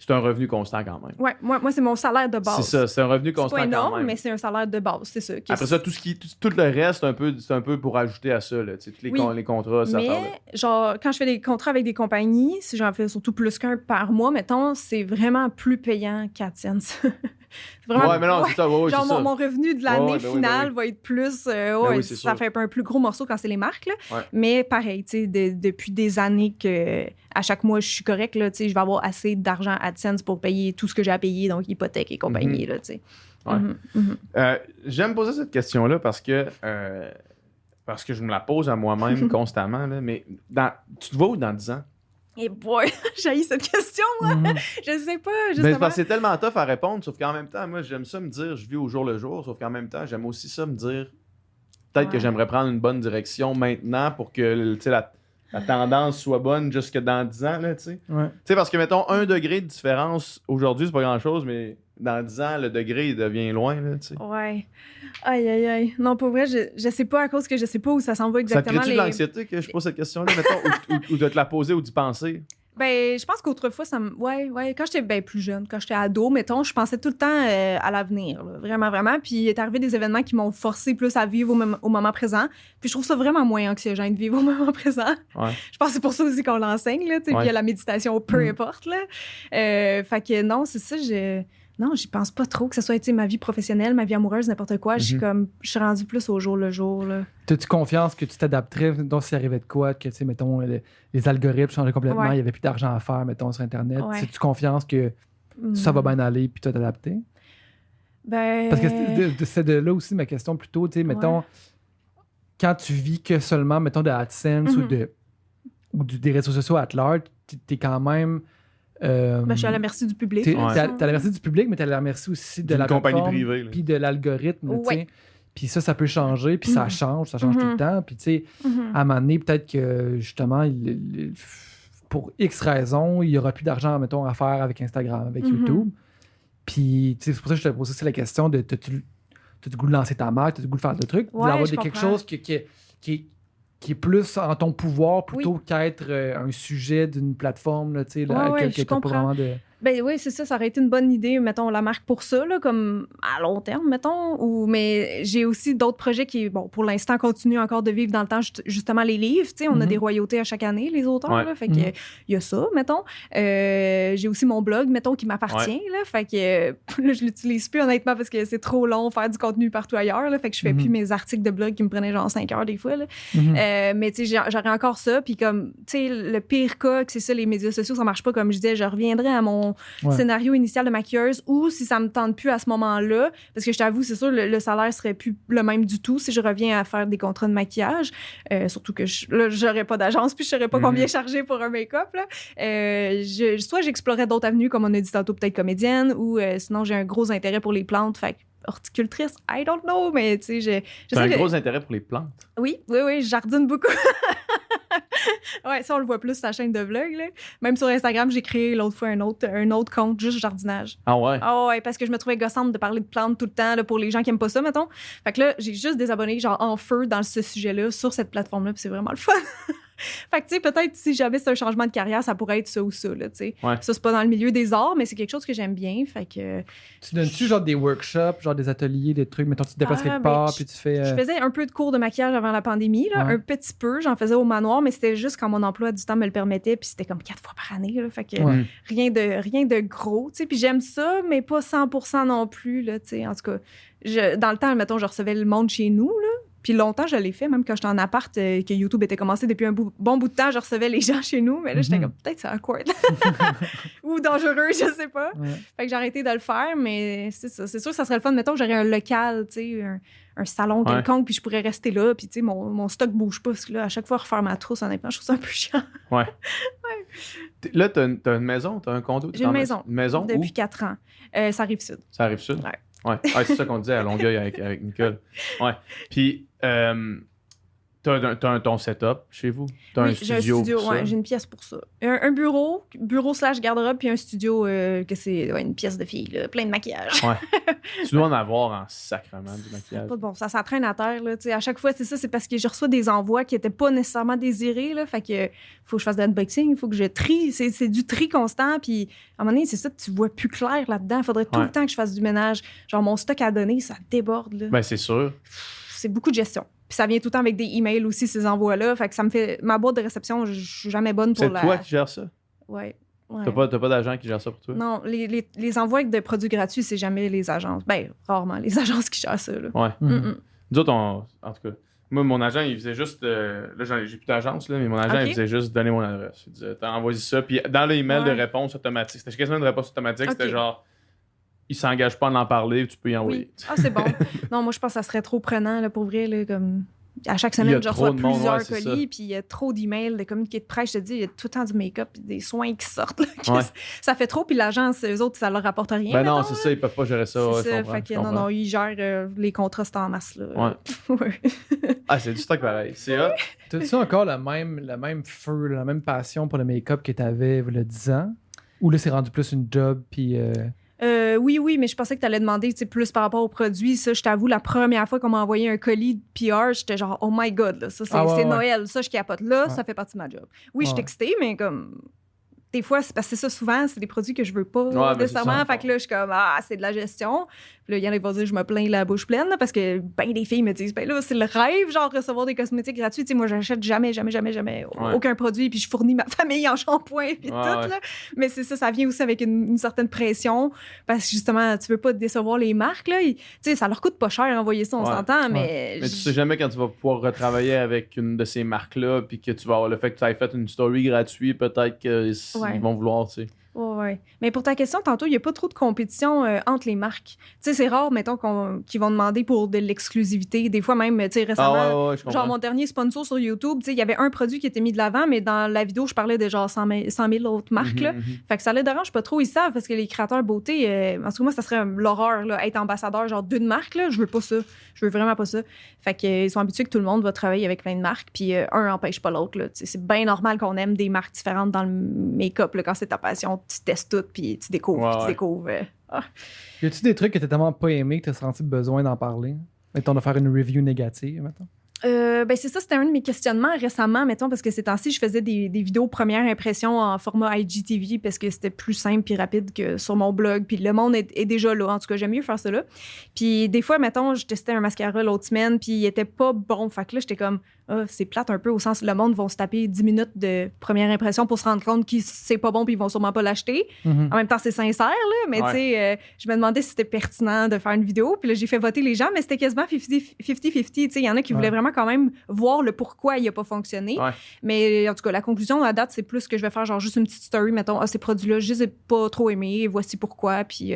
c'est un revenu constant quand même. Oui, moi c'est mon salaire de base. C'est ça, c'est un revenu constant quand même. C'est pas énorme, mais c'est un salaire de base, c'est ça. Après ça, tout le reste, c'est un peu pour ajouter à ça. Là. Tous les contrats, ça mais, genre, quand je fais des contrats avec des compagnies, si j'en fais surtout plus qu'un par mois, mettons, c'est vraiment plus payant qu'AdSense. Vraiment, mais non, c'est ça. Ouais, genre, c'est ça. mon revenu de l'année finale va être plus. Ça fait un plus gros morceau quand c'est les marques. Là. Mais pareil, tu sais, depuis des années que à chaque mois, je suis correcte, là, tu sais, je vais avoir assez d'argent AdSense pour payer tout ce que j'ai à payer, donc hypothèque et compagnie, là, tu sais. J'aime poser cette question-là parce que je me la pose à moi-même constamment. Là, mais tu te vois où dans 10 ans? Et boy, j'ai eu cette question, moi. Je sais pas, justement. Mais parce que c'est tellement tough à répondre, sauf qu'en même temps, moi, j'aime ça me dire, je vis au jour le jour, sauf qu'en même temps, j'aime aussi ça me dire, peut-être que j'aimerais prendre une bonne direction maintenant pour que, tu sais, la tendance soit bonne jusque dans 10 ans, là, tu sais. Tu sais, parce que, mettons, 1 degré de différence aujourd'hui, c'est pas grand-chose, mais dans 10 ans, le degré, il devient loin, là, tu sais. Ouais. Aïe. Non, pour vrai, je sais pas à cause que je sais pas où ça s'en va exactement. Ça te crée-tu de l'anxiété que je pose cette question-là, mettons, ou de te la poser ou d'y penser? Ben, je pense qu'autrefois, ouais, quand j'étais plus jeune, quand j'étais ado, mettons, je pensais tout le temps à l'avenir, là, vraiment, vraiment. Puis il est arrivé des événements qui m'ont forcé plus à vivre au moment présent. Puis je trouve ça vraiment moins anxiogène de vivre au moment présent. Ouais. Je pense que c'est pour ça aussi qu'on l'enseigne, là, tu sais, puis il y a la méditation, peu importe, là. Fait que non, c'est ça, non, j'y pense pas trop, que ce soit ma vie professionnelle, ma vie amoureuse, n'importe quoi. Je suis rendue plus au jour le jour. As-tu confiance que tu t'adapterais, donc s'il arrivait de quoi, que, tu sais, mettons, les algorithmes changeaient complètement, il n'y avait plus d'argent à faire, mettons, sur Internet. As-tu confiance que ça va bien aller puis tu vas t'adapter? Ben... Parce que c'est de là aussi ma question plutôt, tu sais, mettons, quand tu vis que seulement, mettons, de AdSense ou des réseaux sociaux at large, t'es quand même... je suis à la merci du public. T'es à la merci du public, mais t'es à la merci aussi de la compagnie plateforme, privée. puis de l'algorithme, tu Ouais. sais. Puis ça peut changer, puis ça change tout le temps. Puis tu sais, à un moment donné, peut-être que justement, pour X raisons, il n'y aura plus d'argent, mettons, à faire avec Instagram, avec YouTube. Puis c'est pour ça que je te pose aussi la question de t'as-tu le goût de lancer ta marque, t'as-tu le goût de faire le truc, d'avoir quelque chose qui est plus en ton pouvoir plutôt qu'être un sujet d'une plateforme là, tu sais, à laquelle tu n'as pas vraiment de... Ben oui, c'est ça aurait été une bonne idée, mettons, la marque pour ça, là, comme à long terme, mettons. Mais j'ai aussi d'autres projets qui, bon, pour l'instant, continuent encore de vivre dans le temps, justement, les livres. Tu sais, on a des royautés à chaque année, les auteurs. Là, fait que il y a ça, mettons. J'ai aussi mon blog, mettons, qui m'appartient. Là, fait que là, je l'utilise plus, honnêtement, parce que c'est trop long faire du contenu partout ailleurs. Là, fait que je fais plus mes articles de blog qui me prenaient genre 5 heures des fois. Là. Mais tu sais, j'aurais encore ça. Puis comme, tu sais, le pire cas, que c'est ça, les médias sociaux, ça marche pas. Comme je disais, je reviendrai à mon scénario initial de maquilleuse ou si ça me tente plus à ce moment-là, parce que je t'avoue, c'est sûr, le salaire serait plus le même du tout si je reviens à faire des contrats de maquillage. Surtout que j'aurais pas d'agence puis je saurais pas combien charger pour un make-up. Là. Soit j'explorais d'autres avenues, comme on a dit tantôt, peut-être comédienne, ou sinon j'ai un gros intérêt pour les plantes. Fait horticultrice, I don't know, mais tu sais, j'ai un gros intérêt pour les plantes. Oui, je jardine beaucoup. Ouais, ça, on le voit plus sur la chaîne de vlog. Là. Même sur Instagram, j'ai créé l'autre fois un autre compte, juste jardinage. Ah ouais? Ah ouais, parce que je me trouvais gossante de parler de plantes tout le temps là, pour les gens qui aiment pas ça, mettons. Fait que là, j'ai juste des abonnés genre en feu dans ce sujet-là, sur cette plateforme-là, puis c'est vraiment le fun. Fait que, tu sais, peut-être si jamais c'est un changement de carrière, ça pourrait être ça ou ça, là, tu sais. Ouais. Ça, c'est pas dans le milieu des arts, mais c'est quelque chose que j'aime bien, fait que... Tu donnes-tu genre des workshops, genre des ateliers, des trucs, mettons, tu te déplaces quelque part, puis tu fais... Je faisais un peu de cours de maquillage avant la pandémie, là, un petit peu, j'en faisais au manoir, mais c'était juste quand mon emploi du temps me le permettait, puis c'était comme 4 fois par année, là, fait que rien de gros, tu sais, puis j'aime ça, mais pas 100% non plus, là, tu sais, en tout cas, dans le temps, mettons, je recevais le monde chez nous, là. Puis longtemps, je l'ai fait, même quand j'étais en appart, que YouTube était commencé depuis un bon bout de temps, je recevais les gens chez nous, mais là, j'étais comme, peut-être c'est awkward. Ou dangereux, je sais pas. Ouais. Fait que j'ai arrêté de le faire, mais c'est ça. C'est sûr que ça serait le fun. Mettons que j'aurais un local, tu sais, un salon quelconque, puis je pourrais rester là, puis tu sais, mon stock bouge pas, parce que là, à chaque fois, refaire ma trousse, honnêtement, je trouve ça un peu chiant. Ouais. Là, t'as une maison, t'as un condo? J'ai une maison. Une maison depuis 4 ans. Ça arrive sud. Ça arrive sud? Ouais. Ouais. C'est ça qu'on disait à Longueuil avec Nicole. Ouais. Puis, t'as ton setup chez vous? T'as un studio? J'ai un studio, ouais, j'ai une pièce pour ça. Un bureau / garde-robe, puis un studio que c'est une pièce de fille, là, plein de maquillage. Ouais. Tu dois en avoir en sacrement du maquillage. Pas bon, ça traîne à terre, là. À chaque fois, c'est ça, c'est parce que je reçois des envois qui n'étaient pas nécessairement désirés, là. Fait que faut que je fasse de l'unboxing, il faut que je trie. C'est du tri constant, puis à un moment donné, c'est ça, tu vois plus clair là-dedans. Il faudrait tout le temps que je fasse du ménage. Genre, mon stock à donner, ça déborde, là. Ben, c'est sûr. C'est beaucoup de gestion. Puis ça vient tout le temps avec des emails aussi, ces envois-là. Fait que ça me fait... Ma boîte de réception, je suis jamais bonne pour C'est toi qui gères ça? Ouais. T'as pas d'agent qui gère ça pour toi? Non, les envois de produits gratuits, c'est jamais les agences. Ben, rarement les agences qui gèrent ça, là. Ouais. Nous autres, en tout cas, moi, mon agent, il faisait juste... là, j'ai plus d'agence, là, mais mon agent, il faisait juste donner mon adresse. Il disait, envoie ça. Puis dans l'email de réponse automatique, c'était quasiment une réponse automatique, c'était genre... Il s'engage pas à en parler, tu peux y envoyer. Oui. Ah, c'est bon. Non, moi, je pense que ça serait trop prenant, là, pour vrai, là, comme... À chaque semaine, je reçois plusieurs colis, puis il y a trop d'emails, de communiqués de presse. Je te dis, il y a tout le temps du make-up et des soins qui sortent. Là, ça fait trop, puis l'agence, eux autres, ça leur rapporte rien. Ben non, c'est ça, ils peuvent pas gérer ça. C'est ça, fait que non, ils gèrent les contrats, c'est en masse. Là. Ouais. Ah, c'est du stock pareil. C'est hot. T'as-tu encore le même feu, la même passion pour le make-up que t'avais il y a 10 ans? Ou là, c'est rendu plus une job, puis... Oui, mais je pensais que tu allais demander plus par rapport aux produits. Ça, je t'avoue, la première fois qu'on m'a envoyé un colis de PR, j'étais genre, oh my God, là, ça, c'est Noël. Ça, je capote là, ça fait partie de ma job. Oui, je suis excitée, mais comme... Des fois, c'est parce que c'est ça, souvent, c'est des produits que je veux pas nécessairement. Fait que là, je suis comme, c'est de la gestion. Puis là, il y en a qui vont dire, je me plains la bouche pleine, là, parce que ben des filles me disent, ben là, c'est le rêve, genre, recevoir des cosmétiques gratuits. Tu sais, moi, j'achète jamais aucun produit, puis je fournis ma famille en shampoing, puis tout, là. Mais c'est ça, ça vient aussi avec une certaine pression, parce que justement, tu veux pas décevoir les marques, là. Tu sais, ça leur coûte pas cher envoyer ça, on s'entend, mais... Mais tu sais jamais quand tu vas pouvoir retravailler avec une de ces marques-là, puis que tu vas avoir le fait que tu aies fait une story gratuite, peut-être qu'ils vont vouloir, tu sais. Ouais. Mais pour ta question, tantôt, il n'y a pas trop de compétition entre les marques. Tu sais, c'est rare, mettons, qu'ils vont demander pour de l'exclusivité. Des fois même, tu sais, récemment, je comprends. genre mon dernier sponsor sur YouTube, tu sais, il y avait un produit qui était mis de l'avant, mais dans la vidéo, je parlais de genre 100 000 autres marques, là. Fait que ça les dérange pas trop. Ils savent parce que les créateurs beauté, en tout cas, moi, ça serait l'horreur, là, être ambassadeur genre d'une marque, là. Je veux pas ça. Je veux vraiment pas ça. Fait qu'ils sont habitués que tout le monde va travailler avec plein de marques, puis un n'empêche pas l'autre, là. Tu sais, c'est bien normal qu'on aime des marques différentes dans le make-up, là, quand c'est ta passion. Tu testes tout, puis tu découvres, Y a-tu des trucs que t'as tellement pas aimé que t'as senti besoin d'en parler? Mettons, de faire une review négative, mettons. Ben c'est ça, c'était un de mes questionnements récemment, mettons, parce que ces temps-ci, je faisais des vidéos première impression en format IGTV parce que c'était plus simple et rapide que sur mon blog. Puis le monde est déjà là. En tout cas, j'aime mieux faire ça là. Puis des fois, mettons, je testais un mascara l'autre semaine, puis il était pas bon. Fait que là, j'étais comme, c'est plate un peu au sens où le monde vont se taper 10 minutes de première impression pour se rendre compte que c'est pas bon puis ils vont sûrement pas l'acheter. En même temps, c'est sincère, là, mais tu sais, je me demandais si c'était pertinent de faire une vidéo. Puis là, j'ai fait voter les gens, mais c'était quasiment 50-50. Tu sais, il y en a qui voulaient vraiment quand même voir le pourquoi il a pas fonctionné. Mais en tout cas, la conclusion à date, c'est plus que je vais faire genre juste une petite story, mettons, ces produits-là, je les ai pas trop aimés, voici pourquoi, puis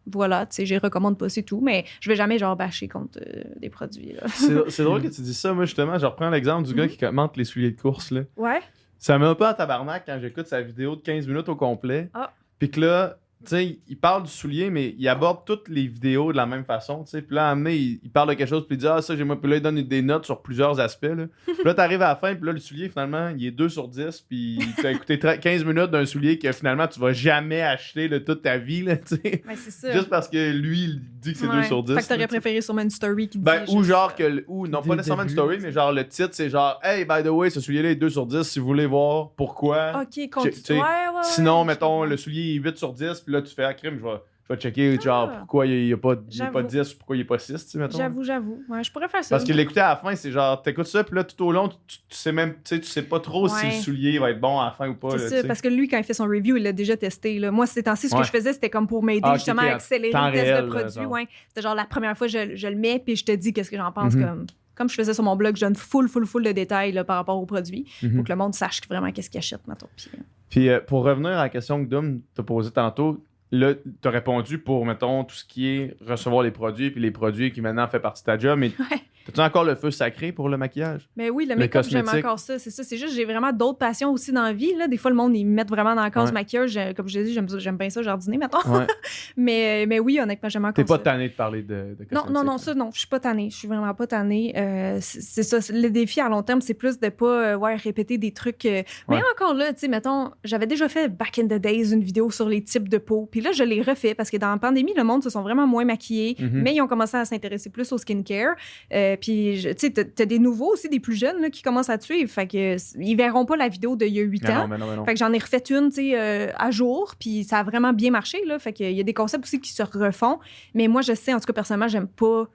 voilà, tu sais, je les recommande pas, c'est tout, mais je vais jamais genre bâcher contre des produits, là. C'est drôle que tu dis ça. Moi, justement, je reprends l'exemple du gars qui commente les souliers de course, là. Ouais. Ça me met un peu en tabarnak quand j'écoute sa vidéo de 15 minutes au complet. Puis que là, tu sais, il parle du soulier, mais il aborde toutes les vidéos de la même façon, tu sais. Puis là, à un moment donné, il parle de quelque chose, puis il dit « Ah, ça, j'ai moi. » Puis là, il donne des notes sur plusieurs aspects, là. Puis là, t'arrives à la fin, puis là, le soulier, finalement, il est 2 sur 10, puis t'as écouté 15 minutes d'un soulier que finalement, tu vas jamais acheter là, toute ta vie, là, tu sais. Ben, c'est ça. Juste parce que lui, il dit que c'est 2 sur 10. Fait que t'aurais préféré sûrement une story qui dit ou juste, genre non pas nécessairement une story, mais genre le titre, c'est genre « Hey, by the way, ce soulier-là est 2 sur 10, si vous voulez voir pourquoi. » OK, continue. Sinon, mettons, le soulier est 8 sur 10, puis là, tu fais « Ah, crime, je vais checker genre pourquoi il n'y a pas 10 ou pourquoi il n'y a pas 6, tu sais, mettons. J'avoue. Ouais, je pourrais faire ça. Parce que l'écouter à la fin, c'est genre, t'écoutes ça, puis là, tout au long, tu sais même, tu sais pas trop si le soulier va être bon à la fin ou pas. C'est là, ça, parce que lui, quand il fait son review, il l'a déjà testé. Là. Moi, ces temps-ci, ce que je faisais, c'était comme pour m'aider justement à accélérer le test de produit. Ouais. C'était genre la première fois, je le mets, puis je te dis qu'est-ce que j'en pense. Comme je faisais sur mon blog, je donne full de détails là, par rapport au produit pour que le monde sache vraiment qu'est-ce qu'il achète, mettons. Puis pour revenir à la question que Dom t'a posée tantôt, là, t'as répondu pour, mettons, tout ce qui est recevoir les produits, puis les produits qui maintenant fait partie de ta job, mais t'as-tu encore le feu sacré pour le maquillage? Mais oui, le make-up, j'aime encore ça. C'est ça. C'est juste, j'ai vraiment d'autres passions aussi dans la vie. Là. Des fois, le monde, ils me mettent vraiment dans la case maquillage. Comme je l'ai dit, j'aime bien ça, jardiner, mettons. mais oui, honnêtement, j'aime encore ça. T'es pas tannée de parler de cosmétique? Non, ça, non. Je suis pas tannée. Je suis vraiment pas tannée. C'est ça. Le défi à long terme, c'est plus de pas répéter des trucs. Mais encore là, tu sais, mettons, j'avais déjà fait back in the days une vidéo sur les types de peau. Puis là, je l'ai refait parce que dans la pandémie, le monde se sont vraiment moins maquillés, mais ils ont commencé à s'intéresser plus au skincare. Puis, tu sais, t'as des nouveaux aussi, des plus jeunes là, qui commencent à te suivre. Fait que ils verront pas la vidéo d'il y a 8 ans. Non. Fait que j'en ai refait une, tu sais, à jour. Puis ça a vraiment bien marché, là. Fait qu'il y a des concepts aussi qui se refont. Mais moi, je sais, en tout cas, personnellement, j'aime pas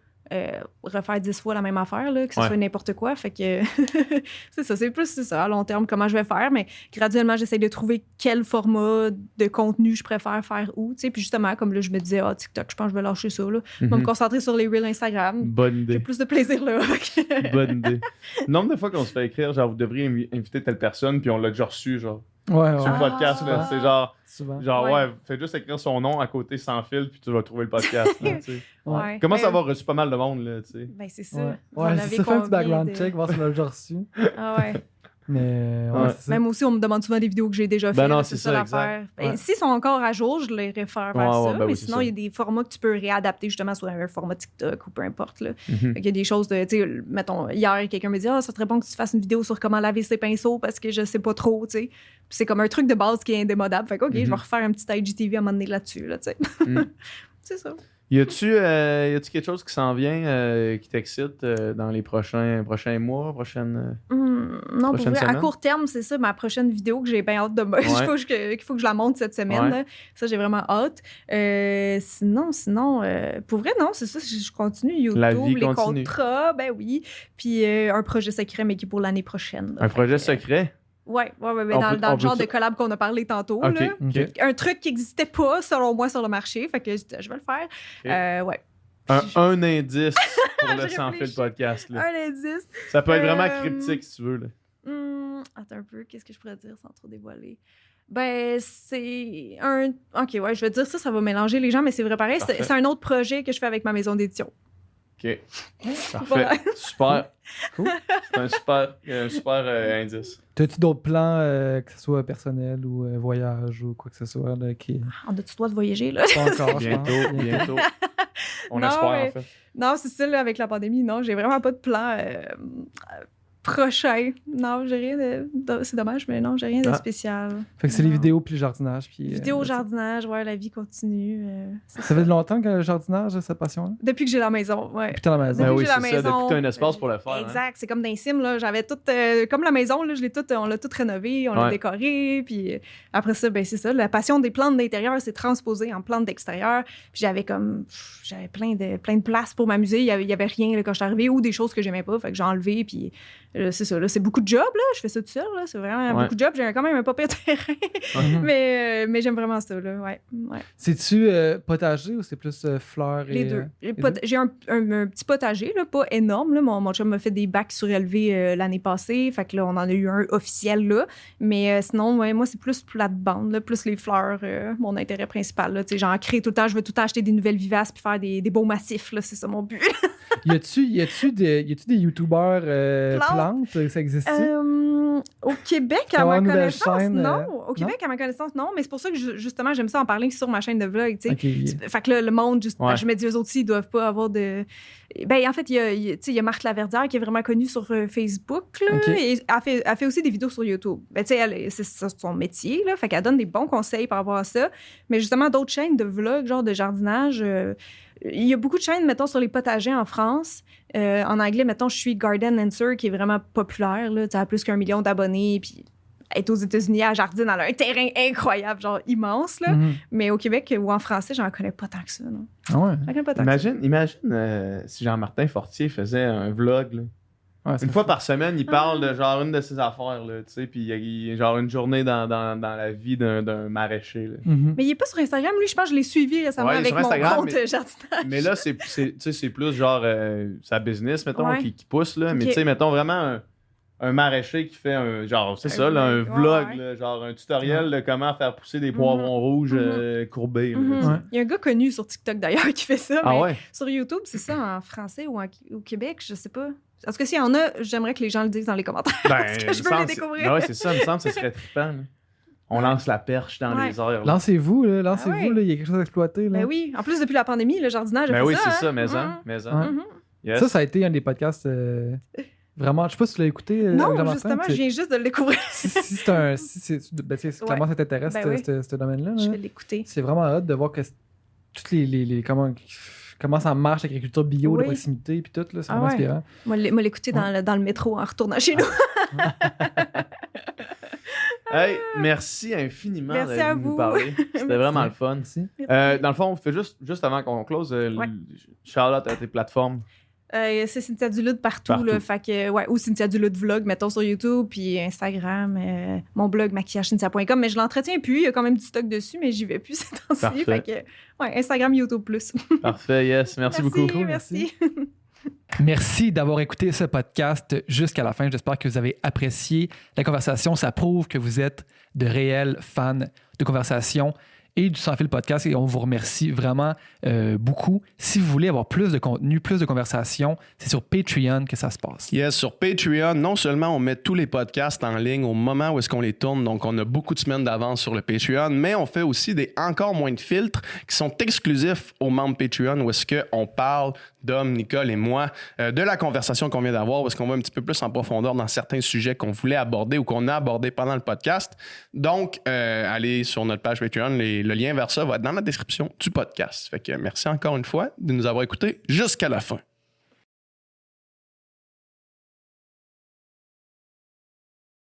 refaire 10 fois la même affaire, là, que ce soit n'importe quoi. Fait que c'est ça, c'est plus ça, à long terme, comment je vais faire. Mais graduellement, j'essaie de trouver quel format de contenu je préfère faire où. Tu sais, puis justement, comme là, je me disais, TikTok, je pense que je vais lâcher ça. Là. Je vais me concentrer sur les Reels Instagram. Bonne idée. J'ai plus de plaisir là. Bonne idée. Le nombre de fois qu'on se fait écrire, genre, vous devriez inviter telle personne, puis on l'a déjà reçu, genre. Sur le podcast, là, c'est genre, fais juste écrire son nom à côté sans fil, puis tu vas trouver le podcast. Là, comment ça va reçu pas mal de monde, là, tu sais? Ben, c'est ça. C'est ça, fait un petit background check, voir si on l'a déjà reçu. Mais c'est ça. Même aussi, on me demande souvent des vidéos que j'ai déjà faites. Non, c'est ça l'affaire. S'ils sont encore à jour, je les réfère vers ça. Mais sinon, il y a des formats que tu peux réadapter justement sur un format TikTok ou peu importe. Là. Il y a des choses de, tu sais, mettons, hier, quelqu'un me dit ça serait bon que tu fasses une vidéo sur comment laver ses pinceaux parce que je sais pas trop, tu sais. C'est comme un truc de base qui est indémodable. Fait que, OK, je vais refaire un petit IGTV à un moment donné là-dessus, là, tu sais. C'est ça. Y a-tu quelque chose qui s'en vient qui t'excite dans les prochains mois, prochaines non, pour vrai, à court terme, c'est ça, ma prochaine vidéo que j'ai bien hâte de il faut que je la monte cette semaine. Là. Ça, j'ai vraiment hâte. Sinon, pour vrai, non, c'est ça, je continue YouTube, la vie les continue. Contrats, ben oui. Puis un projet secret, mais qui est pour l'année prochaine. Là. Un projet secret? Oui, dans le genre de collab qu'on a parlé tantôt. Okay, là. Okay. Un truc qui n'existait pas, selon moi, sur le marché. Fait que je vais le faire. Okay. Un indice pour le Sans Fil podcast. Là. Un indice. Ça peut être vraiment cryptique, si tu veux. Là. Attends un peu, qu'est-ce que je pourrais dire sans trop dévoiler? Ben, c'est un... OK, ouais, je vais dire ça va mélanger les gens, mais c'est vrai pareil. C'est un autre projet que je fais avec ma maison d'édition. OK. Parfait. Voilà. Super. Cool. C'est un super indice. T'as-tu d'autres plans, que ce soit personnel ou voyage ou quoi que ce soit, là, qui... On a-tu le droit de voyager, là? Pas encore, je pense. Bientôt. On Non, espère, mais- en fait. Non, c'est ça, là, avec la pandémie. Non, j'ai vraiment pas de plan prochain. Non, j'ai rien de... C'est dommage, mais non, j'ai rien de spécial. Fait que c'est les Non. vidéos puis le jardinage. Puis, Vidéo, jardinage, ouais, la vie continue. C'est Ça fait longtemps que le jardinage, cette passion-là? Depuis que j'ai la maison, ouais. Puis t'es à la maison. Ben oui, j'ai la c'est ça. maison, Depuis que tu as un espace pour le faire. hein. Exact, c'est comme dans les Sims, là. J'avais tout, comme la maison, là, on l'a tout rénové, on l'a Ouais. décoré, puis après ça, ben c'est ça. La passion des plantes d'intérieur s'est transposée en plantes d'extérieur. Puis j'avais plein de places pour m'amuser. Il y avait rien là, quand je suis arrivée ou des choses que j'aimais pas, fait que j'ai enlevé, puis c'est ça. Là, c'est beaucoup de job, là. Je fais ça tout seul, là. C'est vraiment Ouais. beaucoup de job. J'ai quand même un pas pire terrain, Mhm. mais j'aime vraiment ça, là. Ouais. C'est-tu potager ou c'est plus fleurs et... Les deux. deux? J'ai un petit potager, là, pas énorme. Là. Mon chum m'a fait des bacs surélevés l'année passée. Fait que là, on en a eu un officiel là. Mais sinon, ouais, moi, c'est plus plate-bande, là, plus les fleurs, mon intérêt principal. Là. J'en crée tout le temps. Je veux tout le temps acheter des nouvelles vivaces puis faire des beaux massifs. Là. C'est ça mon but. Y a-tu des youtubeurs plantes? Ça existe? Au Québec, à Avoir ma une nouvelle connaissance, chaîne, non. Au Québec, à ma connaissance, non. Mais c'est pour ça que, justement, j'aime ça en parler sur ma chaîne de vlog. Tu sais. Ok. Fait que là, le monde, juste, Ouais. je me dis, eux aussi, ils doivent pas avoir de. Ben, en fait, il y a Marthe Laverdière qui est vraiment connue sur Facebook. Là, Ok. et elle fait aussi des vidéos sur YouTube. Ben, tu sais, c'est son métier. Là, fait qu'elle donne des bons conseils par rapport à ça. Mais justement, d'autres chaînes de vlog, genre de jardinage. Il y a beaucoup de chaînes, mettons, sur les potagers en France. En anglais, mettons, je suis Garden Answer, qui est vraiment populaire. Là, tu as plus qu'1 million d'abonnés. Puis elle est aux États-Unis, à Jardine, elle a un terrain incroyable, genre immense. Là. Mhm. Mais au Québec ou en français, j'en connais pas tant que ça. Non. Ah ouais? J'en connais pas tant que ça. Imagine si Jean-Martin Fortier faisait un vlog. Là. Ouais, c'est Une fois par semaine, il parle de genre une de ses affaires, là, tu sais, puis il y a genre une journée dans la vie d'un maraîcher. Là. Mhm. Mais il est pas sur Instagram, lui, je pense que je l'ai suivi récemment Ouais, il est avec sur mon Instagram, compte mais- jardinage. Mais là, tu sais, c'est plus genre sa business, mettons, Ouais. qui pousse, là. Mais Ok. tu sais, mettons vraiment un maraîcher qui fait un genre, c'est Un ça, là, un vlog, vlog, ouais. là, genre un tutoriel de comment faire pousser des poivrons rouges courbés. là, Mhm. tu sais. Ouais. Il y a un gars connu sur TikTok d'ailleurs qui fait ça. Ah mais ouais? sur YouTube, c'est ça en français ou au Québec, je sais pas. En tout cas, s'il y en a, j'aimerais que les gens le disent dans les commentaires. Parce que je il me veux les semble- découvrir. Ben ouais, c'est ça, il me semble que ce serait trippant. là. On lance la perche dans Ouais. les airs. là. Lancez-vous, là, lancez-vous, Ah ouais. là, il y a quelque chose à exploiter. Là. Ben oui. En plus, depuis la pandémie, le jardinage a Ben fait oui, ça. c'est hein. ça, mais Mhm. mais Ouais. Mhm. Yes. Ça a été un des podcasts vraiment. Je sais pas si tu l'as écouté. Non, avec Jean-Martin, justement, c'est- je viens juste de le découvrir. si c'est un. Ben, tu sais, clairement, ça t'intéresse, Ben oui. ce domaine-là. Je là. vais l'écouter. C'est vraiment hâte de voir que toutes les comment ça marche, l'agriculture bio de Oui. proximité, puis tout, là, c'est Ah vraiment ouais. inspirant. Moi, l'écouter dans le métro en retournant chez nous. Hey, merci infiniment Merci de à nous vous. parler. C'était vraiment le fun. Merci. Dans le fond, on fait juste avant qu'on close, Ouais. shout-out à tes plateformes. C'est Cynthia Duluth partout. Partout. Là, fait que, ouais, ou Cynthia Duluth vlog, mettons sur YouTube, puis Instagram, mon blog maquillagecynthia.com. Mais je l'entretiens plus. Il y a quand même du stock dessus, mais j'y vais plus ces temps-ci. Parfait. Fait que, ouais, Instagram, YouTube plus. Parfait, yes. Merci beaucoup. Merci. Merci d'avoir écouté ce podcast jusqu'à la fin. J'espère que vous avez apprécié la conversation. Ça prouve que vous êtes de réels fans de conversation et du Sans Fil podcast. Et on vous remercie vraiment beaucoup. Si vous voulez avoir plus de contenu, plus de conversation, c'est sur Patreon que ça se passe. Yes, sur Patreon, non seulement on met tous les podcasts en ligne au moment où est-ce qu'on les tourne, donc on a beaucoup de semaines d'avance sur le Patreon, mais on fait aussi des encore moins de filtres qui sont exclusifs aux membres Patreon où est-ce qu'on parle, Dom, Nicole et moi, de la conversation qu'on vient d'avoir, où est-ce qu'on va un petit peu plus en profondeur dans certains sujets qu'on voulait aborder ou qu'on a abordés pendant le podcast. Donc, allez sur notre page Patreon, le lien vers ça va être dans la description du podcast. Fait que merci encore une fois de nous avoir écoutés jusqu'à la fin.